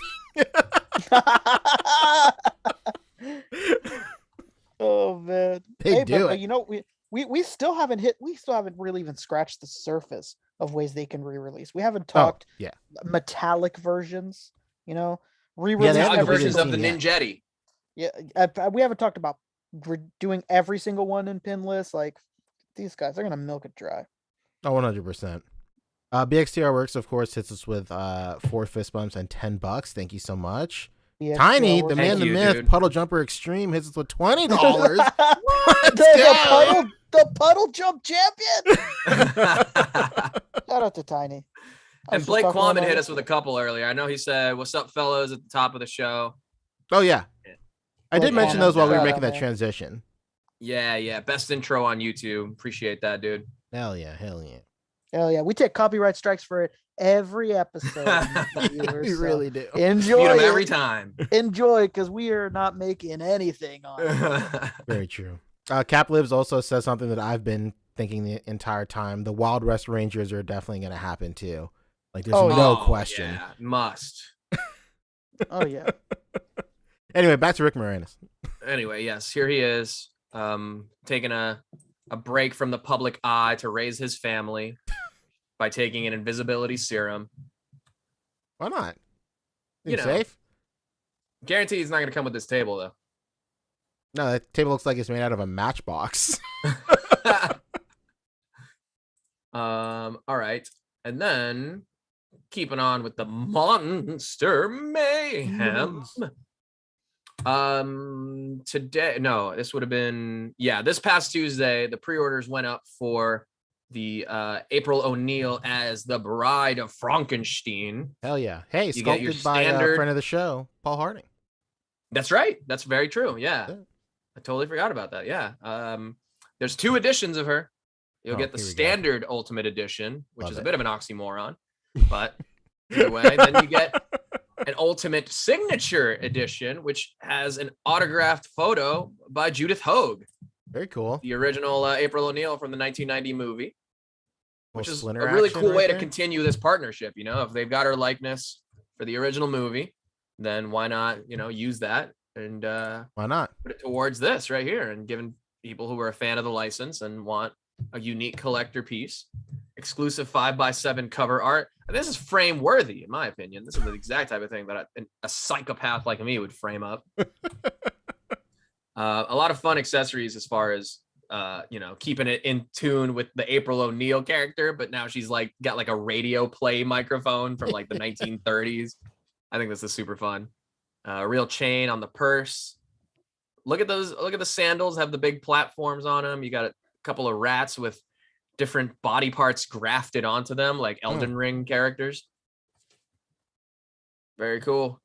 Oh man. They do it. We still haven't really even scratched the surface of ways they can re-release. We haven't talked metallic versions, re-release they haven't Metallic versions of the seen yet. Ninjetti. Yeah, we haven't talked about doing every single one in pinless. Like these guys, they're gonna milk it dry. Oh, 100%. BXTR Works, of course, hits us with 4 fist bumps and $10. Thank you so much. Yeah, Tiny, so the we're- man, the you, myth, dude. Puddle Jumper Extreme hits us with $20. the puddle jump champion. Shout out to Tiny. I was And just Blake talking Quammen about hit it. us with a couple earlier. I know he said, "What's up, fellas?" at the top of the show. Oh yeah, I did Blake mention Quammen, those while we were shout making out, that man. transition. Yeah. Best intro on YouTube. Appreciate that, dude. Hell yeah. Hell yeah, we take copyright strikes for it every episode. viewers, We so really do. enjoy Mute him it. every time. Enjoy, because we are not making anything on it. Very true. Cap Lives also says something that I've been thinking the entire time. The Wild West Rangers are definitely going to happen too. Like there's Oh, no Oh, question. Yeah, must. Oh yeah. Anyway, back to Rick Moranis. Anyway, yes, here he is, taking a break from the public eye to raise his family by taking an invisibility serum. Why not? You Seem know. safe? Guarantee he's not going to come with this table, though. No, that table looks like it's made out of a matchbox. All right. And then keeping on with the monster mayhem. This would have been this past Tuesday, the pre-orders went up for the April O'Neil as the Bride of Frankenstein. Hell yeah. Hey, You get your sculpted by a standard- friend of the show, Paul Harding. That's right. That's very true. Yeah. Yeah. I totally forgot about that. Yeah. There's 2 editions of her. You'll get the here we go. standard Ultimate Edition, which Love is a it. bit of an oxymoron, but either way, then you get an Ultimate Signature Edition, which has an autographed photo by Judith Hoag, Very cool. the original April O'Neil from the 1990 movie, which Little is Splinter a really action cool right way to there. continue this partnership. If they've got her likeness for the original movie, then why not, use that and Why not? put it towards this right here, and giving people who are a fan of the license and want a unique collector piece, exclusive 5x7 cover art. And this is frame worthy, in my opinion. This is the exact type of thing that a psychopath like me would frame up. A lot of fun accessories as far as keeping it in tune with the April O'Neil character, but now she's like got like a radio play microphone from like the 1930s. I think this is super fun. Real chain on the purse. Look at those. Look at the sandals, have the big platforms on them. You got a couple of rats with different body parts grafted onto them, like Elden Ring characters. Very cool.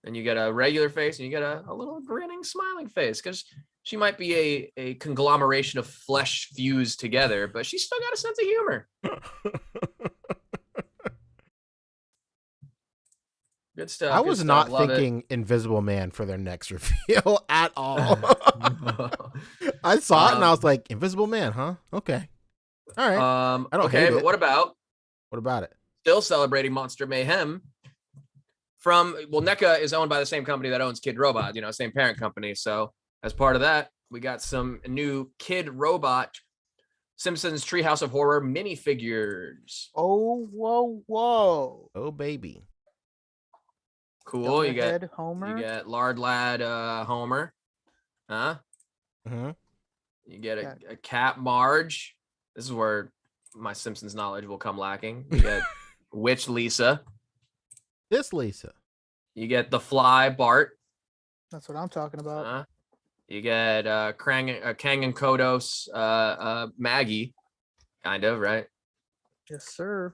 And you get a regular face and you get a little grinning, smiling face, because she might be a conglomeration of flesh fused together, but she's still got a sense of humor. Good stuff. I good was stuff. not Love thinking Invisible Man for their next reveal at all. I saw it and I was like, Invisible Man, huh? Okay. All right. I don't hate but it. what about it? Still celebrating Monster Mayhem NECA is owned by the same company that owns Kid Robot, same parent company. So as part of that, we got some new Kid Robot Simpsons Treehouse of Horror minifigures. Oh, whoa. Oh, baby. Cool. You get Homer. You get Lard Lad Homer. Huh? Mm-hmm. You get a Cat Marge. This is where my Simpsons knowledge will come lacking. You get Witch Lisa. This Lisa. You get the Fly Bart. That's what I'm talking about. You get Kang and Kodos Maggie, kind of, right? Yes, sir.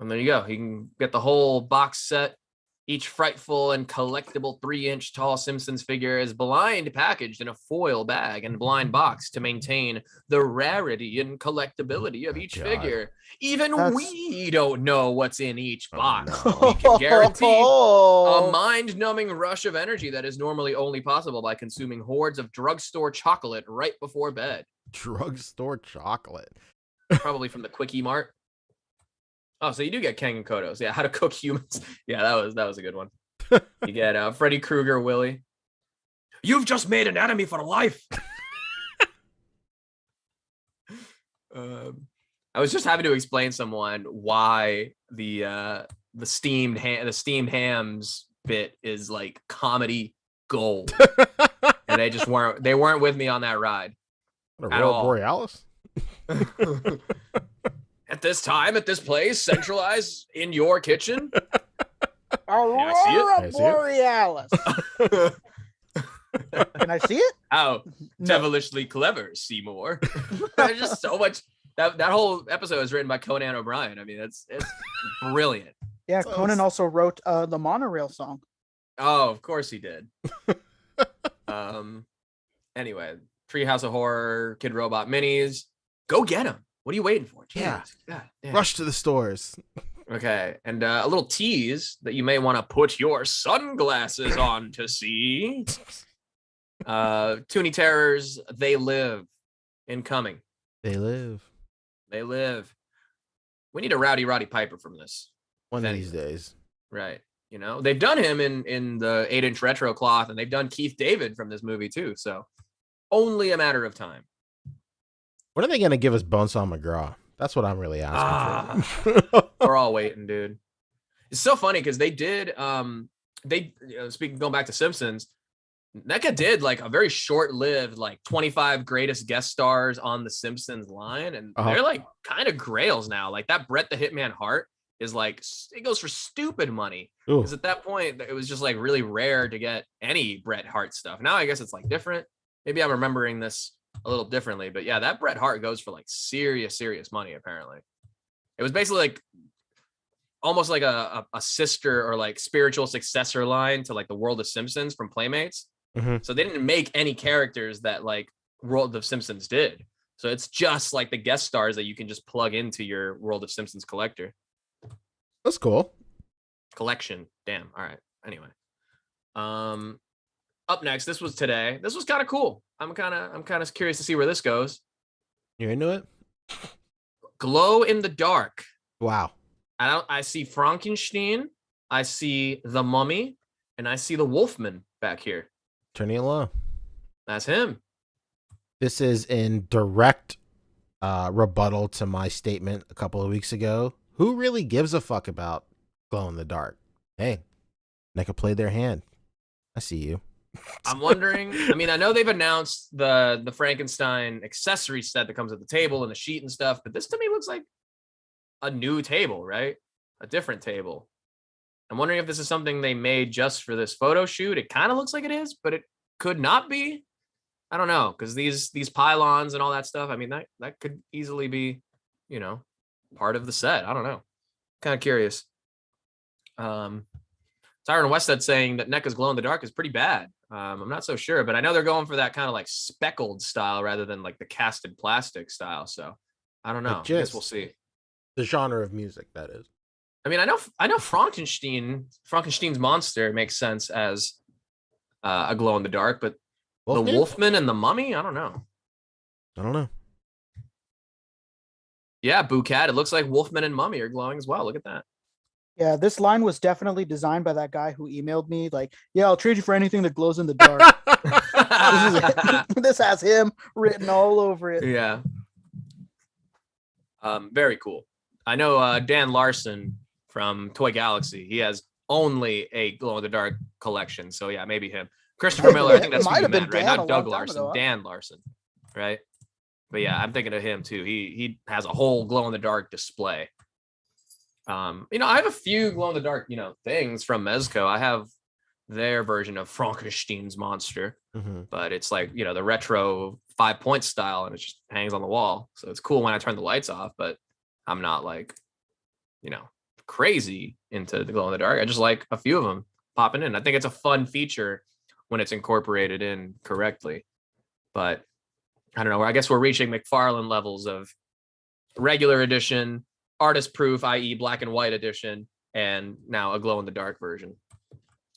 And there you go. You can get the whole box set. Each frightful and collectible 3-inch tall Simpsons figure is blind packaged in a foil bag and blind box to maintain the rarity and collectability of each figure. Even we don't know what's in each box. We can guarantee a mind-numbing rush of energy that is normally only possible by consuming hordes of drugstore chocolate right before bed. Drugstore chocolate. Probably from the Quickie Mart. Oh, so you do get Kang and Kodos. Yeah, How to Cook Humans. Yeah, that was a good one. You get Freddy Krueger, Willie. You've just made Anatomy for Life. I was just having to explain someone why the steamed hams bit is like comedy gold, and they weren't with me on that ride. At all. Borealis. At this time, at this place, centralized in your kitchen. Aurora Borealis. Can I see it? How devilishly clever, Seymour. There's just so much. That whole episode is written by Conan O'Brien. I mean, it's brilliant. Yeah, Conan also wrote the monorail song. Oh, of course he did. Anyway, Treehouse of Horror, Kid Robot minis. Go get them. What are you waiting for? Jeez. Yeah. Rush to the stores. Okay. And a little tease that you may want to put your sunglasses on to see. Toonie Terrors, They Live. Incoming. They live. We need a Rowdy Roddy Piper from this. One of these days. Right. They've done him in the 8-inch retro cloth, and they've done Keith David from this movie too. So only a matter of time. When are they going to give us Bonesaw McGraw? That's what I'm really asking for. We're all waiting, dude. It's so funny because they did, going back to Simpsons, NECA did like a very short-lived, like 25 greatest guest stars on the Simpsons line. And they're like kind of grails now. Like that Bret the Hitman Hart is like, it goes for stupid money. Because at that point, it was just like really rare to get any Bret Hart stuff. Now I guess it's like different. Maybe I'm remembering this a little differently, but yeah, that Bret Hart goes for like serious money. Apparently, it was basically like almost like a sister or like spiritual successor line to like the World of Simpsons from Playmates. Mm-hmm. So they didn't make any characters that like World of Simpsons did. So it's just like the guest stars that you can just plug into your World of Simpsons collector. That's cool. Collection. Damn. All right. Anyway, up next, this was today. This was kind of cool. I'm kind of curious to see where this goes. You're into it? Glow in the dark. Wow. I see Frankenstein, I see the Mummy, and I see the Wolfman back here. Turning it low. That's him. This is in direct rebuttal to my statement a couple of weeks ago. Who really gives a fuck about glow in the dark? Hey, NECA played their hand. I see you. I'm wondering. I mean, I know they've announced the Frankenstein accessory set that comes with the table and the sheet and stuff, but this to me looks like a new table, right? A different table. I'm wondering if this is something they made just for this photo shoot. It kind of looks like it is, but it could not be. I don't know, because these pylons and all that stuff, I mean, that could easily be, part of the set. I don't know. Kind of curious. Tyron Westhead saying that NECA's glow in the dark is pretty bad. I'm not so sure, but I know they're going for that kind of like speckled style rather than like the casted plastic style. So I don't know. I guess we'll see. The genre of music, that is. I mean, I know Frankenstein's monster makes sense as a glow in the dark, but Wolfman? the Wolfman and the Mummy, I don't know. Yeah, Boocat. It looks like Wolfman and Mummy are glowing as well. Look at that. Yeah, this line was definitely designed by that guy who emailed me like, "Yeah, I'll trade you for anything that glows in the dark." This has him written all over it. Yeah. Very cool. I know Dan Larson from Toy Galaxy. He has only a glow in the dark collection. So yeah, maybe him. Christopher Miller, I think that's who you meant, right? Not Doug Larson, Dan Larson, right? But yeah, I'm thinking of him too. He has a whole glow in the dark display. I have a few glow in the dark, things from Mezco. I have their version of Frankenstein's monster, but it's like, the retro 5-point style, and it just hangs on the wall. So it's cool when I turn the lights off, but I'm not like, crazy into the glow in the dark. I just like a few of them popping in. I think it's a fun feature when it's incorporated in correctly. But I don't know. I guess we're reaching McFarlane levels of regular edition, artist proof, i.e. black and white edition, and now a glow in the dark version,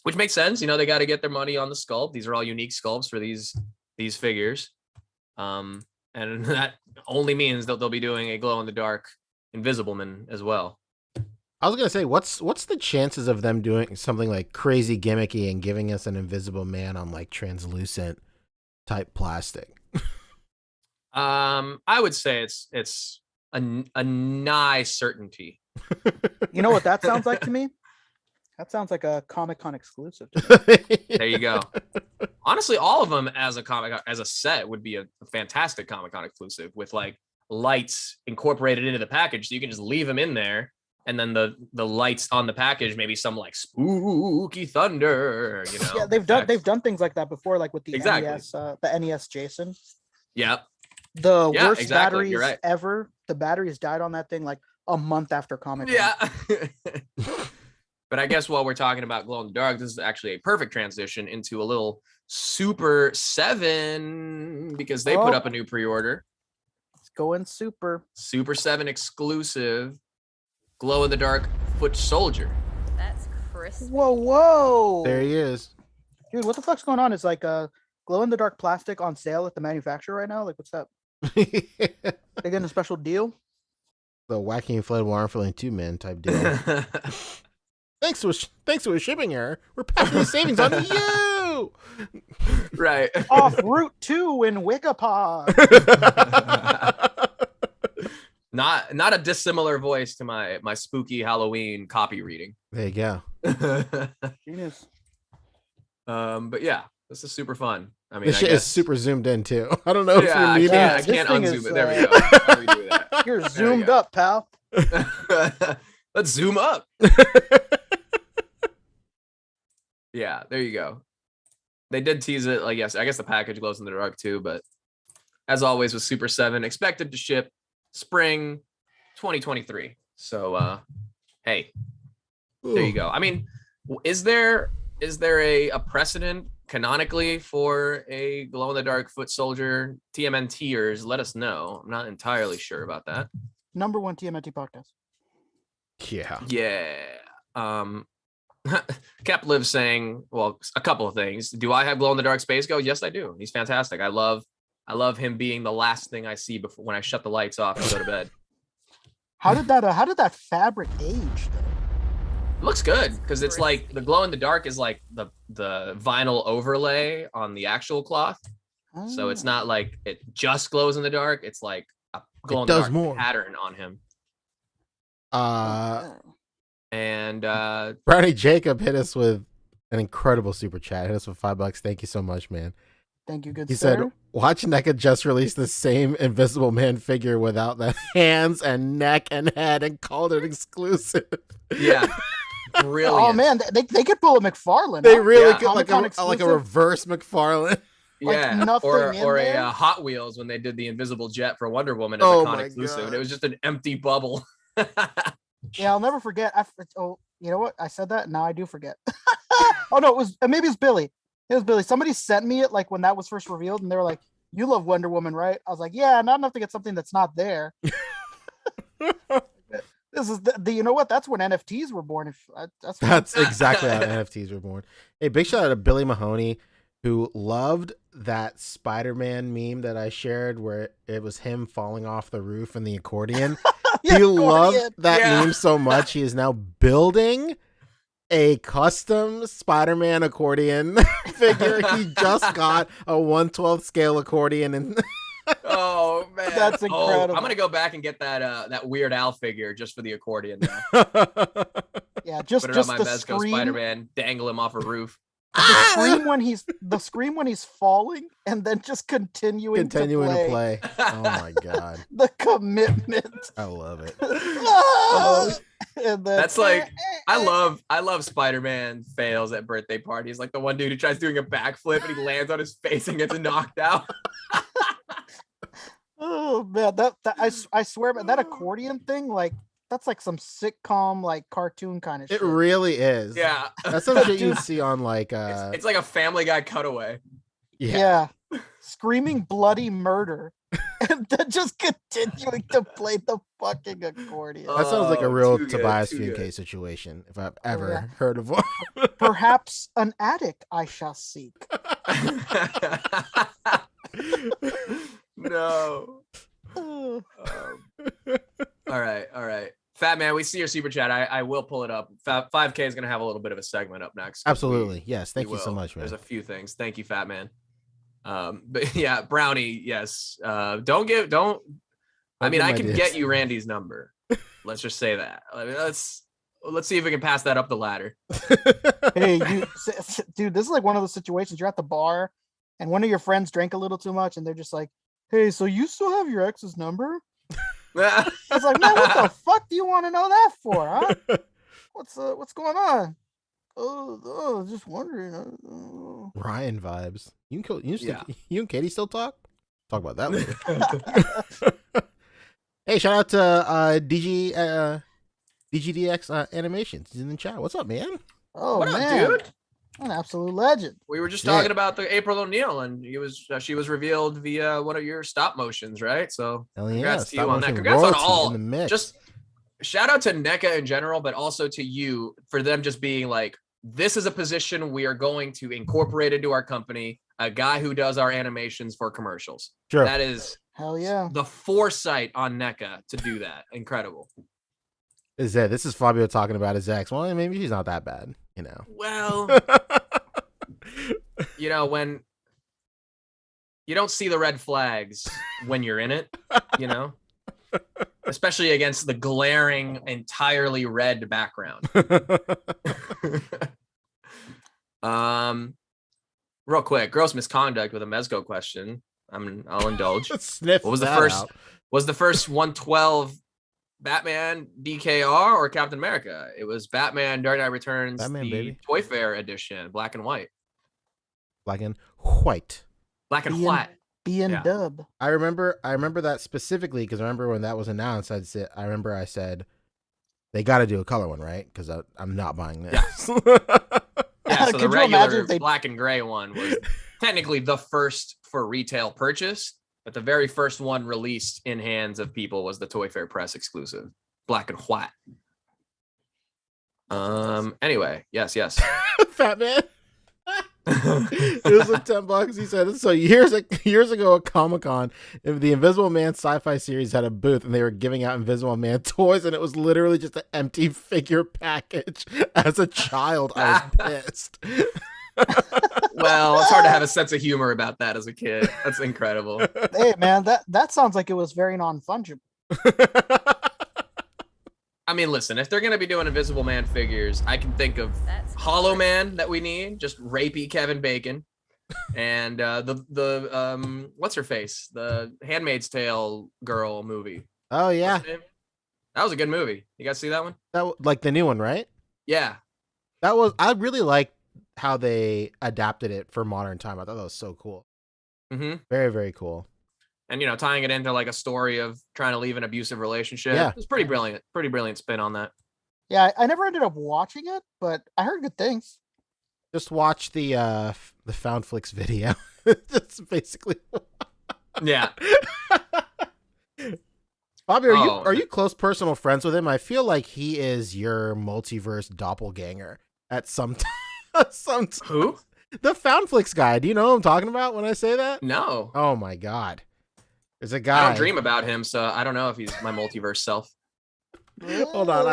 which makes sense. They got to get their money on the sculpt. These are all unique sculpts for these figures. And that only means that they'll be doing a glow in the dark Invisible Man as well. I was gonna say, what's the chances of them doing something like crazy gimmicky and giving us an Invisible Man on like translucent type plastic? I would say it's a nigh certainty. You know what that sounds like to me? That sounds like a Comic-Con exclusive. There you go. Honestly, all of them as a set would be a fantastic Comic-Con exclusive with like lights incorporated into the package, so you can just leave them in there. And then the lights on the package, maybe some like spooky thunder, Yeah, they've done things like that before, like with the NES Jason. Yeah. The worst batteries ever. The batteries died on that thing like a month after Comic-Con. Yeah. But I guess while we're talking about glow in the dark, this is actually a perfect transition into a little Super 7 because they put up a new pre-order. It's going Super 7 exclusive. Glow in the dark foot soldier. That's crisp. Whoa. There he is. Dude, what the fuck's going on? Is like a glow in the dark plastic on sale at the manufacturer right now? Like, what's up? They getting a special deal? The wacky inflatable arm filling 2-man type deal. Thanks to a shipping error, we're passing the savings on to you. Right. Off Route 2 in Wickapod. Not a dissimilar voice to my spooky Halloween copy reading. There you go. Genius. But yeah, this is super fun. I mean, this shit is super zoomed in too. I don't know if you're I can't unzoom it. There we go. How do we do that? You're zoomed up, pal. Let's zoom up. Yeah, there you go. They did tease it. Like, yes, I guess the package glows in the dark too. But as always with Super 7, expected to ship spring 2023. So hey, there you go. I mean, is there a precedent canonically for a glow in the dark foot soldier? TMNTers, let us know. I'm not entirely sure about that. Number 1 TMNT podcast. Yeah. Cap Live saying, well, a couple of things. Do I have glow in the dark Space Ghost? Yes, I do. He's fantastic. I love him being the last thing I see before when I shut the lights off and go to bed. How did that fabric age though? It looks good because it's like the glow in the dark is like the vinyl overlay on the actual cloth. Oh. So it's not like it just glows in the dark. It's like a glow in the dark pattern on him. And Brownie Jacob hit us with an incredible super chat. Hit us with $5. Thank you so much, man. Thank you, good He sir. said, watch NECA just release the same Invisible Man figure without the hands and neck and head and called it exclusive. Yeah. Brilliant. Oh man, they could pull a McFarlane. They really could, like a reverse McFarlane. Yeah, like or a Hot Wheels when they did the Invisible Jet for Wonder Woman as a con exclusive. And it was just an empty bubble. Yeah, I'll never forget. You know what? I said that. Now I do forget. Oh no, maybe it's Billy. It was Billy. Somebody sent me it like when that was first revealed, and they were like, "You love Wonder Woman, right?" I was like, "Yeah, not enough to get something that's not there." This is the you know what? That's when NFTs were born. If That's exactly how NFTs were born. Hey, big shout out to Billy Mahoney, who loved that Spider-Man meme that I shared where it was him falling off the roof and the accordion. He loved that meme so much, he is now building a custom Spider-Man accordion figure. He just got a 1/12 scale accordion and oh man, that's incredible. I'm gonna go back and get that Weird Al figure just for the accordion now. Yeah, just put it on my the Mezco scream, Spider-Man, dangle him off a roof. The scream when he's falling, and then just continuing to play. Oh my god, the commitment! I love it. And then, that's like I love Spider-Man fails at birthday parties. Like the one dude who tries doing a backflip and he lands on his face and gets knocked out. Oh man, I swear, man, that accordion thing, like that's like some sitcom, like cartoon kind of shit. It really is. Yeah, that's some shit you'd see on like it's like a Family Guy cutaway. Yeah. Screaming bloody murder and then just continuing to play the fucking accordion. That sounds like a real Tobias Funke situation, if I've ever heard of one. Perhaps an attic I shall seek. No. All right. Fat Man, we see your super chat. I will pull it up. 5K is going to have a little bit of a segment up next. Absolutely. Yes. Thank you so much, man. There's a few things. Thank you, Fat Man. But yeah, Brownie, yes. I can get you Randy's number. Let's just say that. I mean, let's see if we can pass that up the ladder. Hey, dude, this is like one of those situations you're at the bar and one of your friends drank a little too much and they're just like, hey, so you still have your ex's number? It's like, man, what the fuck do you want to know that for, huh? What's going on? Oh, just wondering. Ryan vibes. You and Katie still talk? Talk about that later. Hey, shout out to DGDX Animations. He's in the chat. What's up, man? Oh, what man. up, dude? An absolute legend. We were just talking about the April O'Neil, and she was revealed via one of your stop motions, right? So congrats to you on that. Congrats on all. Just shout out to NECA in general, but also to you for them just being like, this is a position we are going to incorporate into our company. A guy who does our animations for commercials. Sure. That is hell yeah. The foresight on NECA to do that. Incredible. This is Fabio talking about his ex. Well, maybe she's not that bad, you know. Well, you know, when you don't see the red flags when you're in it, you know, especially against the glaring, entirely red background. Real quick, gross misconduct with a Mezco question. I'll indulge. Sniff. What was the first? Out. Was the first 112 Batman DKR or Captain America? It was Batman Dark Knight Returns, baby. Toy Fair edition, black and white. Black and white. Black and white. Dub. I remember that specifically because I remember when that was announced. I said they got to do a color one, right? Because I'm not buying this. Yeah, so the regular black and gray one was technically the first for retail purchase, but the very first one released in hands of people was the Toy Fair Press exclusive, black and white. Anyway, yes. Fat Man. It was like $10. He said so years ago at Comic-Con, the Invisible Man sci-fi series had a booth and they were giving out Invisible Man toys and it was literally just an empty figure package. As a child, I was pissed. Well, it's hard to have a sense of humor about that as a kid. That's incredible. Hey man, that sounds like it was very non-fungible. I mean, listen, if they're going to be doing Invisible Man figures, I can think of Hollow Man that we need, just rapey Kevin Bacon. And the what's her face? The Handmaid's Tale girl movie. Oh, yeah. That was a good movie. You guys see that one? Like the new one, right? Yeah. I really liked how they adapted it for modern time. I thought that was so cool. Mm-hmm. Very, very cool. And, you know, tying it into like a story of trying to leave an abusive relationship. Yeah. It was pretty brilliant. Pretty brilliant spin on that. Yeah, I never ended up watching it, but I heard good things. Just watch the Foundflix video. That's basically. Yeah. Bobby, are you close personal friends with him? I feel like he is your multiverse doppelganger at some time. Who? The Foundflix guy. Do you know what I'm talking about when I say that? No. Oh my god. There's a guy. I don't dream about him, so I don't know if he's my multiverse self. Hold on,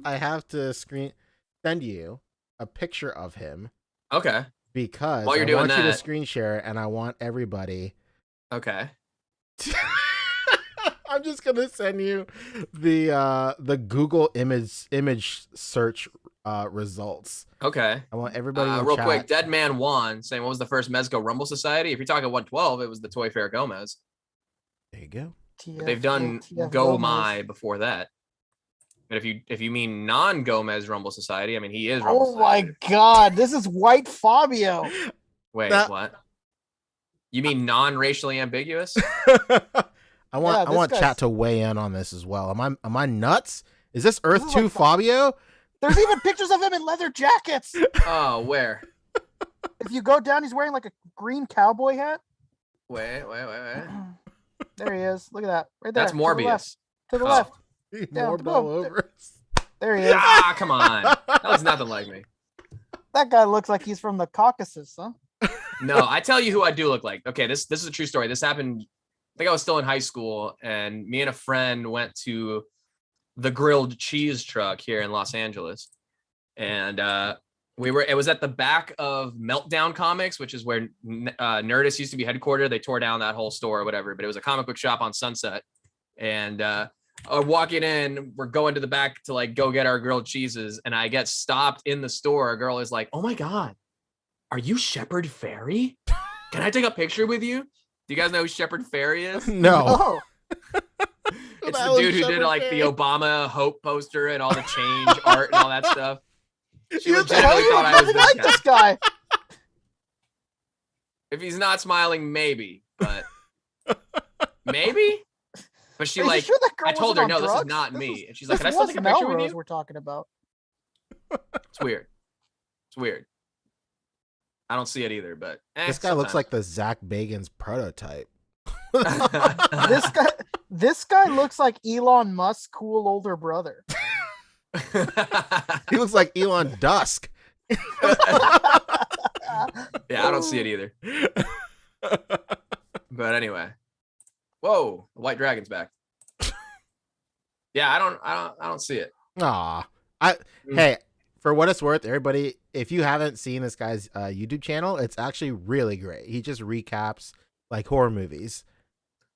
I have to send you a picture of him. Okay. Because while you're I doing want that, you to screen share, and I want everybody. Okay. I'm just gonna send you the Google image search results. Okay. I want everybody in real chat. quick. Dead Man Juan saying, what was the first Mezco Rumble Society? If you're talking 112, it was the Toy Fair Gomez. There you go. But they've done Gomai before that. But if you mean non-Gomez Rumble Society, I mean he is Rumble Society. My god, this is White Fabio. Wait, what? You mean non-racially ambiguous? I want chat to weigh in on this as well. Am I nuts? Is this Earth 2 Fabio? There's even pictures of him in leather jackets. Oh, where? If you go down, he's wearing like a green cowboy hat. Wait. There he is. Look at that. Right there. That's Morbius. To the left. Morbed all over. There he is. Ah, come on. That looks nothing like me. That guy looks like he's from the Caucasus, huh? No, I tell you who I do look like. Okay, this is a true story. This happened, I think I was still in high school, and me and a friend went to the grilled cheese truck here in Los Angeles. And it was at the back of Meltdown Comics, which is where Nerdist used to be headquartered. They tore down that whole store or whatever, but it was a comic book shop on Sunset. And walking in, we're going to the back to like go get our grilled cheeses, and I get stopped in the store. A girl is like, "Oh my god, are you Shepard Fairey? Can I take a picture with you?" Do you guys know who Shepard Fairey is? No. It's the dude who did like the Obama Hope poster and all the change art and all that stuff. She legitimately thought I was this guy. If he's not smiling, maybe, but maybe. But she like, sure I told her, no, this is not me. And she's like, can I still take a picture with you? We're talking about. It's weird. It's weird. I don't see it either, but this guy looks like the Zach Bagans prototype. This guy looks like Elon Musk's cool older brother. He looks like Elon Dusk. Yeah, I don't see it either. But anyway. Whoa, the White Dragon's back. Yeah, I don't see it. Aw. Hey, for what it's worth, everybody, if you haven't seen this guy's YouTube channel, it's actually really great. He just recaps like horror movies.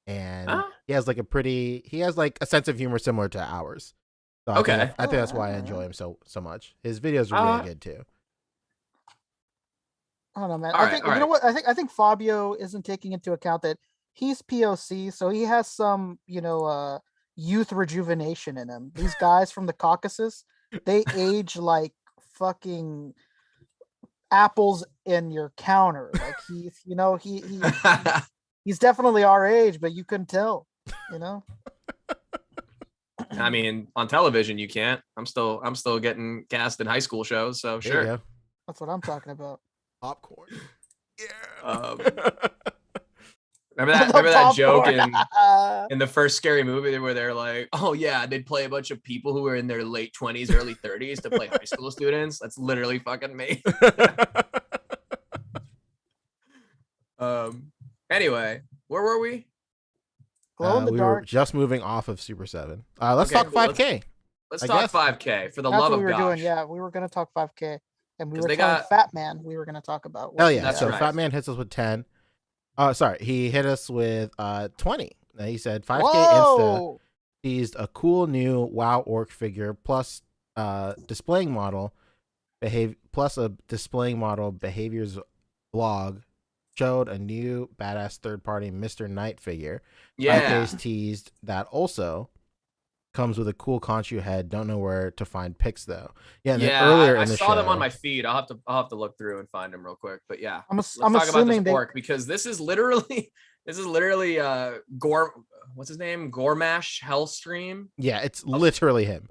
And he has like a sense of humor similar to ours. So okay. I think that's why I enjoy him so much. His videos are really good too. I don't know, man. You know what? I think Fabio isn't taking into account that he's POC, so he has some, youth rejuvenation in him. These guys from the Caucasus, they age like fucking apples in your counter. Like he's definitely our age, but you couldn't tell, I mean, on television you can't. I'm still getting cast in high school shows, so sure. Yeah. That's what I'm talking about. Popcorn. Yeah. Remember that joke in the first Scary Movie where they're like, "Oh yeah, they'd play a bunch of people who were in their late 20s, early 30s to play high school students." That's literally fucking me. Anyway, where were we? Glow in the we dark. were just moving off of Super 7. Let's talk 5K. Let's talk 5K for the love of God. Yeah, we were going to talk 5K, and we were telling Fat Man we were going to talk about. Oh yeah, so right. Fat Man hits us with 10. He hit us with 20. He said 5K Insta teased a cool new WoW orc figure plus displaying model behaviors blog showed a new badass third-party Mr. Knight figure. Yeah. 5K's teased that also comes with a cool Conchu head. Don't know where to find pics though. Yeah, and then earlier in the show, I saw them on my feed. I'll have to look through and find them real quick. But yeah, let's talk about this orc because this is literally what's his name? Gormash Hellstream. Yeah, it's literally him.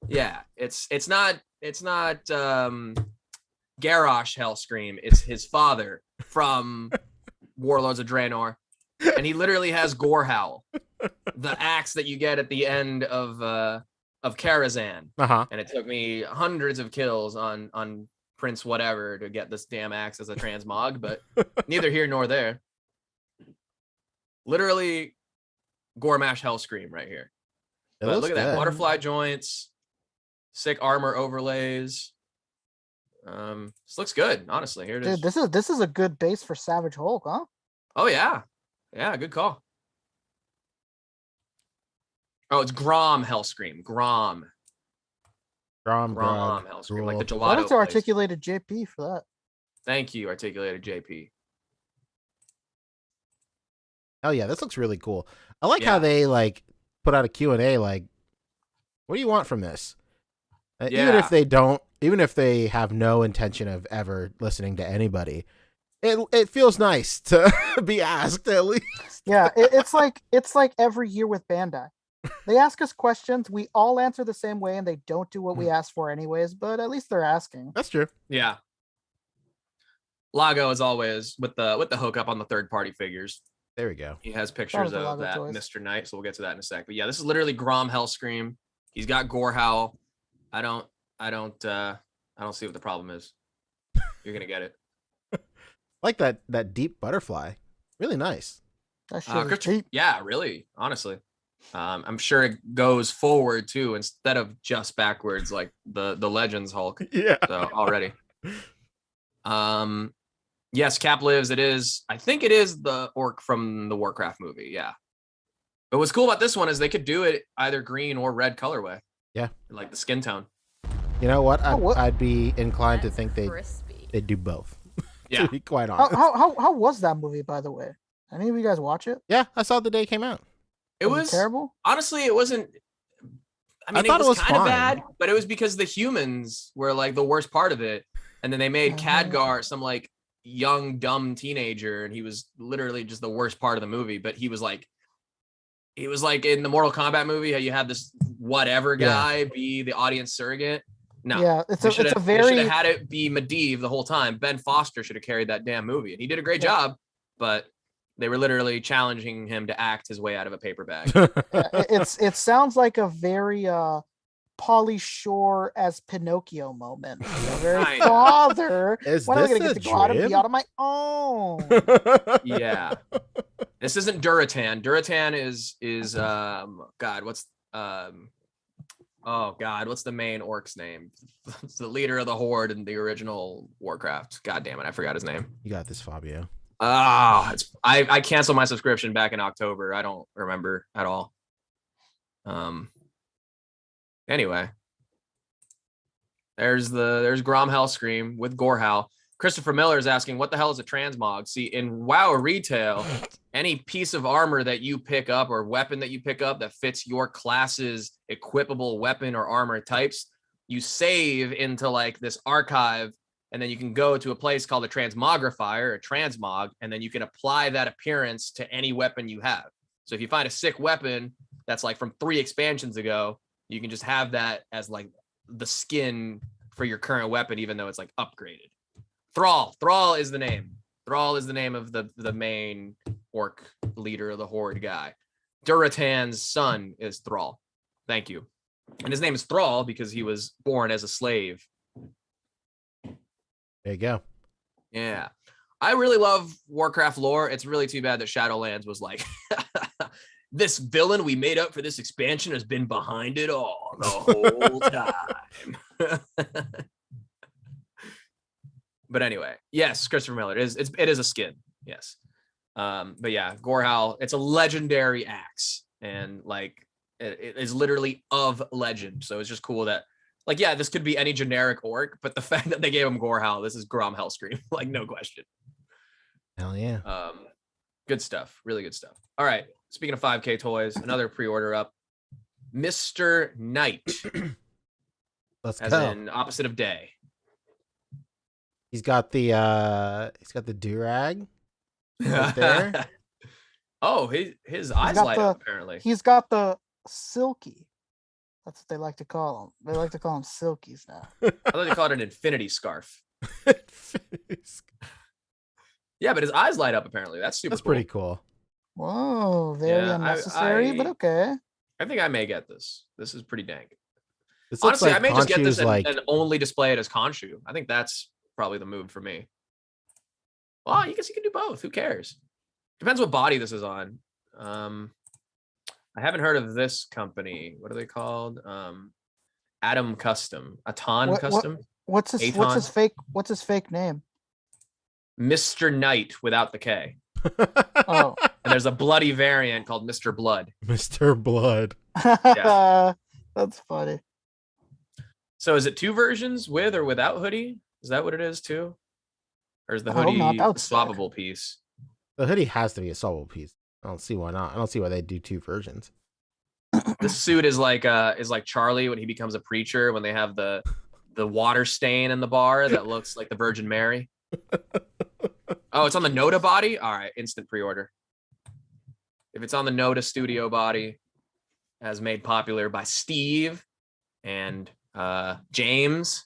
Yeah, it's not Garrosh Hellscream. It's his father from Warlords of Draenor. and he literally has Gorehowl, the axe that you get at the end of Karazhan. And it took me hundreds of kills on Prince whatever to get this damn axe as a transmog, but neither here nor there. Literally Goremash Hellscream right here. But look at that, butterfly joints, sick armor overlays. This looks good, honestly. Here it is. Dude, this is a good base for Savage Hulk, huh? Oh yeah, good call. Oh, it's Grom Hellscream. Grom Hellscream, like the gelato. What is Articulated JP for that? Thank you, Articulated JP. Oh yeah, this looks really cool. I like how they like put out a Q&A like, what do you want from this? Even if they have no intention of ever listening to anybody, it feels nice to be asked at least. Yeah, it's like every year with Bandai. They ask us questions, we all answer the same way, and they don't do what we asked for anyways, but at least they're asking. That's true. Yeah. Lago, as always, with the hookup on the third-party figures. There we go. He has pictures of that toys. Mr. Knight, so we'll get to that in a sec. But yeah, this is literally Grom Hellscream. He's got Gorehowl. I don't see what the problem is. You're gonna get it. Like that deep butterfly. Really nice. That shit is deep. Yeah, really, honestly. I'm sure it goes forward too, instead of just backwards like the Legends Hulk. Yeah. So already. Yes, Cap lives. I think it is the orc from the Warcraft movie. Yeah. But what's cool about this one is they could do it either green or red colorway. Yeah. Like the skin tone. You know what? I'd be inclined to think they'd do both. Yeah. To be quite honest. How was that movie, by the way? Any of you guys watch it? Yeah, I saw it the day it came out. It was terrible. Honestly, it wasn't. I mean, it was kind of bad, but it was because the humans were like the worst part of it, and then they made Khadgar some like young dumb teenager, and he was literally just the worst part of the movie. But he was like in the Mortal Kombat movie, how you have this whatever guy be the audience surrogate. No, yeah, they should have had it be Medivh the whole time. Ben Foster should have carried that damn movie, and he did a great job, but they were literally challenging him to act his way out of a paper bag. It sounds like a very Pauly Shore as Pinocchio moment. Very father. When am I going to get to go out and be out on my own? Yeah. This isn't Duratan. Duratan is God, what's what's the main orc's name? It's the leader of the Horde in the original Warcraft. God damn it, I forgot his name. You got this, Fabio. I canceled my subscription back in October. I don't remember at all. Anyway, there's Grom Hellscream with Gorehowl. Christopher Miller is asking, what the hell is a transmog? See, in WoW retail, any piece of armor that you pick up or weapon that you pick up that fits your class's equipable weapon or armor types, you save into like this archive, and then you can go to a place called a transmogrifier, a transmog, and then you can apply that appearance to any weapon you have. So if you find a sick weapon that's like from 3 expansions ago, you can just have that as like the skin for your current weapon, even though it's like upgraded. Thrall is the name. Thrall is the name of the main orc leader of the Horde guy. Duratan's son is Thrall. Thank you. And his name is Thrall because he was born as a slave. There you go. Yeah. I really love Warcraft lore. It's really too bad that Shadowlands was like, this villain we made up for this expansion has been behind it all the whole time. But anyway, yes, Christopher Miller. It is a skin. Yes. But yeah, Gorehowl, it's a legendary axe. And like it is literally of legend. So it's just cool that like, yeah, this could be any generic orc, but the fact that they gave him Gorehowl, this is Grom Hellscream, like no question. Hell yeah. Good stuff. Really good stuff. All right. Speaking of 5K toys, another pre-order up. Mr. Knight. Let's as go. in opposite of day. He's got the do-rag right there. Oh, his eyes light up apparently. He's got the silky. That's what they like to call him. They like to call him silkies now. I thought they called it an infinity scarf. Yeah, but his eyes light up apparently. That's super cool. Pretty cool. Whoa, very unnecessary, but okay. I think I may get this. This is pretty dank. This looks Honestly, like I may just get this Khonshu's and only display it as Khonshu. I think that's probably the move for me. Well, you guess you can do both. Who cares? Depends what body this is on. I haven't heard of this company. What are they called? Atom Custom. Aton Custom. What's his fake name? Mr. Knight without the K. Oh. And there's a bloody variant called Mr. Blood. Mr. Blood. Yeah. That's funny. So is it 2 versions with or without hoodie? Is that what it is too? Or is the hoodie a swappable piece? The hoodie has to be a swappable piece. I don't see why not. I don't see why they do 2 versions. The suit is like Charlie when he becomes a preacher, when they have the water stain in the bar that looks like the Virgin Mary. Oh, it's on the Noda body? All right, instant pre-order. If it's on the Noda Studio body, as made popular by Steve and James.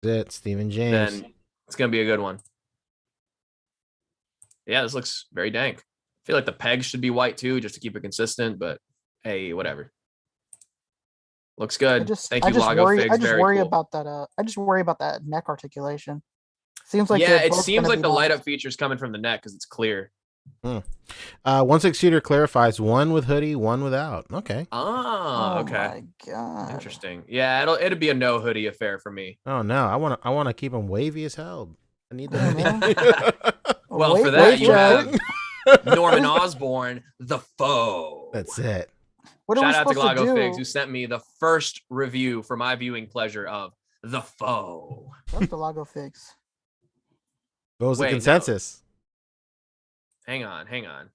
That's it, Stephen James. Then it's going to be a good one. Yeah, this looks very dank. I feel like the pegs should be white too, just to keep it consistent, but hey, whatever. Looks good. Thank you, Lago Figs. I just worry about that. I just worry about that neck articulation. Seems like it seems like the light up feature is coming from the neck because it's clear. 1/6 shooter clarifies 1 with hoodie, 1 without. Okay. Oh, okay. My God. Interesting. Yeah, it'll be a no hoodie affair for me. Oh no, I want to keep them wavy as hell. I need that. Well, for that you have Norman Osborn, the foe. That's it. Shout out to Lago Figs, who sent me the first review for my viewing pleasure of The Foe. What's the Lago Figs? What was the consensus? No. Hang on.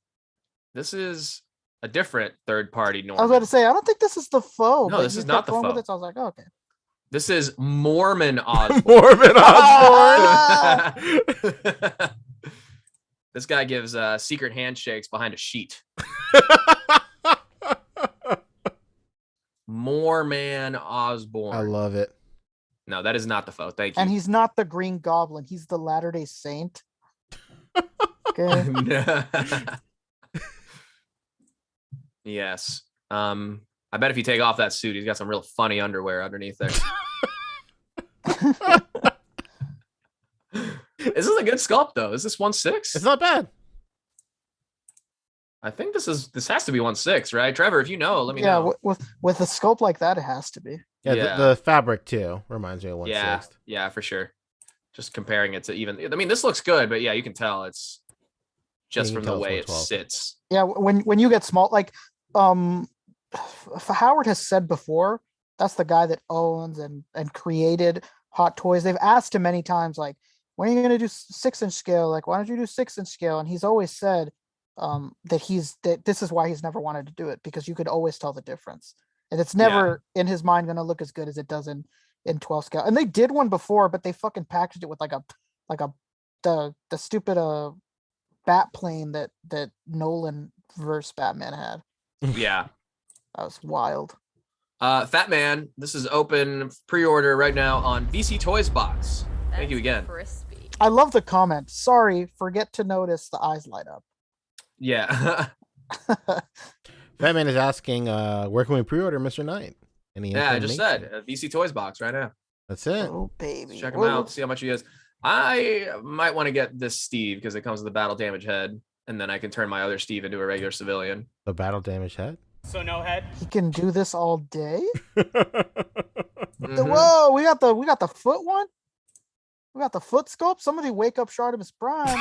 This is a different third-party Norman. I was about to say, I don't think this is The Foe. No, this is not The Foe. So I was like, oh, okay. This is Mormon Osborn. Mormon Osborn. This guy gives secret handshakes behind a sheet. Mormon Osborn. I love it. No, that is not The Foe. Thank you. And he's not the Green Goblin. He's the Latter-day Saint. Okay. Yes. I bet if you take off that suit, he's got some real funny underwear underneath there. This is a good sculpt though. Is this 1/6? It's not bad. I think this has to be 1/6, right? Trevor, if you know, let me know. Yeah, with a sculpt like that, it has to be. Yeah. The fabric too reminds me of 1/6. Yeah, for sure. Just comparing it to even. I mean, this looks good, but yeah, you can tell it's just from the way it sits. Yeah, when you get small, like Howard has said before, that's the guy that owns and created Hot Toys. They've asked him many times, like, when are you going to do 6-inch scale? Like, why don't you do 6-inch scale? And he's always said that this is why he's never wanted to do it, because you could always tell the difference, and it's never in his mind going to look as good as it does in 12 scale. And they did one before, but they fucking packaged it with the stupid bat plane that Nolan versus Batman had. Yeah, that was wild. Fat Man, this is open pre-order right now on VC Toys box. Thank you again. Crispy. I love the comment. Sorry, forget to notice the eyes light up. Yeah. Fat Man is asking, where can we pre-order Mr. Knight? I just said VC Toys box right now. That's it. Oh baby, check him out. See how much he is. I might want to get this Steve because it comes with a battle damage head, and then I can turn my other Steve into a regular civilian. The battle damage head. So no head. He can do this all day. Mm-hmm. Whoa, we got the foot one. We got the foot sculpt. Somebody wake up Shartimus Prime.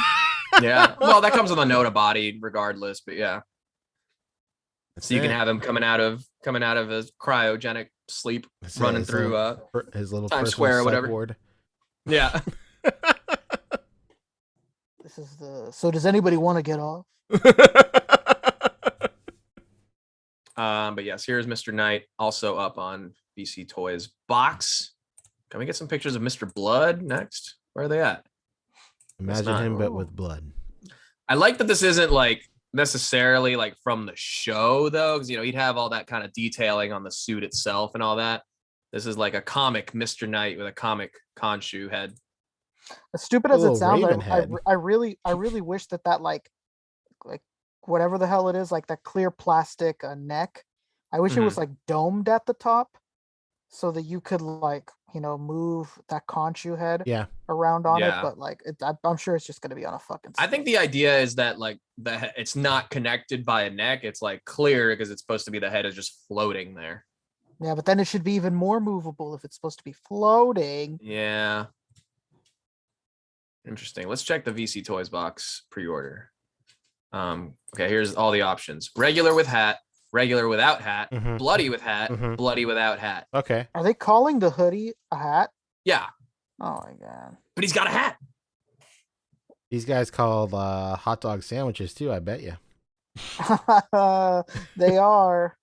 Yeah, well, that comes with a Noda body regardless, but yeah. So you can have him coming out of his cryogenic sleep, running through his little Times Square or whatever. Ward. Yeah. This is so does anybody want to get off? But yes, here's Mr. Knight, also up on VC Toys box. Can we get some pictures of Mr. Blood next? Where are they at? Imagine him, but with blood. I like that this isn't like necessarily like from the show though, because he'd have all that kind of detailing on the suit itself and all that. This is like a comic Mr. Knight with a comic Khonshu head. As stupid as it sounds, I really wish that like whatever the hell it is, like that clear plastic neck. I wish it was like domed at the top, so that you could like move that Conchu head around on it. But like, I'm sure it's just gonna be on a fucking. I think the idea is that like it's not connected by a neck. It's like clear because it's supposed to be the head is just floating there. Yeah, but then it should be even more movable if it's supposed to be floating. Yeah. Interesting. Let's check the VC Toys box pre-order. Okay, here's all the options. Regular with hat, regular without hat, bloody with hat, bloody without hat. Okay. Are they calling the hoodie a hat? Yeah. Oh my god. But he's got a hat. These guys called hot dog sandwiches too, I bet you. They are.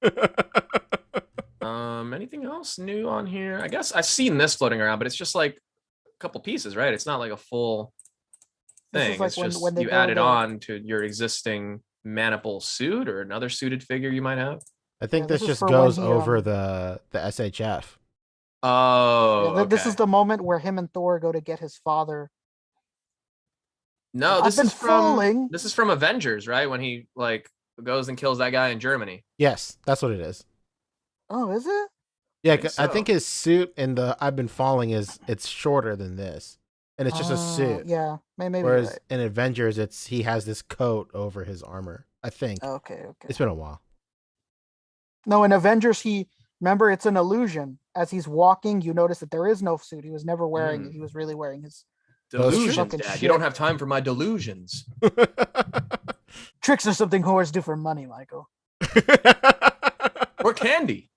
Anything else new on here? I guess I've seen this floating around, but it's just like a couple pieces, right? It's not like a full thing. Like it's just you add it on to your existing maniple suit or another suited figure you might have. I think this just goes over the SHF. Oh, yeah, this is the moment where him and Thor go to get his father. No, this is from Avengers, right? When he like goes and kills that guy in Germany. Yes, that's what it is. Oh, is it? Yeah, I think his suit in the I've Been Falling it's shorter than this, and it's just a suit. Yeah, maybe. Whereas in Avengers, he has this coat over his armor. I think. Okay. It's been a while. No, in Avengers, remember it's an illusion. As he's walking, you notice that there is no suit. He was never wearing it. He was really wearing his delusions. Dad, you don't have time for my delusions. Tricks are something whores do for money, Michael. Or candy.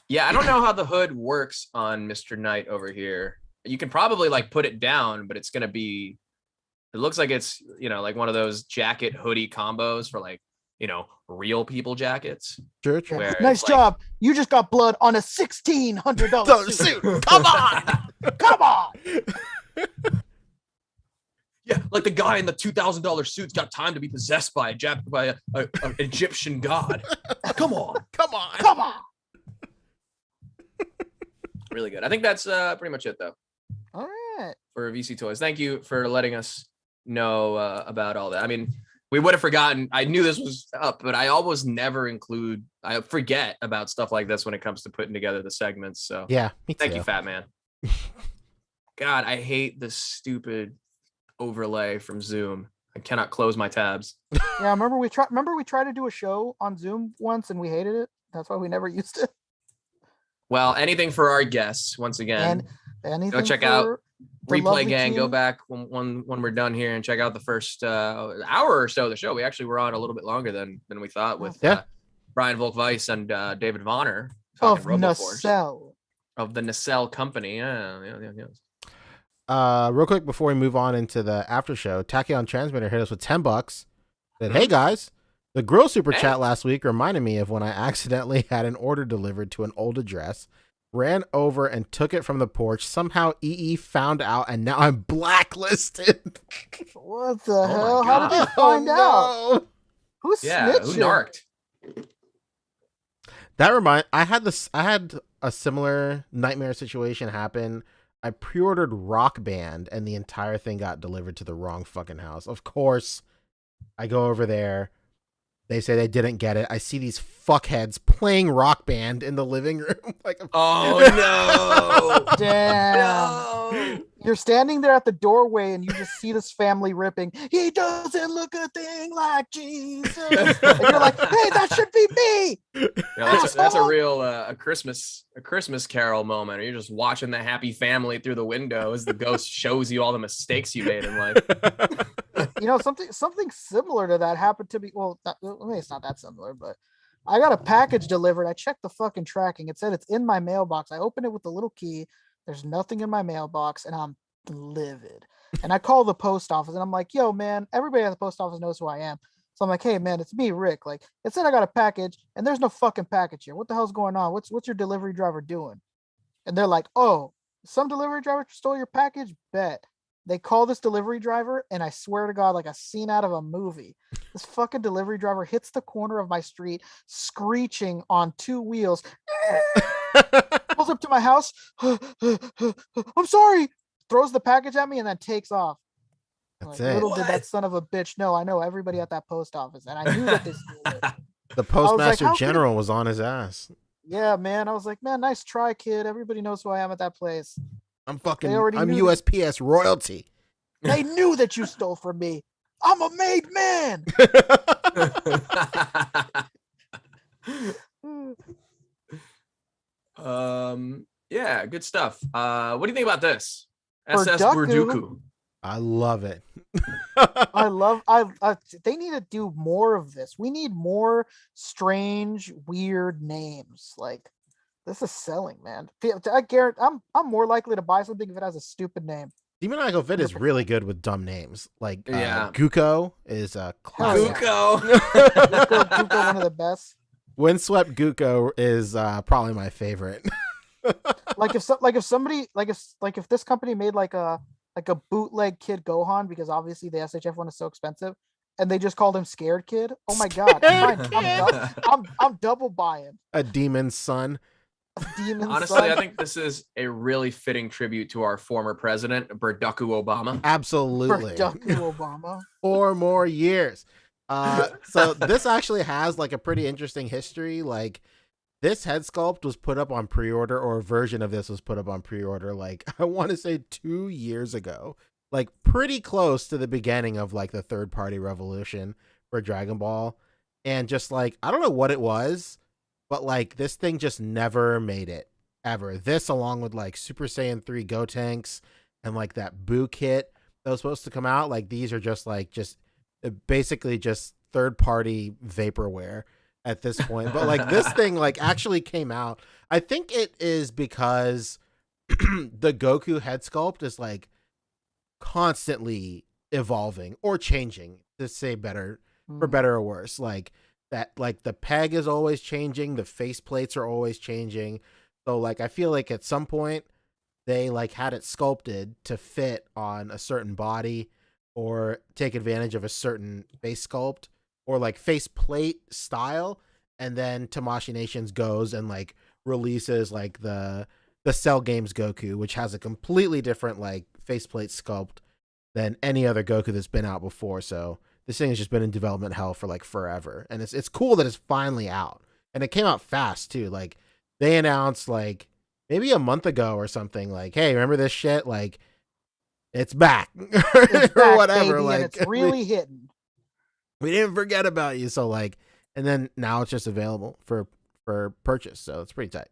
Yeah, I don't know how the hood works on Mr. Knight over here. You can probably like put it down, but it's gonna be. It looks like it's like one of those jacket hoodie combos for like real people jackets. Sure. Nice job. You just got blood on a $1,600 suit. Come on, come on. Yeah, like the guy in the $2,000 suit's got time to be possessed by an Egyptian god. Come on. Really good. I think that's pretty much it, though. All right. For VC Toys. Thank you for letting us know about all that. I mean, we would have forgotten. I knew this was up, but I almost never I forget about stuff like this when it comes to putting together the segments. So yeah, me too. Thank you, Fat Man. God, I hate this stupid overlay from Zoom. I cannot close my tabs. Yeah, remember we tried to do a show on Zoom once and we hated it. That's why we never used it. Well, anything for our guests. Once again, go check out Replay Gang. Go back when we're done here and check out the first hour or so of the show. We actually were on a little bit longer than we thought with Brian Volk-Weiss and David Vonner of RoboForce of the Nacelle company. Yeah. Real quick before we move on into the after show, Tachyon Transmitter hit us with $10. Said, "Hey guys, the grill super chat last week reminded me of when I accidentally had an order delivered to an old address, ran over and took it from the porch. Somehow EE found out, and now I'm blacklisted." What the hell? How did you find out? Who snitched? Who narked? I had a similar nightmare situation happen. I pre-ordered Rock Band and the entire thing got delivered to the wrong fucking house. Of course, I go over there. They say they didn't get it. I see these fuckheads playing Rock Band in the living room. Oh no! Damn! No! You're standing there at the doorway and you just see this family ripping. He doesn't look a thing like Jesus. And you're like, hey, that should be me. Yeah, that's a real a Christmas Carol moment. Or you're just watching the happy family through the window as the ghost shows you all the mistakes you made in life. Something similar to that happened to me. Well, it's not that similar, but I got a package delivered. I checked the fucking tracking. It said it's in my mailbox. I opened it with the little key. There's nothing in my mailbox, and I'm livid. And I call the post office, and I'm like, "Yo, man, everybody at the post office knows who I am." So I'm like, "Hey, man, it's me, Rick. Like, it said I got a package, and there's no fucking package here. What the hell's going on? What's your delivery driver doing?" And they're like, "Oh, some delivery driver stole your package? Bet." They call this delivery driver, and I swear to God, like a scene out of a movie. This fucking delivery driver hits the corner of my street, screeching on two wheels. Pulls up to my house. "I'm sorry. throws the package at me and then takes off. That's Like, it. little did that What? son of a bitch know. I know everybody at that post office, and I knew that they stole it. The postmaster how could it- general was on his ass. Yeah, man. I was like, man, nice try, kid. Everybody knows who I am at that place. I'm already knew USPS royalty. They knew that you stole from me. I'm a made man. Yeah, good stuff. What do you think about this? SS Burduku. Burduku. I love it. They need to do more of this. We need more strange, weird names. Like, this is selling, man. I guarantee I'm more likely to buy something if it has a stupid name. Demoniacal Fit is really good with dumb names. Like Guko is a classic. Guko, one of the best. Windswept Guko is probably my favorite. if this company made like a bootleg Kid Gohan, because obviously the SHF one is so expensive, and they just called him Scared Kid. Oh my god, I'm double buying. A demon's son. Honestly, I think this is a really fitting tribute to our former president, Burduku Obama. Absolutely. Burduku Obama. 4 more years. So this actually has like a pretty interesting history. Like, this head sculpt was put up on pre-order, or a version of this was put up on pre-order, like, I want to say 2 years ago. Like, pretty close to the beginning of like the third-party revolution for Dragon Ball. And just like, I don't know what it was, but like, this thing just never made it, ever. This, along with like Super Saiyan 3 Gotenks and like that Boo kit that was supposed to come out, like, these are just like, basically just third-party vaporware at this point. But like, this thing like actually came out. I think it is because the Goku head sculpt is like constantly evolving or changing, to say better, for better or worse. Like that, like the peg is always changing, the face plates are always changing. So like, I feel like at some point they like had it sculpted to fit on a certain body or take advantage of a certain face sculpt or like face plate style. And then Tamashii Nations goes and like releases like the Cell Games Goku, which has a completely different like faceplate sculpt than any other Goku that's been out before. So this thing has just been in development hell for like forever. And it's cool that it's finally out. And it came out fast too. Like, they announced like maybe a month ago or something, like, hey, remember this shit? Like, it's back. It's or back, whatever. baby, Like, and it's really hitting. We didn't forget about you. So like, and then now it's just available for purchase. So it's pretty tight.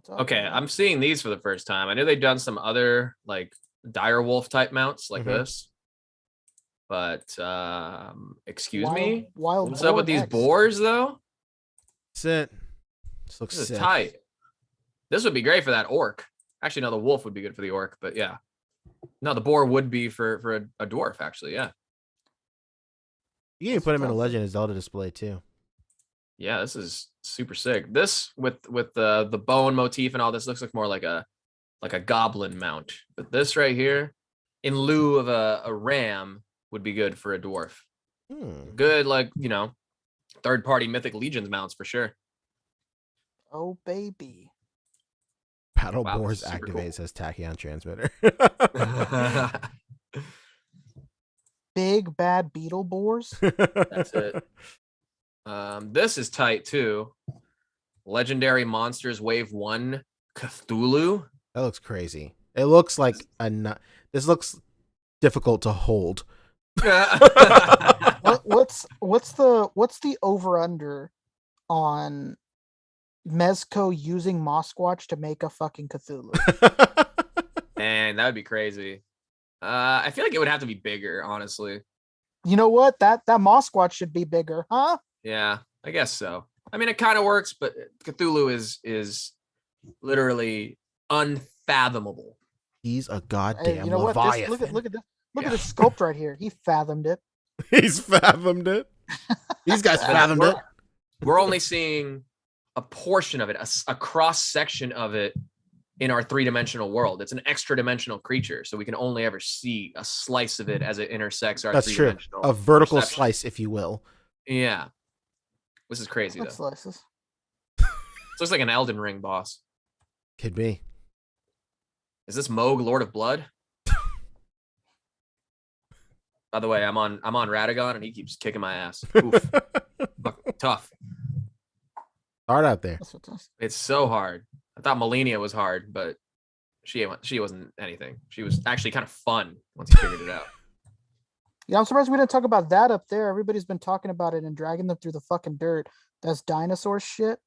Okay, I'm seeing these for the first time. I knew they'd done some other like direwolf type mounts like this, but excuse me, what's up with these boars though? This looks This is sick. tight. This would be great for that orc. Actually, no, the wolf would be good for the orc, but yeah, no, the boar would be for a dwarf. Actually, yeah. You can even put him in a Legend of Zelda display too. Yeah, this is super sick. This with the bone motif and all this looks like more like a goblin mount. But this right here, in lieu of a ram, would be good for a dwarf. Good, like, you know, third-party Mythic Legions mounts for sure. Oh baby. Battle Wow, Boars this is super activates as Tachyon transmitter. Big bad beetle boars. That's it. This is tight too. Legendary Monsters Wave 1 Cthulhu. That looks crazy. It looks like this looks difficult to hold. What's the over under on Mezco using Mosquatch to make a fucking Cthulhu? Man, that would be crazy. I feel like it would have to be bigger, honestly. You know what? That Mosquatch should be bigger, huh? Yeah, I guess so. I mean, it kind of works, but Cthulhu is literally unfathomable. He's a goddamn Hey, you know what? Leviathan. Look at this. Look at this sculpt right here. He fathomed it. He's fathomed it. These guys fathomed it. We're only seeing a portion of it, a cross section of it in our 3-dimensional world. It's an extra dimensional creature, so we can only ever see a slice of it as it intersects our That's true. three-dimensional A vertical perception. slice, if you will. Yeah. This is crazy, What though. slices? This looks like an Elden Ring boss. Could be. Is this Moog, Lord of Blood? By the way, I'm on Radagon and he keeps kicking my ass. Oof. Tough. Hard out there. That's fantastic. It's so hard. I thought Melania was hard, but she wasn't anything. She was actually kind of fun once you figured it out. Yeah, I'm surprised we didn't talk about that up there. Everybody's been talking about it and dragging them through the fucking dirt. That's dinosaur shit.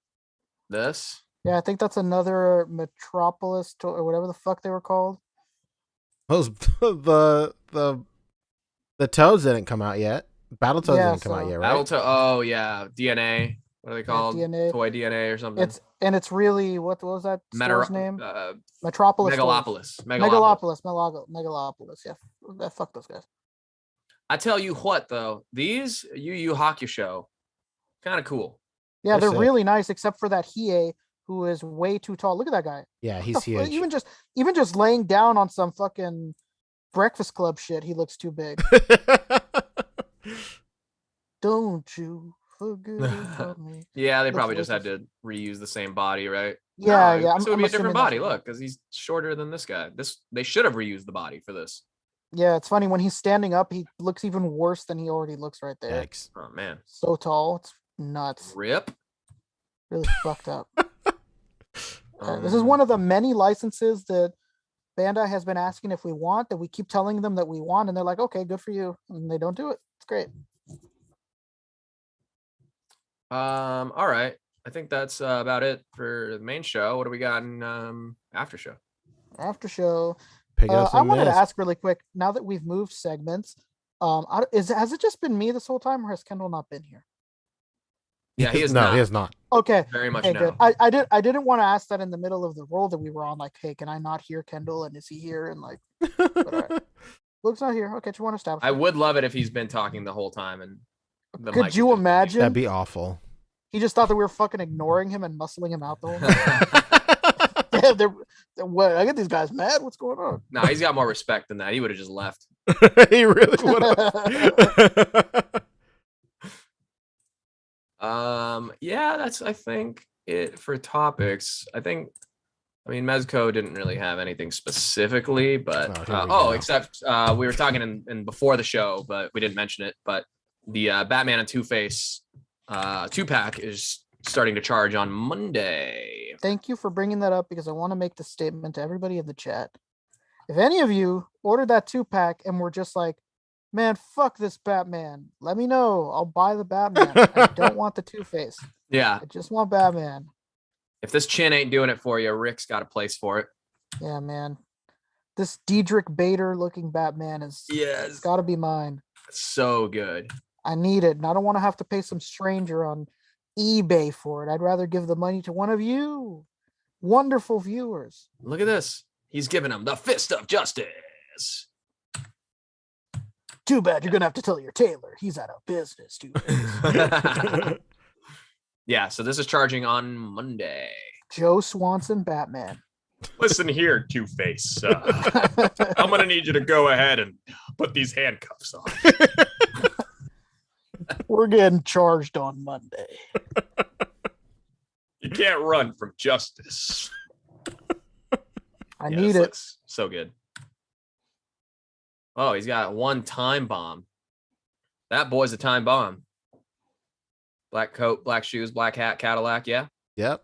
This? Yeah, I think that's another Metropolis or whatever the fuck they were called. Those the toads didn't come out yet. Battletoads didn't come out yet, right? Oh yeah, DNA. What are they called? DNA. Toy DNA or something. It's really what was that store's name? Metropolis. Megalopolis. Megalopolis. Yeah, fuck those guys. I tell you what, though, these Yu Yu Hakusho, kind of cool. Yeah, they're sick. really nice, except for that Hiei, who is way too tall. Look at that guy. Yeah, he's huge. Even just laying down on some fucking Breakfast Club shit, he looks too big. Don't you forget about me. Yeah, they probably just had to reuse the same body, right? Yeah, no, yeah. This would be a different body. Look, because he's shorter than this guy. They should have reused the body for this. Yeah, it's funny when he's standing up, he looks even worse than he already looks right there. Yikes. Oh man, so tall, it's nuts. Rip. Really fucked up. This is one of the many licenses that Bandai has been asking if we want, that we keep telling them that we want, and they're like, okay, good for you, and they don't do it. It's great. All right. I think that's about it for the main show. What do we got in after show? After show. I wanted to ask really quick, now that we've moved segments, has it just been me this whole time, or has Kendall not been here? Yeah, he is no, not. he is not. Okay. Very much okay, no. good. I didn't want to ask that in the middle of the roll that we were on, like, hey, can I not hear Kendall, and is he here? And like, but all right. Luke's not here. Okay, just want to establish. I would love it if he's been talking the whole time and the could mic you imagine? That'd be awful. He just thought that we were fucking ignoring him and muscling him out the whole time. What? I get these guys mad. What's going on? No, he's got more respect than that. He would have just left. He really would have. Yeah, that's I think it for topics. I mean, Mezco didn't really have anything specifically, but except we were talking in before the show, but we didn't mention it. But the Batman and Two-Face 2-pack is starting to charge on Monday. Thank you for bringing that up, because I want to make the statement to everybody in the chat. If any of you ordered that 2-pack and were just like, man, fuck this Batman, let me know. I'll buy the Batman. I don't want the Two-Face. Yeah. I just want Batman. If this chin ain't doing it for you, Rick's got a place for it. Yeah, man. This Diedrich Bader looking Batman it's got to be mine. So good. I need it, and I don't want to have to pay some stranger on eBay for it. I'd rather give the money to one of you wonderful viewers. Look at this. He's giving him the fist of justice. Too bad you're gonna have to tell your tailor he's out of business, dude. Yeah, so this is charging on Monday. Joe Swanson Batman. Listen here, Two-Face. I'm gonna need you to go ahead and put these handcuffs on. We're getting charged on Monday. You can't run from justice. I need it. So good. Oh, he's got one time bomb. That boy's a time bomb. Black coat, black shoes, black hat, Cadillac. Yeah. Yep.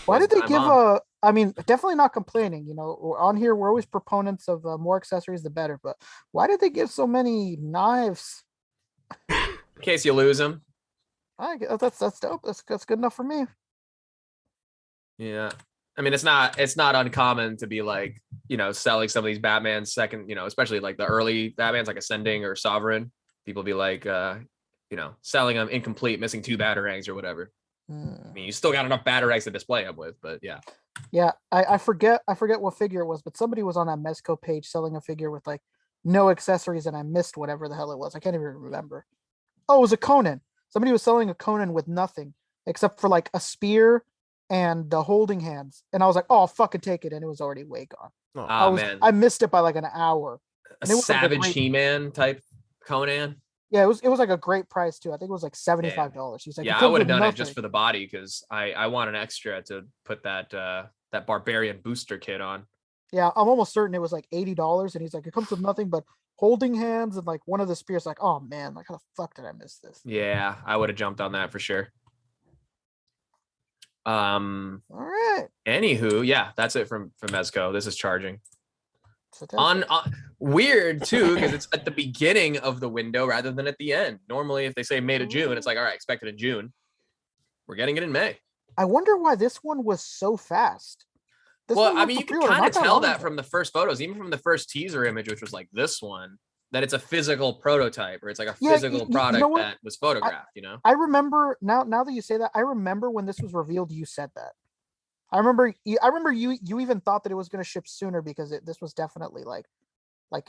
Why did they give I mean, definitely not complaining. You know, on here we're always proponents of more accessories, the better. But why did they give so many knives? In case you lose them. That's dope. That's good enough for me. Yeah. I mean, it's not uncommon to be like, you know, selling some of these Batmans second, you know, especially like the early Batmans like Ascending or Sovereign. People be like, you know, selling them incomplete, missing 2 batarangs or whatever. I mean, you still got enough batarangs to display them with, but yeah. Yeah, I forget what figure it was, but somebody was on that Mezco page selling a figure with like no accessories, and I missed whatever the hell it was. I can't even remember. Oh, it was a Conan. Somebody was selling a Conan with nothing except for like a spear and the holding hands, and I was like, "Oh, I'll fucking take it," and it was already way gone. Man, I missed it by like an hour. A Savage He-Man type Conan. Yeah, it was like a great price too. I think it was like $75. He's like, yeah, I would have done it just for the body because I want an extra to put that Barbarian booster kit on. Yeah, I'm almost certain it was like $80, and he's like, it comes with nothing but holding hands and like one of the spears. Like, oh man, like how the fuck did I miss this? Yeah, I would have jumped on that for sure. All right. Anywho, yeah, that's it from Mezco. This is charging. On weird too, because it's at the beginning of the window rather than at the end. Normally, if they say May to June, it's like, all right, expect it in June. We're getting it in May. I wonder why this one was so fast. Well, I mean, you can kind of tell that from the first photos, even from the first teaser image, which was like this one, that it's a physical prototype or it's like a physical product that was photographed. I remember now that you say that, I remember when this was revealed, you said that. I remember you even thought that it was going to ship sooner because this was definitely like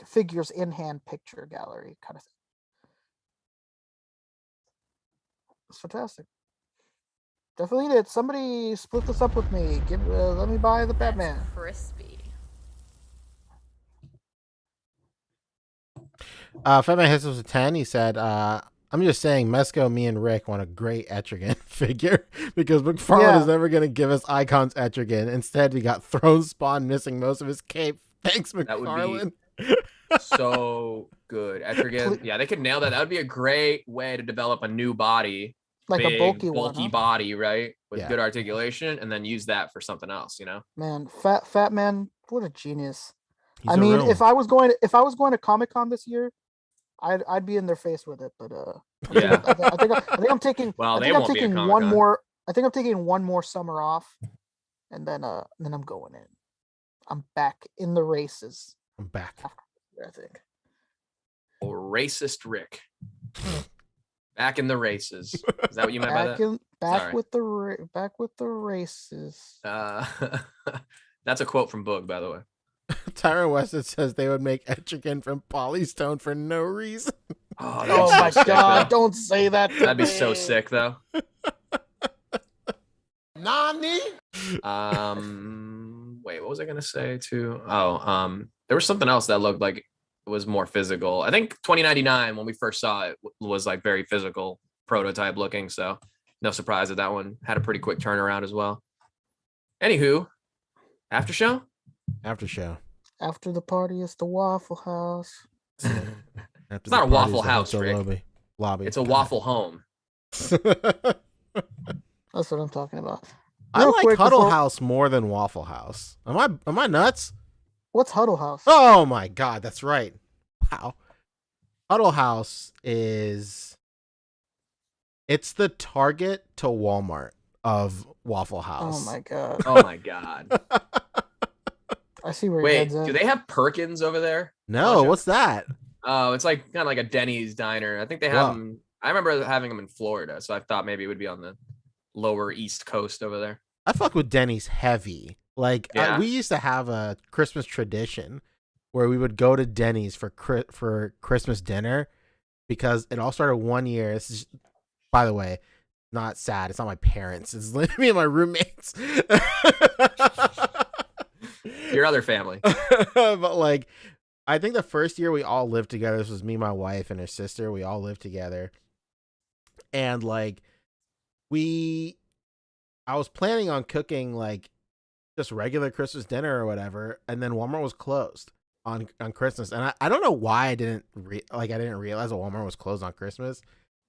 figures in hand picture gallery kind of thing. It's fantastic. Definitely did. Somebody split this up with me. Let me buy the Batman. That's crispy. Fatman hits us a 10. He said, I'm just saying, Mezco, me, and Rick want a great Etrigan figure because McFarlane is never going to give us Icons Etrigan. Instead, we got Throne Spawn missing most of his cape. Thanks, McFarlane. That would be so good. Etrigan, yeah, they could nail that. That would be a great way to develop a new body. Like big, a bulky body, right? With good articulation, and then use that for something else, Man, Fat Man, what a genius. I mean, if I was going to Comic-Con this year, I'd be in their face with it, but I think I'm taking one more summer off, and then I'm going in. I'm back in the races. I'm back. I think. Oh, racist Rick. Back in the races. Is that what you meant by that? Back with the races. That's a quote from Boog, by the way. Tyron Weston says they would make Etrigan from Polystone for no reason. Oh my god, don't say that. That'd be so sick, though. Nani? Wait, what was I gonna say too? There was something else that looked like it was more physical. I think 2099 when we first saw it was like very physical prototype looking, so no surprise that one had a pretty quick turnaround as well. Anywho, after show. After the party is the Waffle House. It's not a Waffle House, Rick. Lobby. It's a Waffle Home. That's what I'm talking about. I like Huddle House more than Waffle House. Am I nuts? What's Huddle House? Oh my god, that's right. Wow. Huddle House it's the Target to Walmart of Waffle House. Oh my god. Oh my god. I see where your head's at. Do they have Perkins over there? No, what's that? Oh, it's like kind of like a Denny's diner. I think they have them. I remember having them in Florida, so I thought maybe it would be on the lower East Coast over there. I fuck with Denny's heavy. Like we used to have a Christmas tradition where we would go to Denny's for Christmas dinner because it all started one year. This is, by the way, not sad. It's not my parents. It's me and my roommates. Your other family. But like, I think the first year we all lived together. This was me, my wife, and her sister. We all lived together, and like I was planning on cooking like just regular Christmas dinner or whatever, and then Walmart was closed on Christmas, and I don't know why I didn't realize that Walmart was closed on Christmas.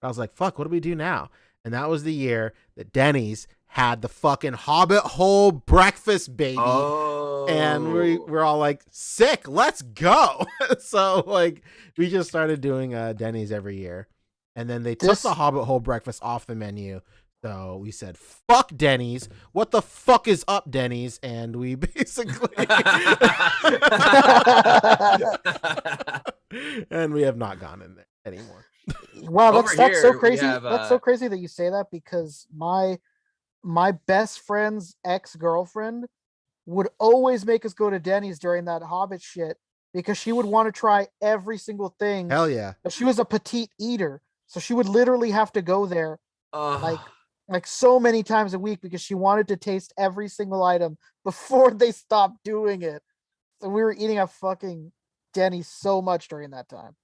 I was like, fuck, what do we do now? And that was the year that Denny's had the fucking Hobbit hole breakfast, baby. Oh. And we're all like, sick, let's go. So like we just started doing Denny's every year, and then they took the Hobbit hole breakfast off the menu. So we said, fuck Denny's. What the fuck is up, Denny's? And we basically and we have not gone in there anymore. Wow, that's so crazy. That's so crazy that you say that, because my best friend's ex-girlfriend would always make us go to Denny's during that Hobbit shit because she would want to try every single thing. Hell yeah. But she was a petite eater, so she would literally have to go there like so many times a week because she wanted to taste every single item before they stopped doing it. So we were eating at fucking Denny's so much during that time.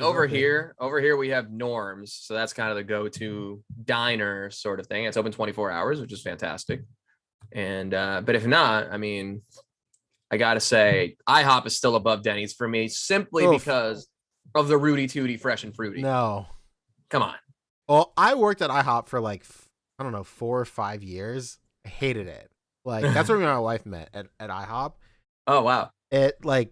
Over here we have Norms, so that's kind of the go-to diner sort of thing. It's open 24 hours, which is fantastic. And but if not, I mean, I gotta say, IHOP is still above Denny's for me, simply because of the Rudy Tooty Fresh and Fruity. No. Come on. Well, I worked at IHOP for like, I don't know, 4 or 5 years. I hated it. Like, that's where me and my wife met, at IHOP. Oh, wow.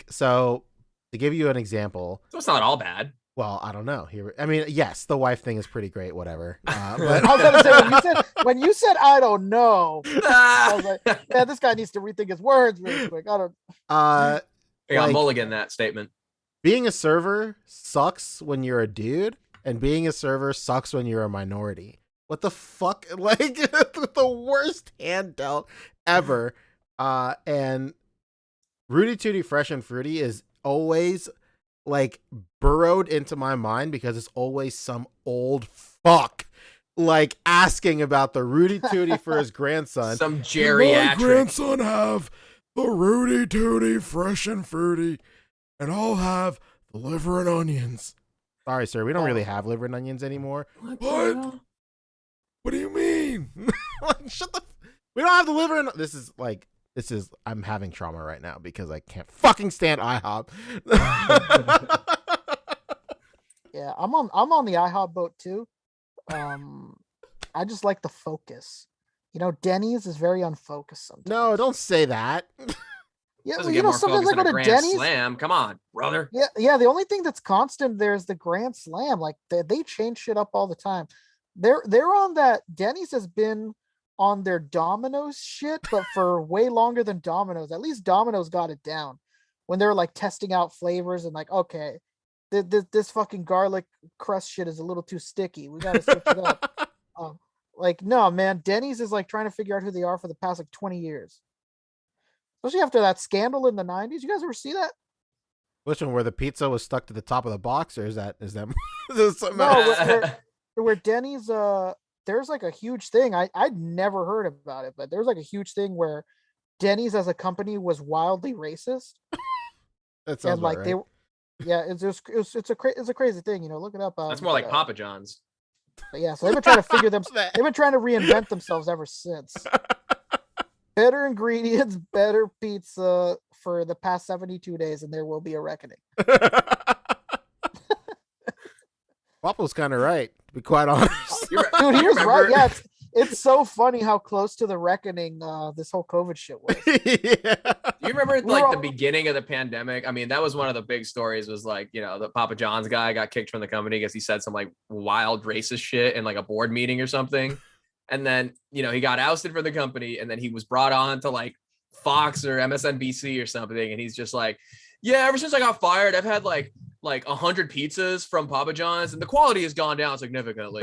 So to give you an example. So it's not all bad. Well, I don't know. I mean, yes, the wife thing is pretty great, whatever. But I was gonna say when you said I don't know, I was like, yeah, this guy needs to rethink his words really quick. I don't. I got mulligan that statement. Being a server sucks when you're a dude, and being a server sucks when you're a minority. What the fuck? Like, the worst hand dealt ever. And Rudy Tooty Fresh and Fruity is always like burrowed into my mind because it's always some old fuck like asking about the Rudy Tooty for his grandson. Some geriatric. My grandson have the Rudy Tooty Fresh and Fruity, and I'll have the liver and onions. Sorry, sir, we don't really have liver and onions anymore. What? What do you mean? Like, shut the. We don't have the liver and. This is. I'm having trauma right now because I can't fucking stand IHOP. Yeah, I'm on the IHOP boat too. I just like the focus. You know, Denny's is very unfocused sometimes. No, don't say that. Yeah, Doesn't well, get you know, more sometimes focus I go than a to Grand Denny's. Slam. Come on, brother. Yeah. The only thing that's constant there is the Grand Slam. Like they change shit up all the time. They're on that. Denny's has been on their Domino's shit, but for way longer than Domino's. At least Domino's got it down when they were like testing out flavors and like, okay, this fucking garlic crust shit is a little too sticky. We gotta switch it up. Like, no, man, Denny's is like trying to figure out who they are for the past like 20 years. Especially after that scandal in the 90s. You guys ever see that? Which one, where the pizza was stuck to the top of the box, or is that No, where Denny's there's like a huge thing. I'd never heard about it, but there's like a huge thing where Denny's as a company was wildly racist. That sounds and like right. it's a crazy thing, you know. Look it up. That's more like Papa John's. But yeah, so they've been trying to they've been trying to reinvent themselves ever since. Better ingredients, better pizza for the past 72 days, and there will be a reckoning. Papa's kind of right, to be quite honest. Dude, he was right. Yeah, it's so funny how close to the reckoning this whole COVID shit was. Yeah. You remember like the beginning of the pandemic? I mean, that was one of the big stories. Was like, you know, the Papa John's guy got kicked from the company because he said some like wild racist shit in like a board meeting or something. And then, you know, he got ousted from the company, and then he was brought on to like Fox or MSNBC or something. And he's just like, yeah, ever since I got fired, I've had like 100 pizzas from Papa John's, and the quality has gone down significantly.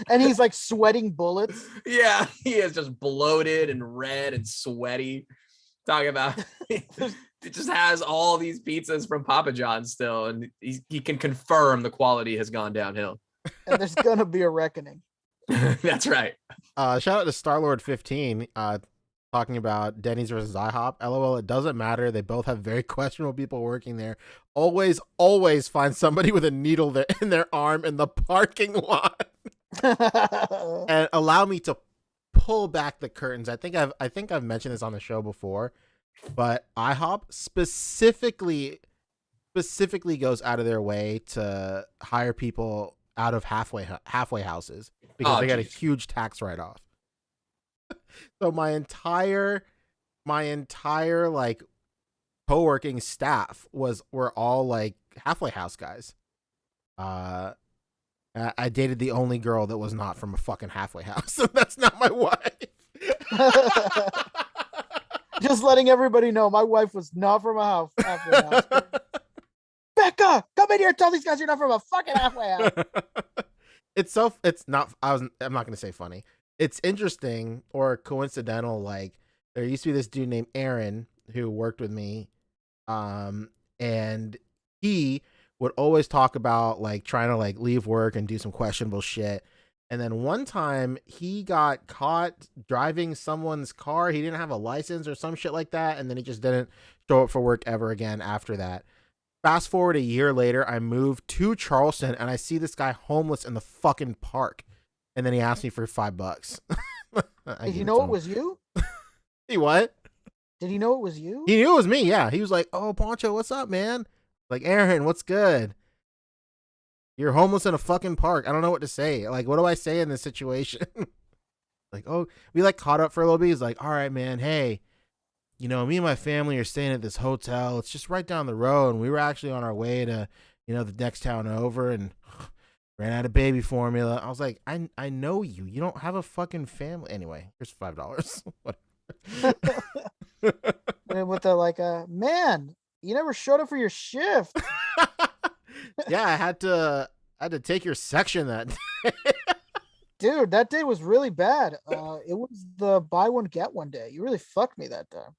And he's like sweating bullets. Yeah, he is just bloated and red and sweaty. Talking about it just has all these pizzas from Papa John's still, and he can confirm the quality has gone downhill. And there's gonna be a reckoning. That's right. Shout out to Starlord 15 talking about Denny's versus IHOP. LOL, it doesn't matter. They both have very questionable people working there. Always find somebody with a needle in their arm in the parking lot. And allow me to pull back the curtains. I think I've mentioned this on the show before, but IHOP specifically goes out of their way to hire people out of halfway houses because they got a huge tax write-off. So my entire like co-working staff were all like halfway house guys. I dated the only girl that was not from a fucking halfway house, and that's not my wife. Just letting everybody know, my wife was not from a halfway house. Becca, come in here and tell these guys you're not from a fucking halfway house. I'm not gonna say funny. It's interesting or coincidental. Like, there used to be this dude named Aaron who worked with me, and he would always talk about like trying to like leave work and do some questionable shit. And then one time he got caught driving someone's car. He didn't have a license or some shit like that, and then he just didn't show up for work ever again after that. Fast forward a year later, I moved to Charleston, and I see this guy homeless in the fucking park. And then he asked me for $5. Did you know it was you? He what? Did he know it was you? He knew it was me. Yeah, he was like, "Oh, Poncho, what's up, man?" Like, Aaron, what's good? You're homeless in a fucking park. I don't know what to say. Like, what do I say in this situation? Like, oh, we like caught up for a little bit. He's like, all right, man. Hey, me and my family are staying at this hotel. It's just right down the road. And we were actually on our way to, the next town over and ran out of baby formula. I was like, I know you. You don't have a fucking family. Anyway, here's $5. With the man, you never showed up for your shift. Yeah, I had to take your section that day. Dude, that day was really bad. It was the buy one get one day. You really fucked me that time.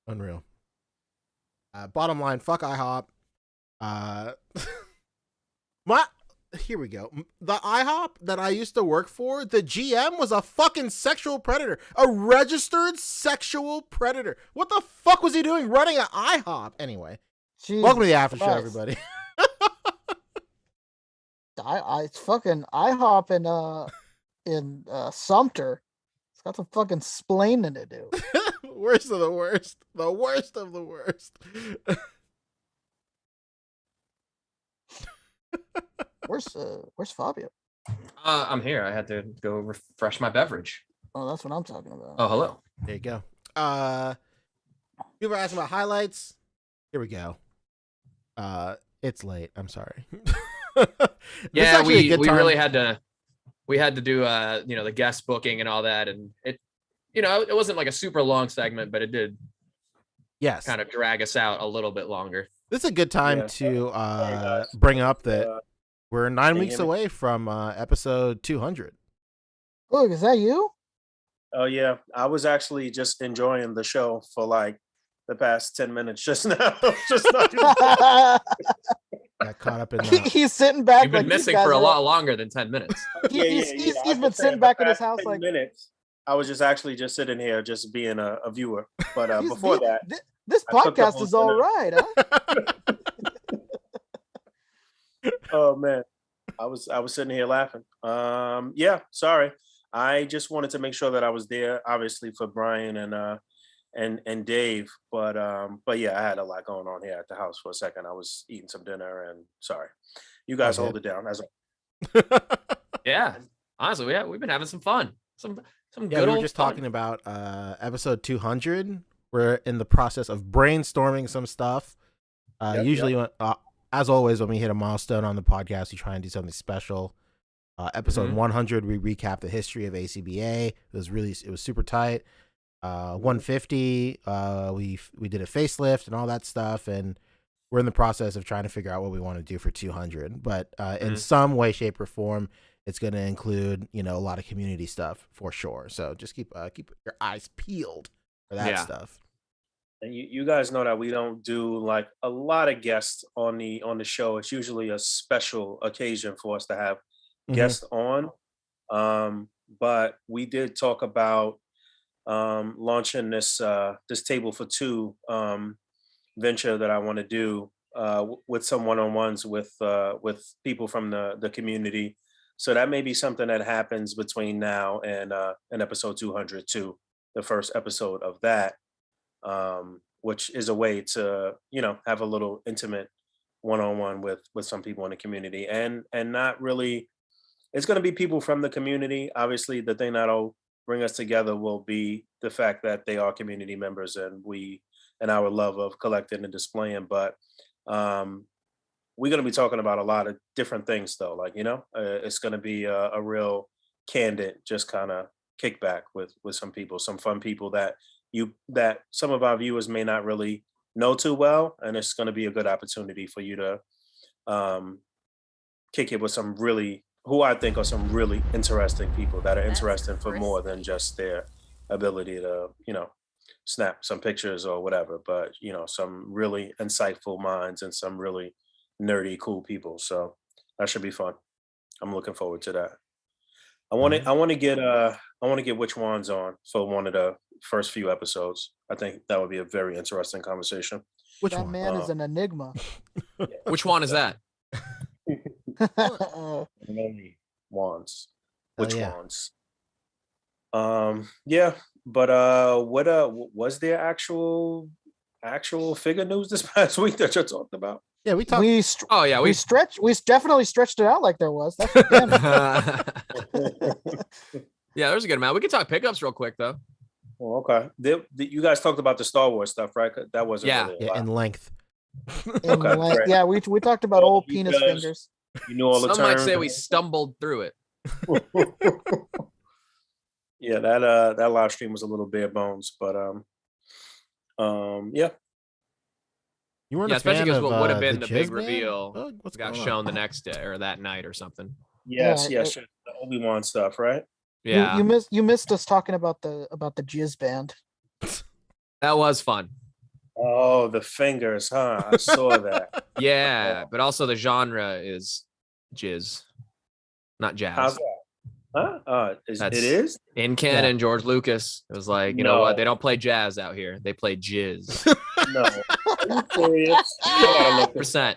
Unreal. Bottom line, fuck IHOP. Here we go. The IHOP that I used to work for, the GM was a fucking sexual predator, a registered sexual predator. What the fuck was he doing running an IHOP? Anyway, Jesus welcome to the after show, Christ. everybody. It's fucking IHOP in Sumter. It's got some fucking splaining to do. Worst of the worst. The worst of the worst. Where's Fabio? I'm here. I had to go refresh my beverage. Oh, that's what I'm talking about. Oh, hello. There you go. People are asking about highlights. Here we go. It's late. I'm sorry. Yeah, we really had to. We had to do the guest booking and all that, and it wasn't like a super long segment, but it did. Yes. Kind of drag us out a little bit longer. This is a good time to bring up that we're 9 weeks away from episode 200. Look, is that you? Oh yeah, I was actually just enjoying the show for like the past 10 minutes just now. Just got caught up in that. He's sitting back. You've been missing for a lot longer than 10 minutes. He's been sitting back in his house like minutes. I was just sitting here, just being a viewer. But before that, this podcast is all right, huh? Oh man, I was sitting here laughing. Yeah, sorry. I just wanted to make sure that I was there, obviously for Brian and Dave. But yeah, I had a lot going on here at the house for a second. I was eating some dinner, and sorry. You guys hold it down. As yeah, honestly, we've been having some fun. Some yeah, good we were old just fun. talking about episode 200. We're in the process of brainstorming some stuff. Usually, as always, when we hit a milestone on the podcast, we try and do something special. Episode 100, we recap the history of A.C.B.A. It was super tight. 150, we did a facelift and all that stuff, and we're in the process of trying to figure out what we want to do for 200. But in some way, shape, or form, it's going to include a lot of community stuff for sure. So just keep your eyes peeled for that stuff. And you guys know that we don't do like a lot of guests on the show. It's usually a special occasion for us to have guests on. But we did talk about launching this table for two venture that I want to do with some one-on-ones with people from the community. So that may be something that happens between now and episode 200 too, the first episode of that, which is a way to have a little intimate one-on-one with some people in the community, and not really. It's going to be people from the community. Obviously, the thing that'll bring us together will be the fact that they are community members and our love of collecting and displaying. But we're going to be talking about a lot of different things, though. Like, it's going to be a real candid, just kind of kickback with some people, some fun people that some of our viewers may not really know too well. And it's going to be a good opportunity for you to kick it with some who I think are some really interesting people that are interesting for more than just their ability to, snap some pictures or whatever, but, some really insightful minds and some really nerdy, cool people. So that should be fun. I'm looking forward to that. I want to get which one's on for one of the first few episodes. I think that would be a very interesting conversation. Which that one? man is an enigma. Which one is that? Many wands. Which wands? Yeah, but what was there actual figure news this past week that you talked about? Yeah, we talked. Oh yeah, we definitely stretched it out like there was. That's for damn sure. Yeah, there's a good amount. We can talk pickups real quick though. Oh, okay. You guys talked about the Star Wars stuff, right? That wasn't Yeah. really a Yeah, lot. in length. Okay, great. Yeah, we talked about Well, old you penis guys- fingers. You knew all the Some might terms. say we stumbled through it. Yeah, that live stream was a little bare bones, but yeah. You weren't Yeah, a especially fan because of what would have been the the big Jizz Man? reveal Bug? What's got going shown on? the next day or that night or something. Yes, Yeah, the Obi-Wan stuff, right? Yeah, You missed us talking about the Jizz Band. that was fun. Oh, the fingers, huh? I saw that. Yeah, but also the genre is jizz, not jazz. How's that? Huh? It is? In canon, George Lucas. It was like, you know what? They don't play jazz out here. They play jizz. No. Are you serious? I gotta look this- 100%.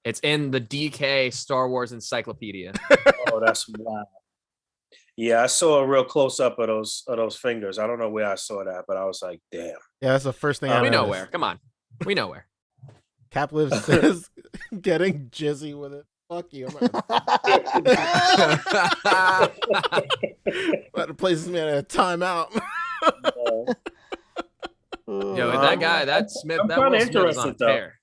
It's in the DK Star Wars Encyclopedia. Oh, that's wild. Yeah, I saw a real close up of those fingers. I don't know where I saw that, but I was like, damn. Yeah, that's the first thing I We know noticed. where. Come on. We know where. Capliv says getting jizzy with it. Fuck you. I'm about to place this man at a timeout. Yo, that guy, that Smith, I'm that kinda Will Smith is on a interested, though. tear.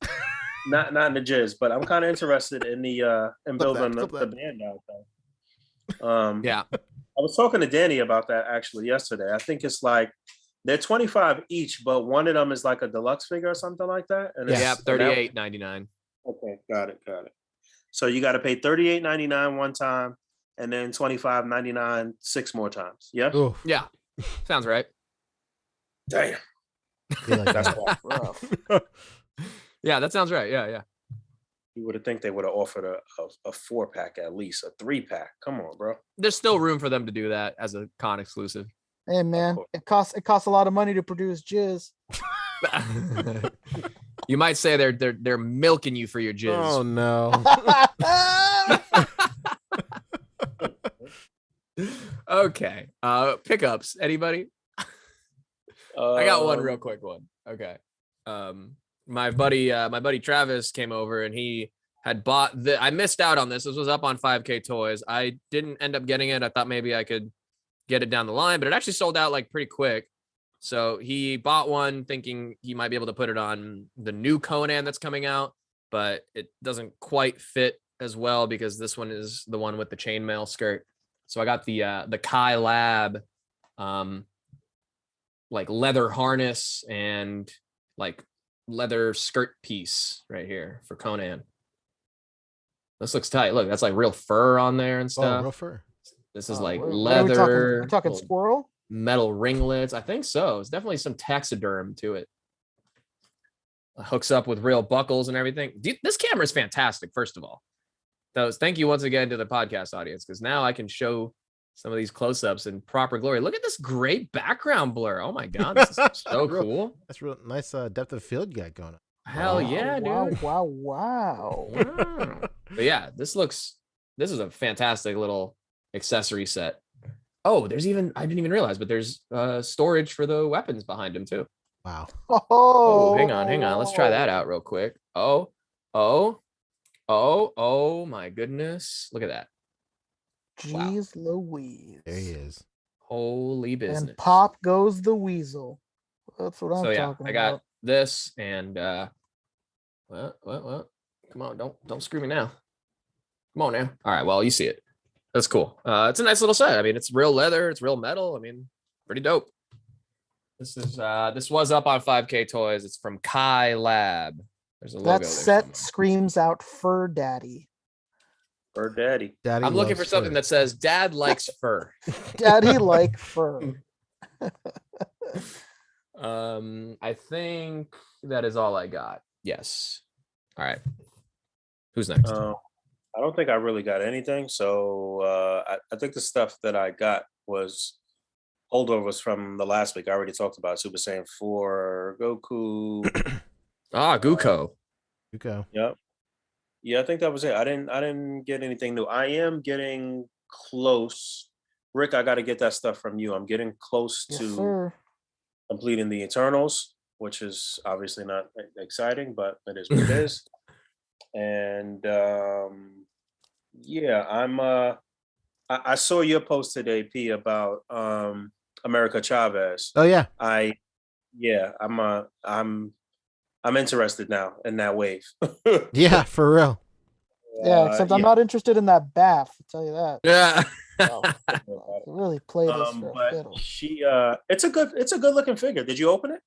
Not in the jizz, but I'm kind of interested in the in building the band out there. Yeah. I was talking to Danny about that actually yesterday. I think it's like they're 25 each, but one of them is like a deluxe figure or something like that. And Yeah, it's $38.99. Okay, got it. So you got to pay $38.99 one time, and then $25.99 6 more times. Yeah. Oof. Yeah. Sounds right. Damn. Be like That's that. rough. Yeah, that sounds right. Yeah. You would have think they would have offered a 4-pack at least, a 3-pack. Come on, bro. There's still room for them to do that as a con exclusive. Hey man, it costs a lot of money to produce jizz. You might say they're milking you for your jizz. Oh no. Okay. Pickups. Anybody? I got one real quick one. Okay. My buddy Travis came over and he had bought I missed out on this. This was up on 5K Toys. I didn't end up getting it. I thought maybe I could get it down the line, but it actually sold out like pretty quick. So he bought one thinking he might be able to put it on the new Conan that's coming out, but it doesn't quite fit as well because this one is the one with the chainmail skirt. So I got the Kai Lab like leather harness and like leather skirt piece right here for Conan. This looks tight. Look, that's like real fur on there and Oh, stuff. real fur. This is like What are we leather. We're talking little squirrel. metal ringlets. I think so. It's definitely some taxiderm to it. Hooks up with real buckles and everything. This camera is fantastic, first of all. Thank you once again to the podcast audience, because now I can show some of these close-ups in proper glory. Look at this great background blur. Oh my god, this is so cool. That's real nice depth of field you got going on. Hell yeah, dude. Wow. But yeah, this is a fantastic little accessory set. Oh, I didn't even realize, but there's storage for the weapons behind him too. Wow. Oh, hang on. Let's try that out real quick. Oh my goodness. Look at that. Jeez Louise. There he is. Holy business. And pop goes the weasel. That's what I'm So yeah, talking I got about. this and what? Come on, don't screw me now. Come on now. All right, well, you see it. That's cool. It's a nice little set. I mean, it's real leather, it's real metal. I mean, pretty dope. This was up on 5K Toys. It's from Kai Lab. There's a logo That there set somewhere. screams out fur daddy. Fur daddy. Daddy I'm looking for loves something fur. that says Dad likes fur. Daddy like fur. I think that is all I got. Yes. All right. Who's next? I don't think I really got anything. So I think the stuff that I got was holdovers from the last week. I already talked about Super Saiyan 4, Goku. Guko. Yuko. Yep. Yeah, I think that was it. I didn't get anything new. I am getting close Rick, I got to get that stuff from you. I'm getting close Yes, to sir. completing the Eternals, which is obviously not exciting, but it is what it is. And yeah, I saw your post today, P, about America Chavez. Oh yeah. I'm interested now in that wave. Yeah, for real. Yeah, except I'm not interested in that bath. I'll tell you that. Yeah. It really played us for a but fiddle. she it's a good looking figure. Did you open it?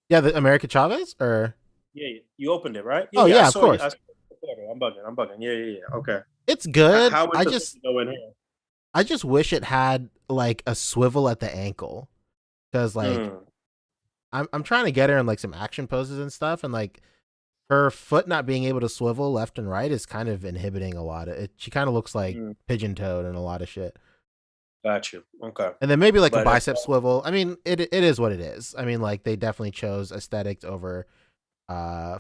Yeah, the America Chavez, or Yeah, you opened it, right? Oh, yeah, I of saw course. I saw the photo. I'm bugging. Yeah. Okay. it's good. How would I the just go in here? I just wish it had like a swivel at the ankle, because like I'm trying to get her in like some action poses and stuff, and like her foot not being able to swivel left and right is kind of inhibiting a lot of it. She kind of looks like pigeon toed and a lot of shit. Got you. Okay. And then maybe like But a bicep swivel. I mean, it is what it is. I mean, like they definitely chose aesthetics over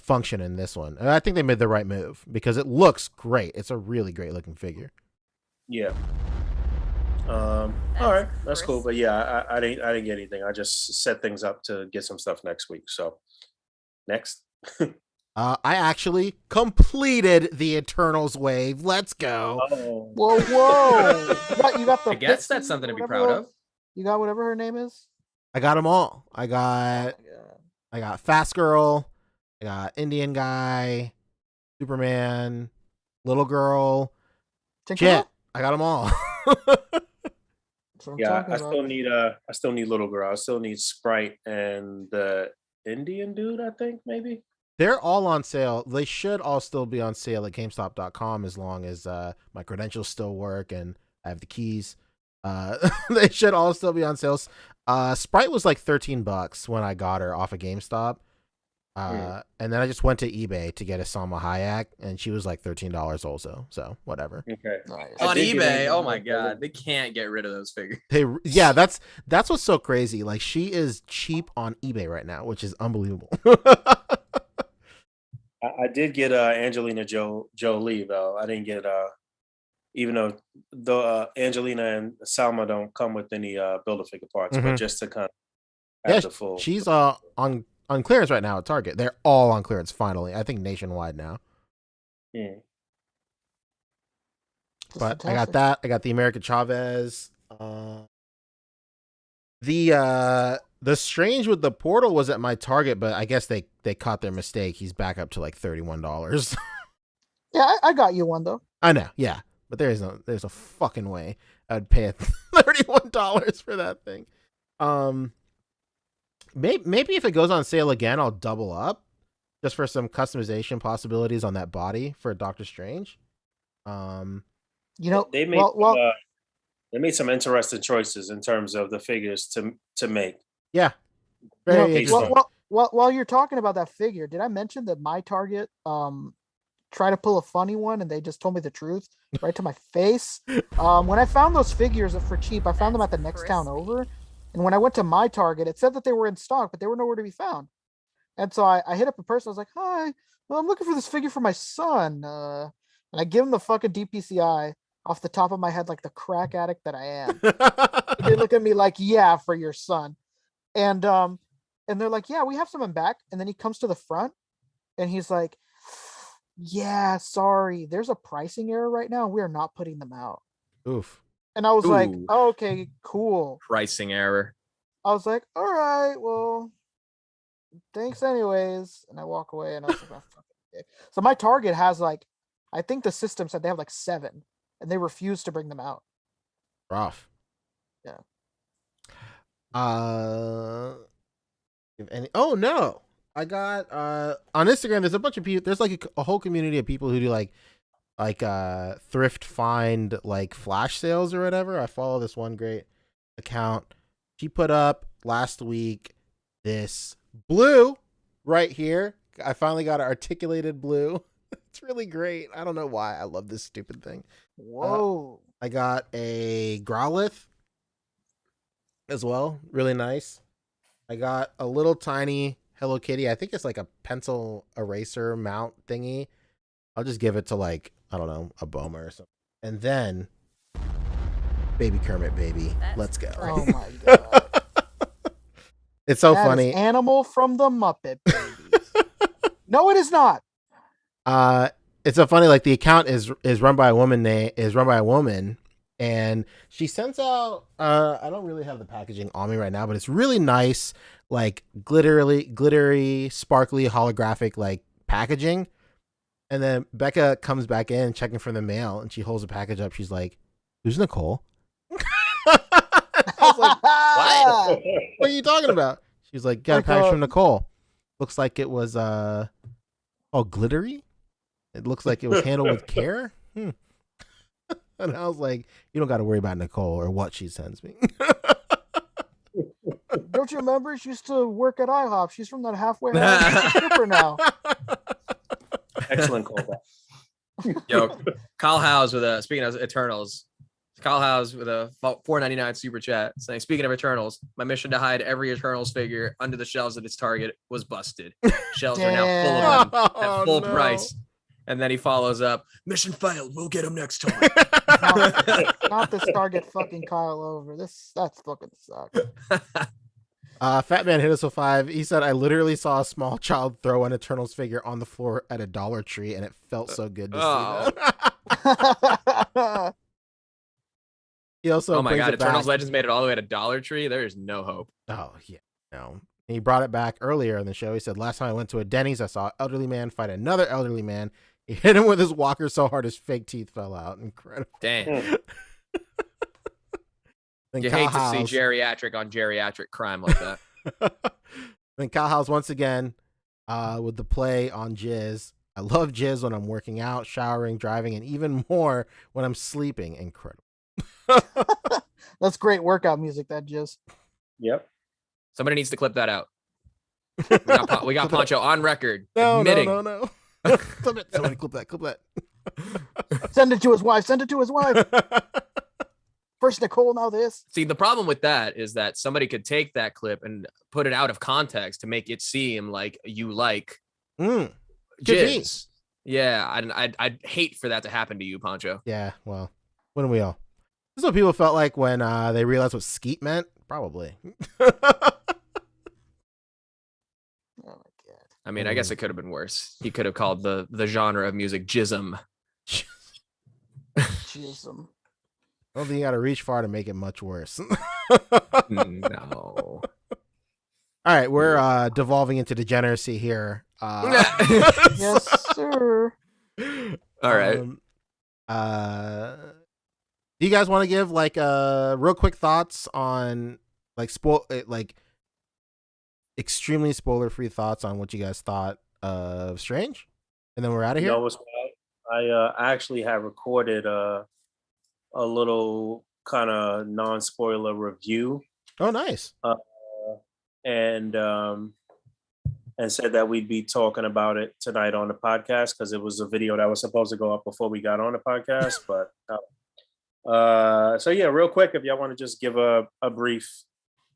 function in this one. And I think they made the right move because it looks great. It's a really great looking figure. Yeah. All right, that's cool. But yeah, I didn't get anything. I just set things up to get some stuff next week. So next. I actually completed the Eternals wave. Let's go. Oh. Whoa! You got the. I guess Pixie, that's something to be whatever proud of. You got whatever her name is. I got them all. I got Fast Girl. I got Indian Guy, Superman, Little Girl. Shit, I got them all. Yeah, I still need Little Girl. I still need Sprite and the Indian dude, I think, maybe. They're all on sale. They should all still be on sale at GameStop.com as long as my credentials still work and I have the keys. They should all still be on sale. Sprite was like $13 when I got her off of GameStop. And then I just went to eBay to get a Salma Hayek, and she was like $13 also. So whatever. Okay. Nice. On eBay, oh my god, they can't get rid of those figures. That's what's so crazy. Like she is cheap on eBay right now, which is unbelievable. I did get Angelina Jolie though. I didn't get even though the Angelina and Salma don't come with any Build-A-Figure parts, but just to kind of have the full. She's on clearance right now at Target. They're all on clearance finally. I think nationwide now. Yeah. But I got that. I got the America Chavez. The Strange with the Portal was at my Target, but I guess they caught their mistake. He's back up to like $31. Yeah, I got you one though. I know, yeah, but there's a fucking way I'd pay $31 for that thing. Maybe if it goes on sale again, I'll double up just for some customization possibilities on that body for Doctor Strange. You know, they made some interesting choices in terms of the figures to make. Yeah. Very interesting. While you're talking about that figure, did I mention that my Target tried to pull a funny one and they just told me the truth right to my face? When I found those figures for cheap, I found them at the next town over. And when I went to my Target, it said that they were in stock, but they were nowhere to be found. And so I hit up a person. I was like, "Hi, well, I'm looking for this figure for my son." And I give him the fucking DPCI off the top of my head, like the crack addict that I am. They look at me like, "Yeah, for your son." And they're like, "Yeah, we have some in back." And then he comes to the front and he's like, "Yeah, sorry, there's a pricing error right now. We are not putting them out." Oof. And I was like, oh, "Okay, cool." Pricing error. I was like, "All right, well, thanks anyways." And I walk away and I was like, "Oh, fuck it." So my Target has like, I think the system said they have like 7 and they refuse to bring them out. Rough. Yeah. Oh no. I got on Instagram there's a bunch of people, there's like a whole community of people who do like thrift find like flash sales or whatever. I follow this one great account. She put up last week this blue right here. I finally got an articulated blue. It's really great. I don't know why. I love this stupid thing. Whoa. I got a Growlithe as well. Really nice. I got a little tiny Hello Kitty. I think it's like a pencil eraser mount thingy. I'll just give it to like, I don't know, a Boma or something. And then Baby Kermit, baby. Let's go. Oh my god. It's so That funny. is Animal from the Muppet Babies. No, it is not. It's so funny. Like the account is run by a woman. And she sends out. I don't really have the packaging on me right now, but it's really nice, like glittery, sparkly, holographic like packaging. And then Becca comes back in checking for the mail, and she holds the package up. She's like, "Who's Nicole?" I was like, "What? What are you talking about?" She's like, "Got a package from Nicole. Looks like it was glittery. It looks like it was handled with care." And I was like, "You don't got to worry about Nicole or what she sends me." Don't you remember? She used to work at IHOP. She's from that halfway house. She's a stripper now. Excellent callback. Yo, Kyle Howes with a speaking of Eternals. Kyle Howes with a $4.99 super chat saying, "Speaking of Eternals, my mission to hide every Eternals figure under the shelves at its Target was busted. Shelves are now full of them at full price." And then he follows up, "Mission failed. We'll get him next time." Not this Target fucking Kyle over. That's fucking sucks. Fat Man hit us with 5. He said, "I literally saw a small child throw an Eternals figure on the floor at a Dollar Tree, and it felt so good to see that." He also oh my god, Eternals back. Legends made it all the way to Dollar Tree. There is no hope. Oh yeah, no. He brought it back earlier in the show. He said, "Last time I went to a Denny's, I saw an elderly man fight another elderly man. He hit him with his walker so hard his fake teeth fell out. Incredible." Damn. Then You Kyle hate to see Howes- geriatric on geriatric crime like that. Then Kyle House once again with the play on jizz. "I love jizz when I'm working out, showering, driving, and even more when I'm sleeping." Incredible. That's great workout music, that just. Yep. Somebody needs to clip that out. We got Poncho on record admitting. No. Somebody clip that. Send it to his wife. First Nicole, now this. See, the problem with that is that somebody could take that clip and put it out of context to make it seem like you like jizz. Yeah, I'd hate for that to happen to you, Poncho. Yeah, well, wouldn't we all? This is what people felt like when they realized what skeet meant. Probably. Oh my god. I mean, I guess it could have been worse. He could have called the genre of music jism. Jism. I don't think you got to reach far to make it much worse. No. All right, we're devolving into degeneracy here. Yes, sir. All right. Do you guys want to give like real quick thoughts on like extremely spoiler-free thoughts on what you guys thought of Strange, and then we're out of here? You know what's I actually have recorded a little kind of non-spoiler review. Oh, nice. And said that we'd be talking about it tonight on the podcast because it was a video that was supposed to go up before we got on the podcast. But so yeah, real quick, if y'all want to just give a brief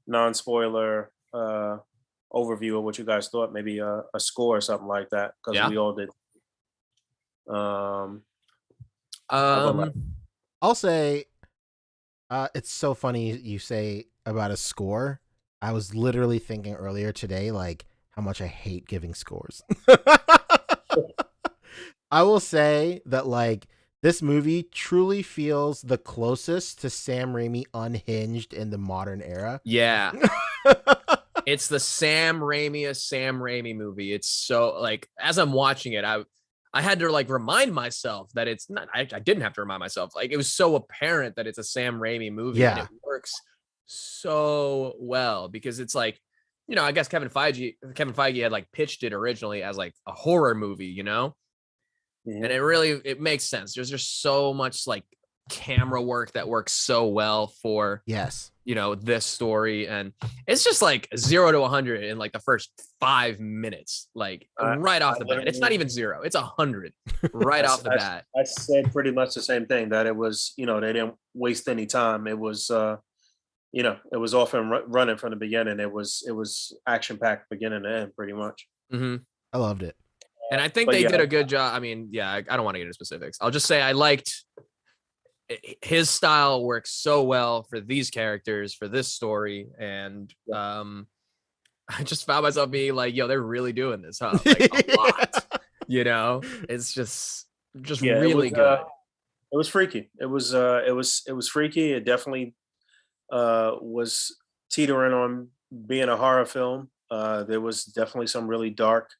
non-spoiler overview of what you guys thought, maybe a score or something like that, because we all did. I'll say it's so funny you say about a score. I was literally thinking earlier today, like, how much I hate giving scores. I will say that, like, this movie truly feels the closest to Sam Raimi unhinged in the modern era. Yeah. It's the Sam Raimi movie. It's so, like, as I'm watching it, I had to like remind myself that it's not, I didn't have to remind myself. Like, it was so apparent that it's a Sam Raimi movie. Yeah. And it works so well because it's like, you know, I guess Kevin Feige had like pitched it originally as like a horror movie, you know? Mm-hmm. And it makes sense. There's just so much like camera work that works so well for, you know, this story. And it's just like 0 to 100 in like the first 5 minutes, like right off the bat. It's not even 0, it's 100 right off the bat. I said pretty much the same thing, that it was, you know, they didn't waste any time. It was, you know, it was off and running from the beginning. It was action packed beginning to end, pretty much. Mm-hmm. I loved it. And I think they did a good job. I mean, yeah, I don't want to get into specifics. I'll just say I liked his style works so well for these characters, for this story, and I just found myself being like, yo, they're really doing this, huh? Like a lot. You know, it's just really good. It was freaky. It was freaky. It definitely was teetering on being a horror film. There was definitely some really dark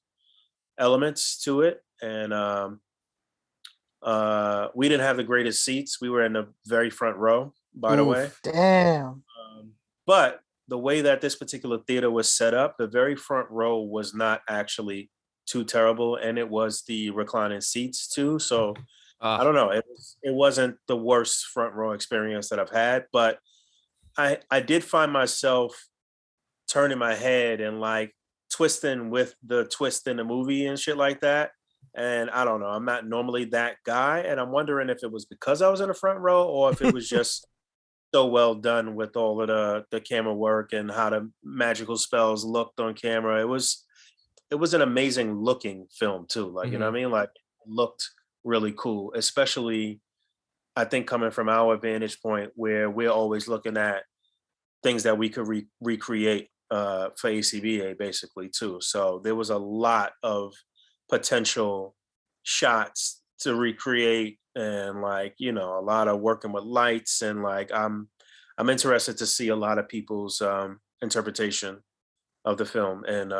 elements to it, and we didn't have the greatest seats. We were in the very front row, by the way. Damn. But the way that this particular theater was set up, the very front row was not actually too terrible, and it was the reclining seats too. So I don't know. It wasn't the worst front row experience that I've had, but I did find myself turning my head and like twisting with the twist in the movie and shit like that. And I don't know. I'm not normally that guy, and I'm wondering if it was because I was in the front row or if it was just so well done with all of the camera work and how the magical spells looked on camera. It was an amazing looking film too. Like, you know what I mean? Like, it looked really cool, especially I think coming from our vantage point where we're always looking at things that we could recreate for A.C.B.A. basically too. So there was a lot of potential shots to recreate, and like, you know, a lot of working with lights, and like I'm interested to see a lot of people's interpretation of the film and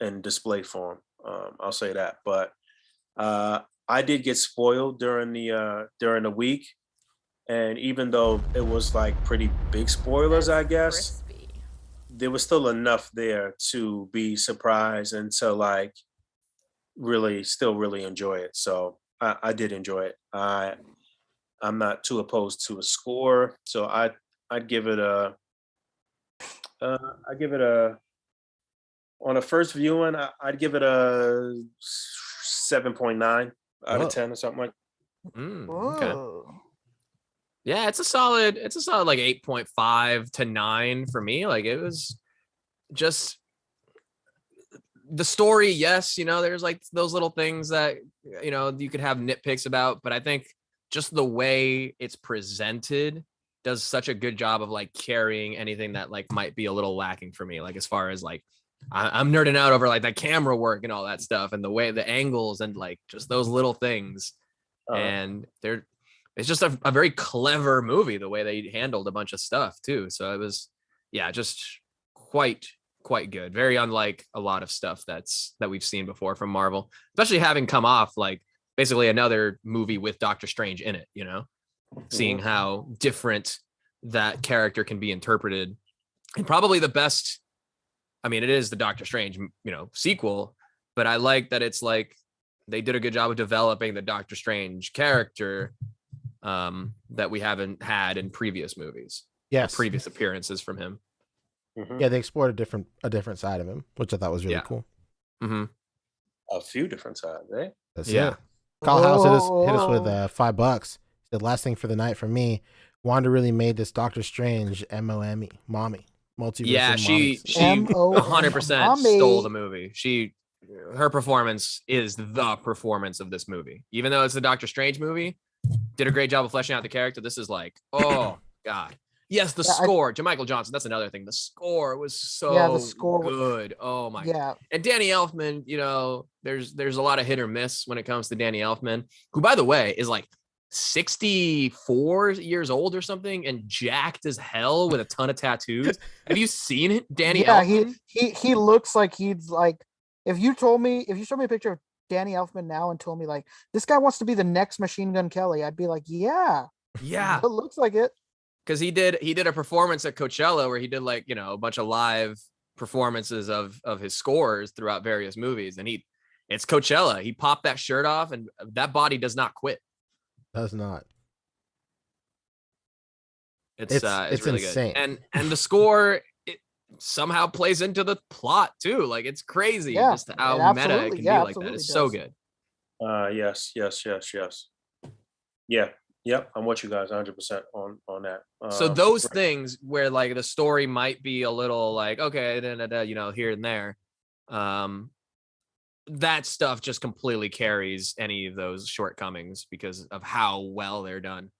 in display form. I'll say that. But I did get spoiled during the week, and even though it was like pretty big spoilers, I guess there was still enough there to be surprised and to like still really enjoy it. So I did enjoy it. I'm not too opposed to a score, so I'd give it a on a first viewing, I'd give it a 7.9 out of 10 or something like. Okay. Yeah, it's a solid like 8.5 to 9 for me. Like, it was just the story. Yes, you know, there's like those little things that, you know, you could have nitpicks about, but I think just the way it's presented does such a good job of like carrying anything that like might be a little lacking for me. Like, as far as like, I'm nerding out over like the camera work and all that stuff, and the way the angles and like just those little things. And it's just a very clever movie, the way they handled a bunch of stuff too. So it was, yeah, just quite good. Very unlike a lot of stuff that we've seen before from Marvel, especially having come off like basically another movie with Doctor Strange in it, you know, seeing how different that character can be interpreted. And probably the best, I mean, it is the Doctor Strange, you know, sequel, but I like that it's like they did a good job of developing the Doctor Strange character that we haven't had in previous movies. Yes. Previous appearances from him. Yeah, they explored a different side of him, which I thought was really cool. A few different sides, eh? That's it. Kyle House hit us with $5. The last thing for the night for me, Wanda really made this Doctor Strange mommy, multiverse. Yeah, she 100% stole the movie. Her performance is the performance of this movie. Even though it's a Doctor Strange movie, did a great job of fleshing out the character. This is like, oh God. Yes, the score. Jermichael Johnson. That's another thing. The score was so good. Oh my God. And Danny Elfman, you know, there's a lot of hit or miss when it comes to Danny Elfman, who, by the way, is like 64 years old or something and jacked as hell with a ton of tattoos. Have you seen it, Danny Elfman? He looks like he's like, if you showed me a picture of Danny Elfman now and told me like this guy wants to be the next Machine Gun Kelly, I'd be like, yeah, it looks like it. Because he did a performance at Coachella where he did like, you know, a bunch of live performances of his scores throughout various movies, and it's Coachella. He popped that shirt off, and that body does not quit. Does not. It's really insane. Good. And the score, it somehow plays into the plot too. Like, it's crazy just how meta it can be like that. It's so good. Yes. Yeah. Yep, I'm with you guys 100% on that. So those things where like the story might be a little like, okay, you know, here and there, that stuff just completely carries any of those shortcomings because of how well they're done.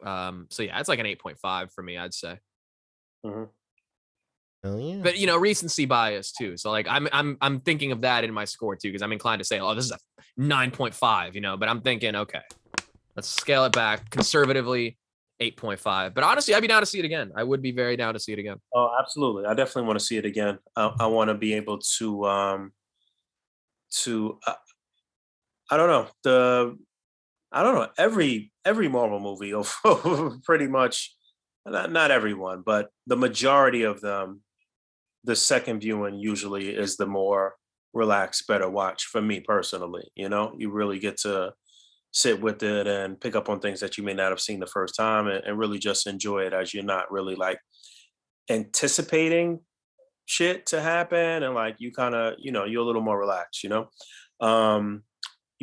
So yeah, it's like an 8.5 for me, I'd say. Mm-hmm. Hell yeah. But recency bias too. So like I'm thinking of that in my score too, because I'm inclined to say, oh, this is a 9.5, but I'm thinking, okay, let's scale it back conservatively, 8.5. But honestly, I'd be down to see it again. I would be very down to see it again. Oh, absolutely. I definitely want to see it again. I want to be able to I don't know, every Marvel movie, pretty much, not everyone, but the majority of them, the second viewing usually is the more relaxed, better watch for me personally. You really get to sit with it and pick up on things that you may not have seen the first time, and really just enjoy it, as you're not really like anticipating shit to happen, and like you kind of, you're a little more relaxed. You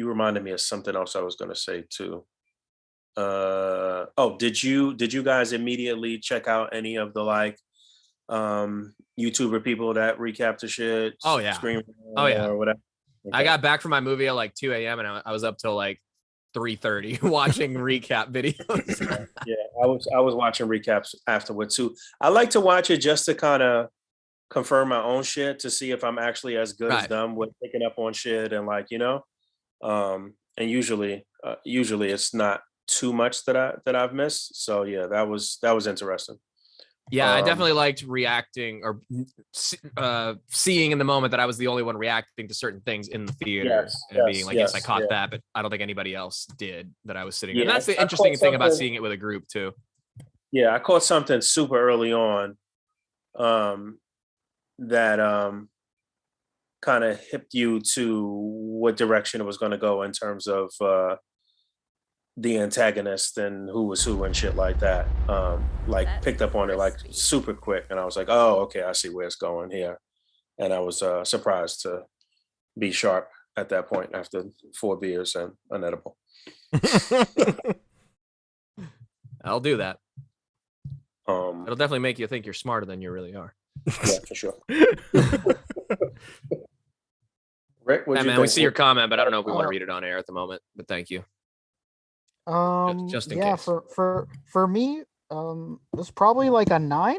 reminded me of something else I was going to say too. Did you guys immediately check out any of the like YouTuber people that recap the shit? Oh yeah. Scream Oh yeah. Or whatever. Okay. I got back from my movie at like 2 a.m. and I was up till like 3:30 watching recap videos. Yeah, I was watching recaps afterward too. I like to watch it just to kind of confirm my own shit, to see if I'm actually as good as them with picking up on shit, and like, and usually it's not too much that I've missed. So yeah, that was interesting. Yeah, I definitely liked reacting or seeing in the moment that I was the only one reacting to certain things in the theater, being like, yes, I caught that, but I don't think anybody else did that I was sitting there. And that's the interesting thing about seeing it with a group too. Yeah, I caught something super early on that kind of hipped you to what direction it was going to go in terms of the antagonist and who was who and shit like that. Like picked up on it like super quick, and I was like, oh, okay, I see where it's going here. And I was surprised to be sharp at that point after 4 beers and an edible. I'll do that. It'll definitely make you think you're smarter than you really are. Yeah, for sure. Rick, yeah, man, we see your comment, but I don't know if we want to read it on air at the moment. But thank you. Just in case. For me, it's probably like a 9.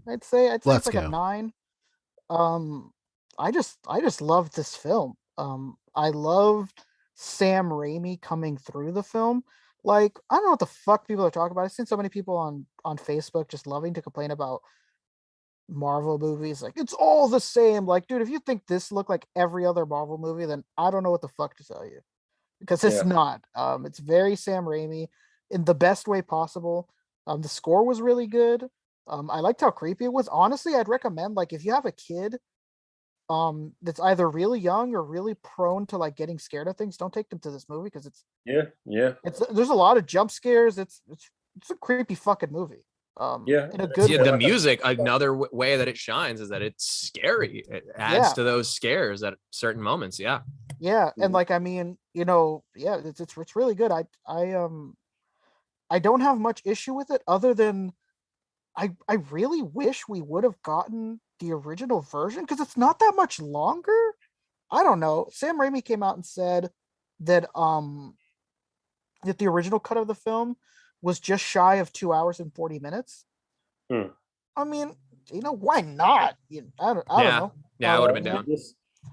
I'd say it's like a 9. I just loved this film. I loved Sam Raimi coming through the film. Like, I don't know what the fuck people are talking about. I've seen so many people on Facebook just loving to complain about Marvel movies. Like, it's all the same. Like, dude, if you think this looked like every other Marvel movie, then I don't know what the fuck to tell you. Because it's not. It's very Sam Raimi in the best way possible. The score was really good. I liked how creepy it was. Honestly, I'd recommend, like, if you have a kid that's either really young or really prone to like getting scared of things, don't take them to this movie, because it's there's a lot of jump scares. It's a creepy fucking movie. In a good way. The music, another way that it shines is that it's scary. It adds to those scares at certain moments. Yeah, and like, I mean, it's really good. I don't have much issue with it, other than I really wish we would have gotten the original version, because it's not that much longer. I don't know. Sam Raimi came out and said that that the original cut of the film was just shy of 2 hours and 40 minutes. I mean, why not? I don't know. Yeah, I would have been down.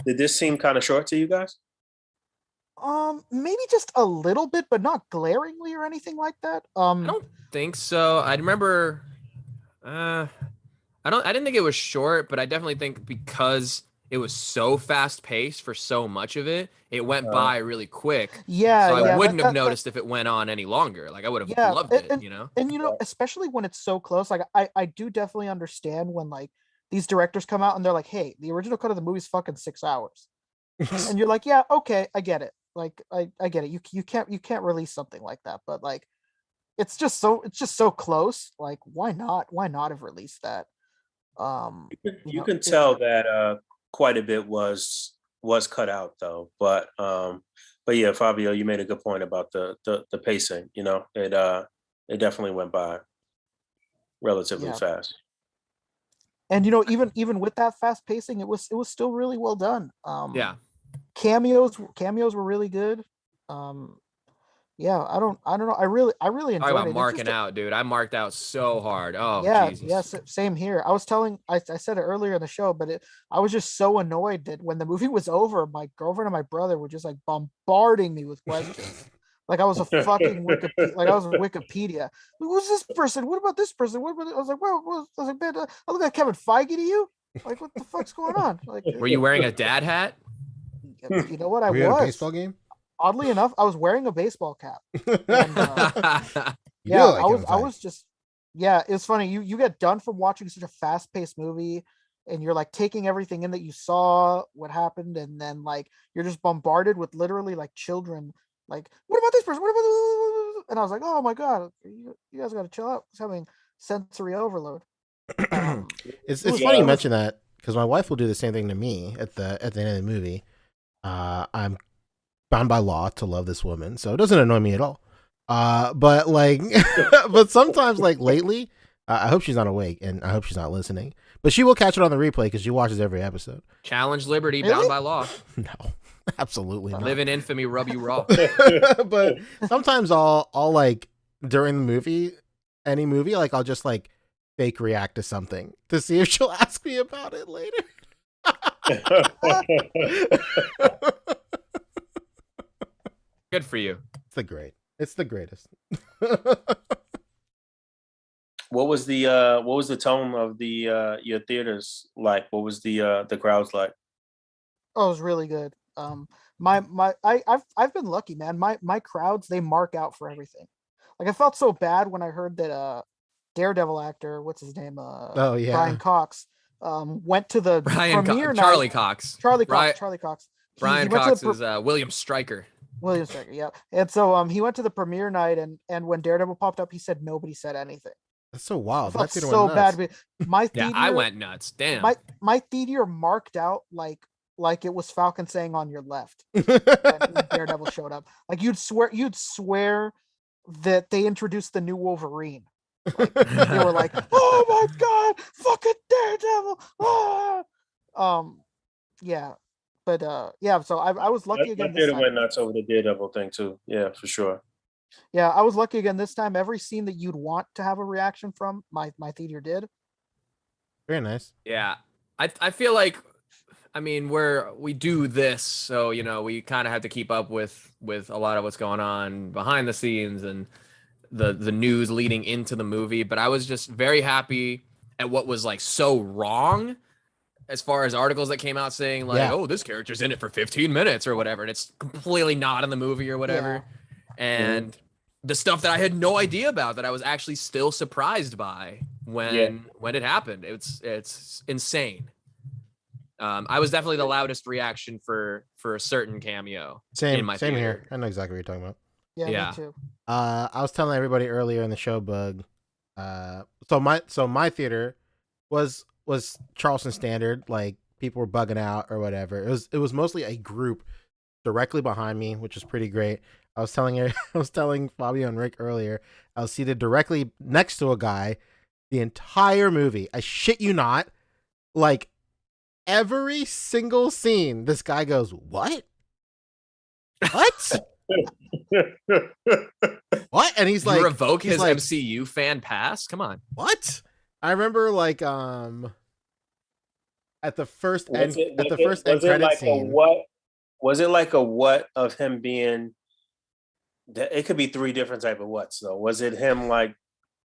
Did this seem kind of short to you guys? Maybe just a little bit, but not glaringly or anything like that. I don't think so. I remember I didn't think it was short, but I definitely think because it was so fast paced for so much of it, it went by really quick. Yeah. So I wouldn't have noticed if it went on any longer. Like, I would have loved it, And especially when it's so close, like I do definitely understand when like these directors come out and they're like, hey, the original cut of the movie is fucking 6 hours. And you're like, yeah, okay, I get it. Like, I get it. You can't release something like that, but like it's just so close. Like, why not have released that? You can tell that quite a bit was cut out though, but yeah, Fabio, you made a good point about the pacing. It definitely went by relatively fast. And even with that fast pacing, it was still really well done. Cameos were really good. Yeah, I don't know. I really Talk enjoyed about it. It's marking just out, dude. I marked out so hard. Oh, yeah, Jesus. same here. I was telling, I said it earlier in the show, but I was just so annoyed that when the movie was over, my girlfriend and my brother were just like bombarding me with questions. Like I was a fucking Wikipedia, like I was a Wikipedia. Who's this person? What about this person? What about? I was like, I was like, man, I look like Kevin Feige to you. Like, what the fuck's going on? Like, Were you wearing a dad hat? you know what? I Were you at a was. baseball game? Oddly enough, I was wearing a baseball cap. And, You do yeah, look like Kevin I Feige. was just yeah, it's funny. You get done from watching such a fast-paced movie and you're like taking everything in that you saw, what happened, and then like you're just bombarded with literally like children, like, what about this person? What about and I was like, oh my god, you guys gotta chill out. I was having sensory overload. It's it was- funny you it was- mention that because my wife will do the same thing to me at the end of the movie. I'm bound by law to love this woman, so it doesn't annoy me at all. But like, but sometimes like lately, I hope she's not awake and I hope she's not listening. But she will catch it on the replay because she watches every episode. Challenge liberty, Really? bound by law. No, absolutely not. Live in infamy, rub you raw. But sometimes I'll like during the movie, any movie, like I'll just like fake react to something to see if she'll ask me about it later. Good for you. It's the greatest. What was the tone of the your theaters like? What was the crowds like? Oh, it was really good. I've been lucky, man. My crowds, they mark out for everything. Like I felt so bad when I heard that Daredevil actor, what's his name? Oh yeah, Brian Cox, went to the premiere night. Charlie Cox. Charlie Cox. Brian, Charlie Cox. Brian went Cox to is William Stryker. William Stryker, yeah. And so he went to the premiere night, and when Daredevil popped up, he said nobody said anything. that's so wild. I felt That theater so went nuts. bad. My Yeah, theater, I went nuts. Damn. my theater marked out like it was Falcon saying on your left when Daredevil showed up. Like you'd swear that they introduced the new Wolverine. Like, they were like, "Oh my god, fucking Daredevil!" Ah! Yeah, but yeah. So I was lucky again. That This theater time. went nuts over the Daredevil thing too. Yeah, for sure. Yeah, I was lucky again this time. Every scene that you'd want to have a reaction from, my theater did. Very nice. Yeah. I feel like, I mean, we do this, so you know we kind of have to keep up with a lot of what's going on behind the scenes and the news leading into the movie. But I was just very happy at what was like so wrong as far as articles that came out saying like, Yeah. oh, this character's in it for 15 minutes or whatever, and it's completely not in the movie or whatever. And the stuff that I had no idea about that I was actually still surprised by when it happened. It's insane. I was definitely the loudest reaction for a certain cameo. Same in my same theater. here. I know exactly what you're talking about. Yeah, me too. I was telling everybody earlier in the show, Boog. So my theater was Charleston Standard. Like people were bugging out or whatever. It was mostly a group directly behind me, which was pretty great. I was telling Fabio and Rick earlier. I was seated directly next to a guy the entire movie. I shit you not. Like every single scene, this guy goes, "What? What?" What? And he's like, revoke his like, MCU fan pass? Come on. what? I remember like at the first end credit scene. Was it like a what of him being? It could be three different type of whats though. Was it him like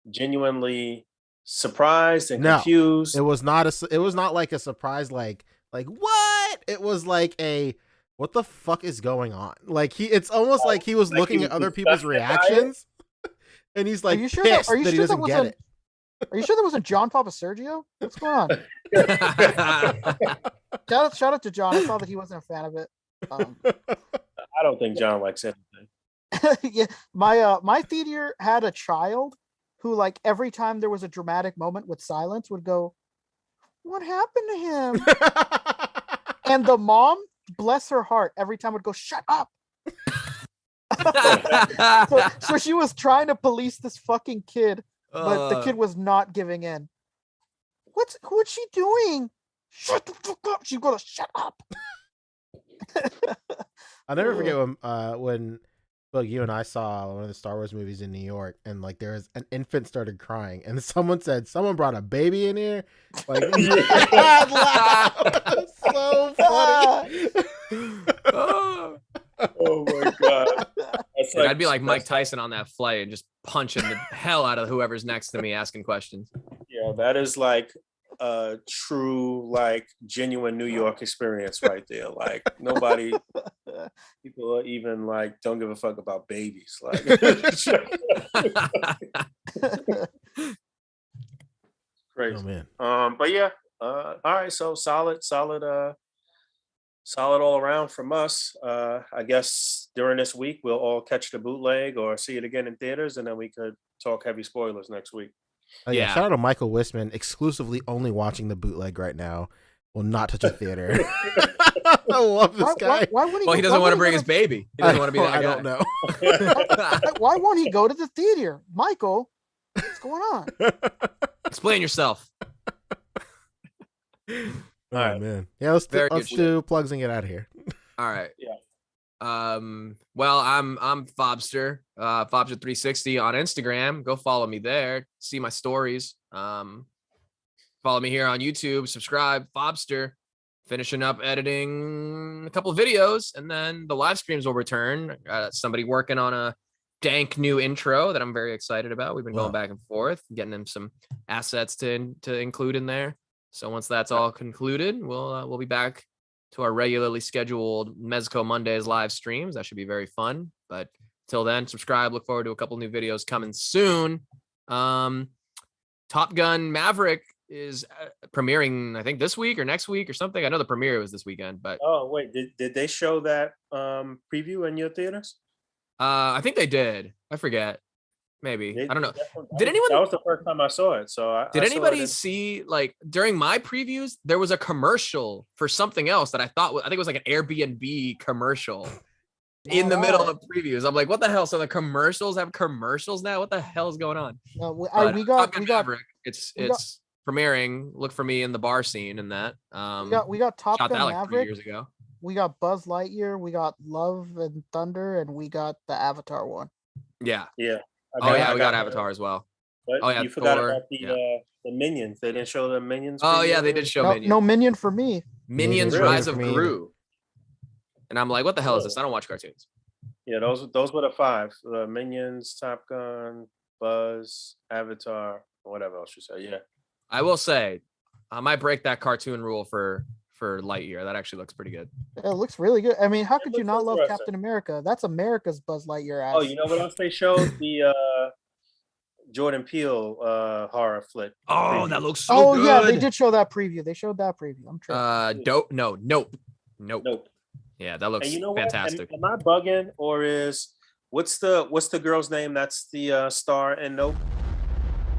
genuinely surprised and confused? It was not like a surprise like what? It was like a what the fuck is going on? Like it's almost like he was looking at other people's reactions and he's like pissed that he doesn't get it. Are you sure that wasn't John Papa Sergio? What's going on? Shout out to John. I saw that he wasn't a fan of it. I don't think John likes anything. Yeah, my theater had a child who, like, every time there was a dramatic moment with silence, would go, "What happened to him?" And the mom, bless her heart, every time would go, "Shut up." so she was trying to police this fucking kid, but the kid was not giving in. What's she doing? Shut the fuck up! She's gonna shut up. I'll never forget when Well, you and I saw one of the Star Wars movies in New York, and like there was an infant started crying, and someone said someone brought a baby in here. Like, mad loud. So funny. Oh my god! That's Dude, I'd be like Mike Tyson on that flight and just punching the hell out of whoever's next to me asking questions. Yeah, that is like a true, like genuine New York experience right there. Like nobody, people are even like don't give a fuck about babies. Like, crazy. Oh man. But yeah, all right. So solid all around from us. I guess during this week we'll all catch the bootleg or see it again in theaters, and then we could talk heavy spoilers next week. Oh, yeah. Yeah. Shout out to Michael Wisman, exclusively only watching the bootleg right now. Will not touch a theater. I love this guy. Why would he? Well, he doesn't want to bring his baby. He doesn't want to be that guy. I don't know. Why won't he go to the theater, Michael? What's going on? Explain yourself. Oh man. Yeah, let's Very do good plugs and get out of here. All right. Yeah. Well, I'm Fobster, Fobster360 on Instagram. Go follow me there. See my stories. Follow me here on YouTube. Subscribe, Fobster. Finishing up editing a couple of videos, and then the live streams will return. Somebody working on a dank new intro that I'm very excited about. We've been going back and forth, getting them some assets to include in there. So once that's all concluded, we'll be back to our regularly scheduled Mezco Mondays live streams. That should be very fun. But till then, subscribe. Look forward to a couple new videos coming soon. Top Gun Maverick is premiering, I think, this week or next week or something. I know the premiere was this weekend, but Wait, did they show that preview in your theaters? I think they did. I forget. Maybe. I don't know. That was the first time I saw it. So did anybody see, like, during my previews, there was a commercial for something else that I think it was like an Airbnb commercial in the middle of previews. I'm like, what the hell? So the commercials have commercials now? What the hell is going on? No, we Top got Gun Maverick. It's premiering. Look for me in the bar scene in that. we got Top shot Gun that like 3 Maverick. years ago. We got Buzz Lightyear. We got Love and Thunder, and we got the Avatar one. Yeah. Yeah. We got Avatar as well. But oh yeah, you forgot Thor, about the Minions. They didn't show the Minions. Oh preview? yeah, they did show No, Minions. no Minion for me. Minions Really? Rise of For me. Gru. And I'm like, what the hell is this? I don't watch cartoons. Yeah, those were the 5: the Minions, Top Gun, Buzz, Avatar, whatever else you say. Yeah. I will say, I might break that cartoon rule for Lightyear. That actually looks pretty good. It looks really good. I mean, how could you looks not love interesting. Captain America? That's America's Buzz Lightyear ass. Oh, you know what else they showed? The Jordan Peele horror flick. Oh, preview. that looks so good. Yeah, they did show that preview. They showed that preview. I'm tripping. Nope. Nope. Yeah, that looks And you know fantastic. what? Am I bugging, or is what's the girl's name? That's the star in Nope,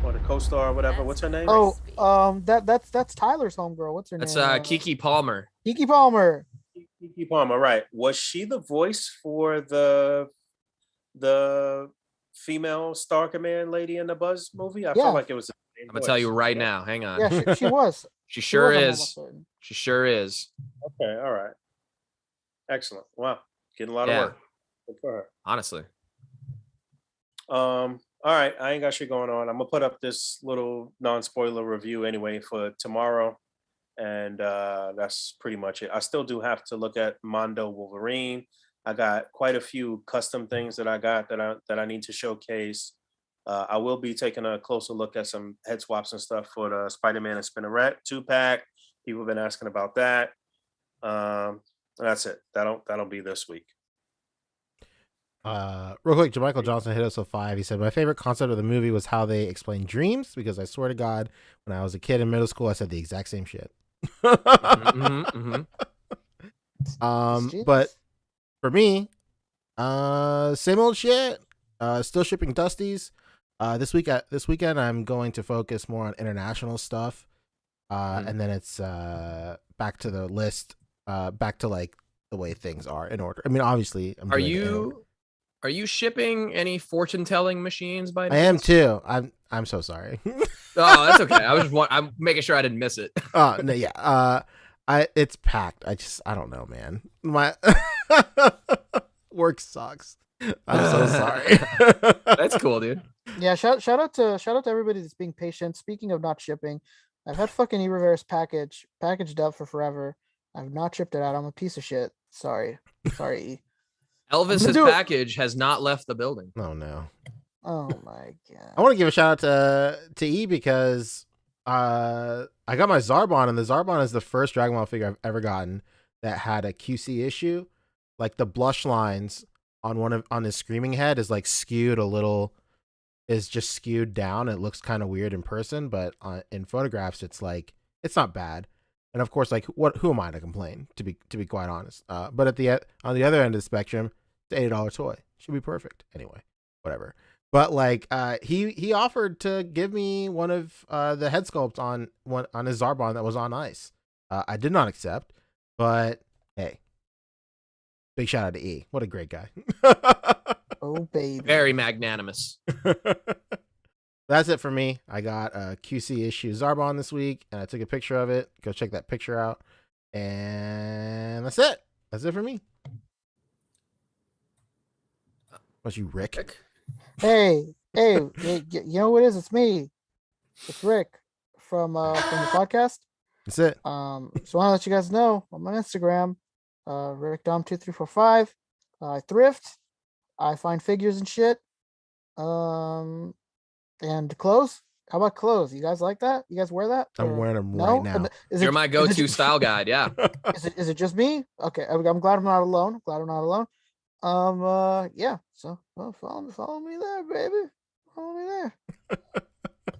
or the co-star, or whatever. What's her name? That's Tyler's homegirl. What's her That's name? Keke Palmer. Keke Palmer. Keke Palmer, right? Was she the voice for the female Star Command lady in the Buzz movie? I felt like it was the same I'm gonna tell you right now. Hang on. Yeah, she was. She sure was, I'm is. almost certain. She sure is. Okay, all right. Excellent. Wow. Getting a lot of work. Good for her. Honestly. All right. I ain't got shit going on. I'm gonna put up this little non-spoiler review anyway for tomorrow. And that's pretty much it. I still do have to look at Mondo Wolverine. I got quite a few custom things that I got that I need to showcase. I will be taking a closer look at some head swaps and stuff for the Spider-Man and Spinneret 2-pack. People have been asking about that. That's it. That'll be this week. Real quick, Jermichael Johnson hit us with 5. He said, my favorite concept of the movie was how they explained dreams, because I swear to God, when I was a kid in middle school, I said the exact same shit. But for me, same old shit. Still shipping Dusties. This weekend I'm going to focus more on international stuff. And then it's back to the list, back to like the way things are in order. I mean, obviously, Are you shipping any fortune telling machines by? I am too. I'm so sorry. Oh, that's okay. I'm making sure I didn't miss it. No, yeah. It's packed. I don't know, man. My work sucks. I'm so sorry. That's cool, dude. Yeah, shout out to everybody that's being patient. Speaking of not shipping, I've had fucking E-Reverse packaged up for forever. I've not shipped it out. I'm a piece of shit. Sorry. E. Elvis's package has not left the building. Oh no. Oh my god. I want to give a shout out to E because I got my Zarbon, and the Zarbon is the first Dragon Ball figure I've ever gotten that had a QC issue. Like the blush lines on his screaming head is like skewed a little, is just skewed down. It looks kind of weird in person, but in photographs it's it's not bad. And of course, who am I to complain, to be quite honest. But on the other end of the spectrum, it's an $80 toy. Should be perfect. Anyway, whatever. But he offered to give me one of the head sculpts on his Zarbon that was on ice. I did not accept, but hey, big shout out to E. What a great guy. Oh baby. Very magnanimous. That's it for me. I got a QC issue Zarbon this week, and I took a picture of it. Go check that picture out. And that's it. That's it for me. What's you, Rick? Hey, you know what it is? It's me. It's Rick from the podcast. That's it. So I want to let you guys know I'm on Instagram, RickDom2345. I thrift. I find figures and shit. And clothes. How about clothes? You guys like that? You guys wear that? I'm wearing them right now. You're my go-to style guide. Yeah. Is it just me? Okay, I'm glad I'm not alone. Yeah. So follow me there, baby. Follow me there.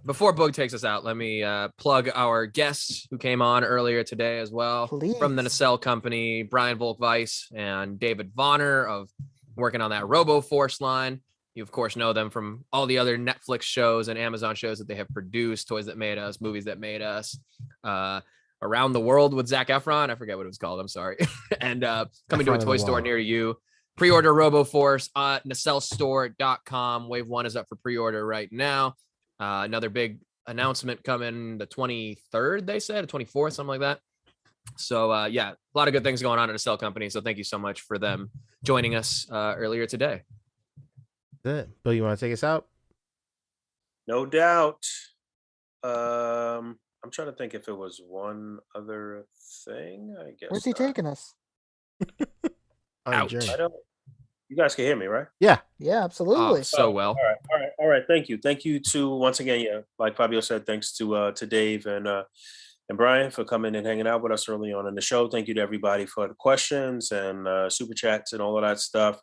Before Boog takes us out, let me plug our guests who came on earlier today as well. Please. From the Nacelle Company, Brian Volk-Weiss and David Vonner of working on that RoboForce line. You, of course, know them from all the other Netflix shows and Amazon shows that they have produced, Toys That Made Us, Movies That Made Us, Around the World with Zac Efron. I forget what it was called. I'm sorry. And coming to a toy store near you. Pre-order RoboForce at nacellestore.com. Wave 1 is up for pre-order right now. Another big announcement coming the 23rd, they said, the 24th, something like that. So, yeah, a lot of good things going on at Nacelle Company. So thank you so much for them joining us earlier today. That's it. Bill, you want to take us out? No doubt. I'm trying to think if it was one other thing. I guess. Where's he taking us? Out. You guys can hear me, right? Yeah, absolutely. So well. All right. Thank you to once again. Yeah, like Fabio said, thanks to Dave and Brian for coming and hanging out with us early on in the show. Thank you to everybody for the questions and super chats and all of that stuff.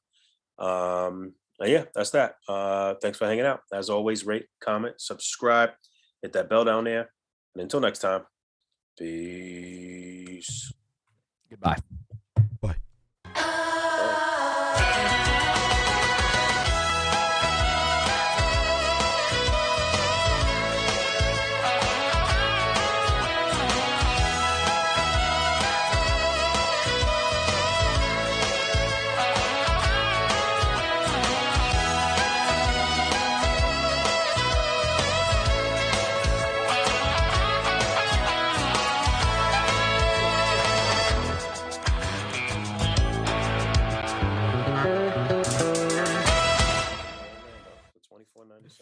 Yeah, that's that. Thanks for hanging out. As always, rate, comment, subscribe, hit that bell down there. And until next time, peace. Goodbye.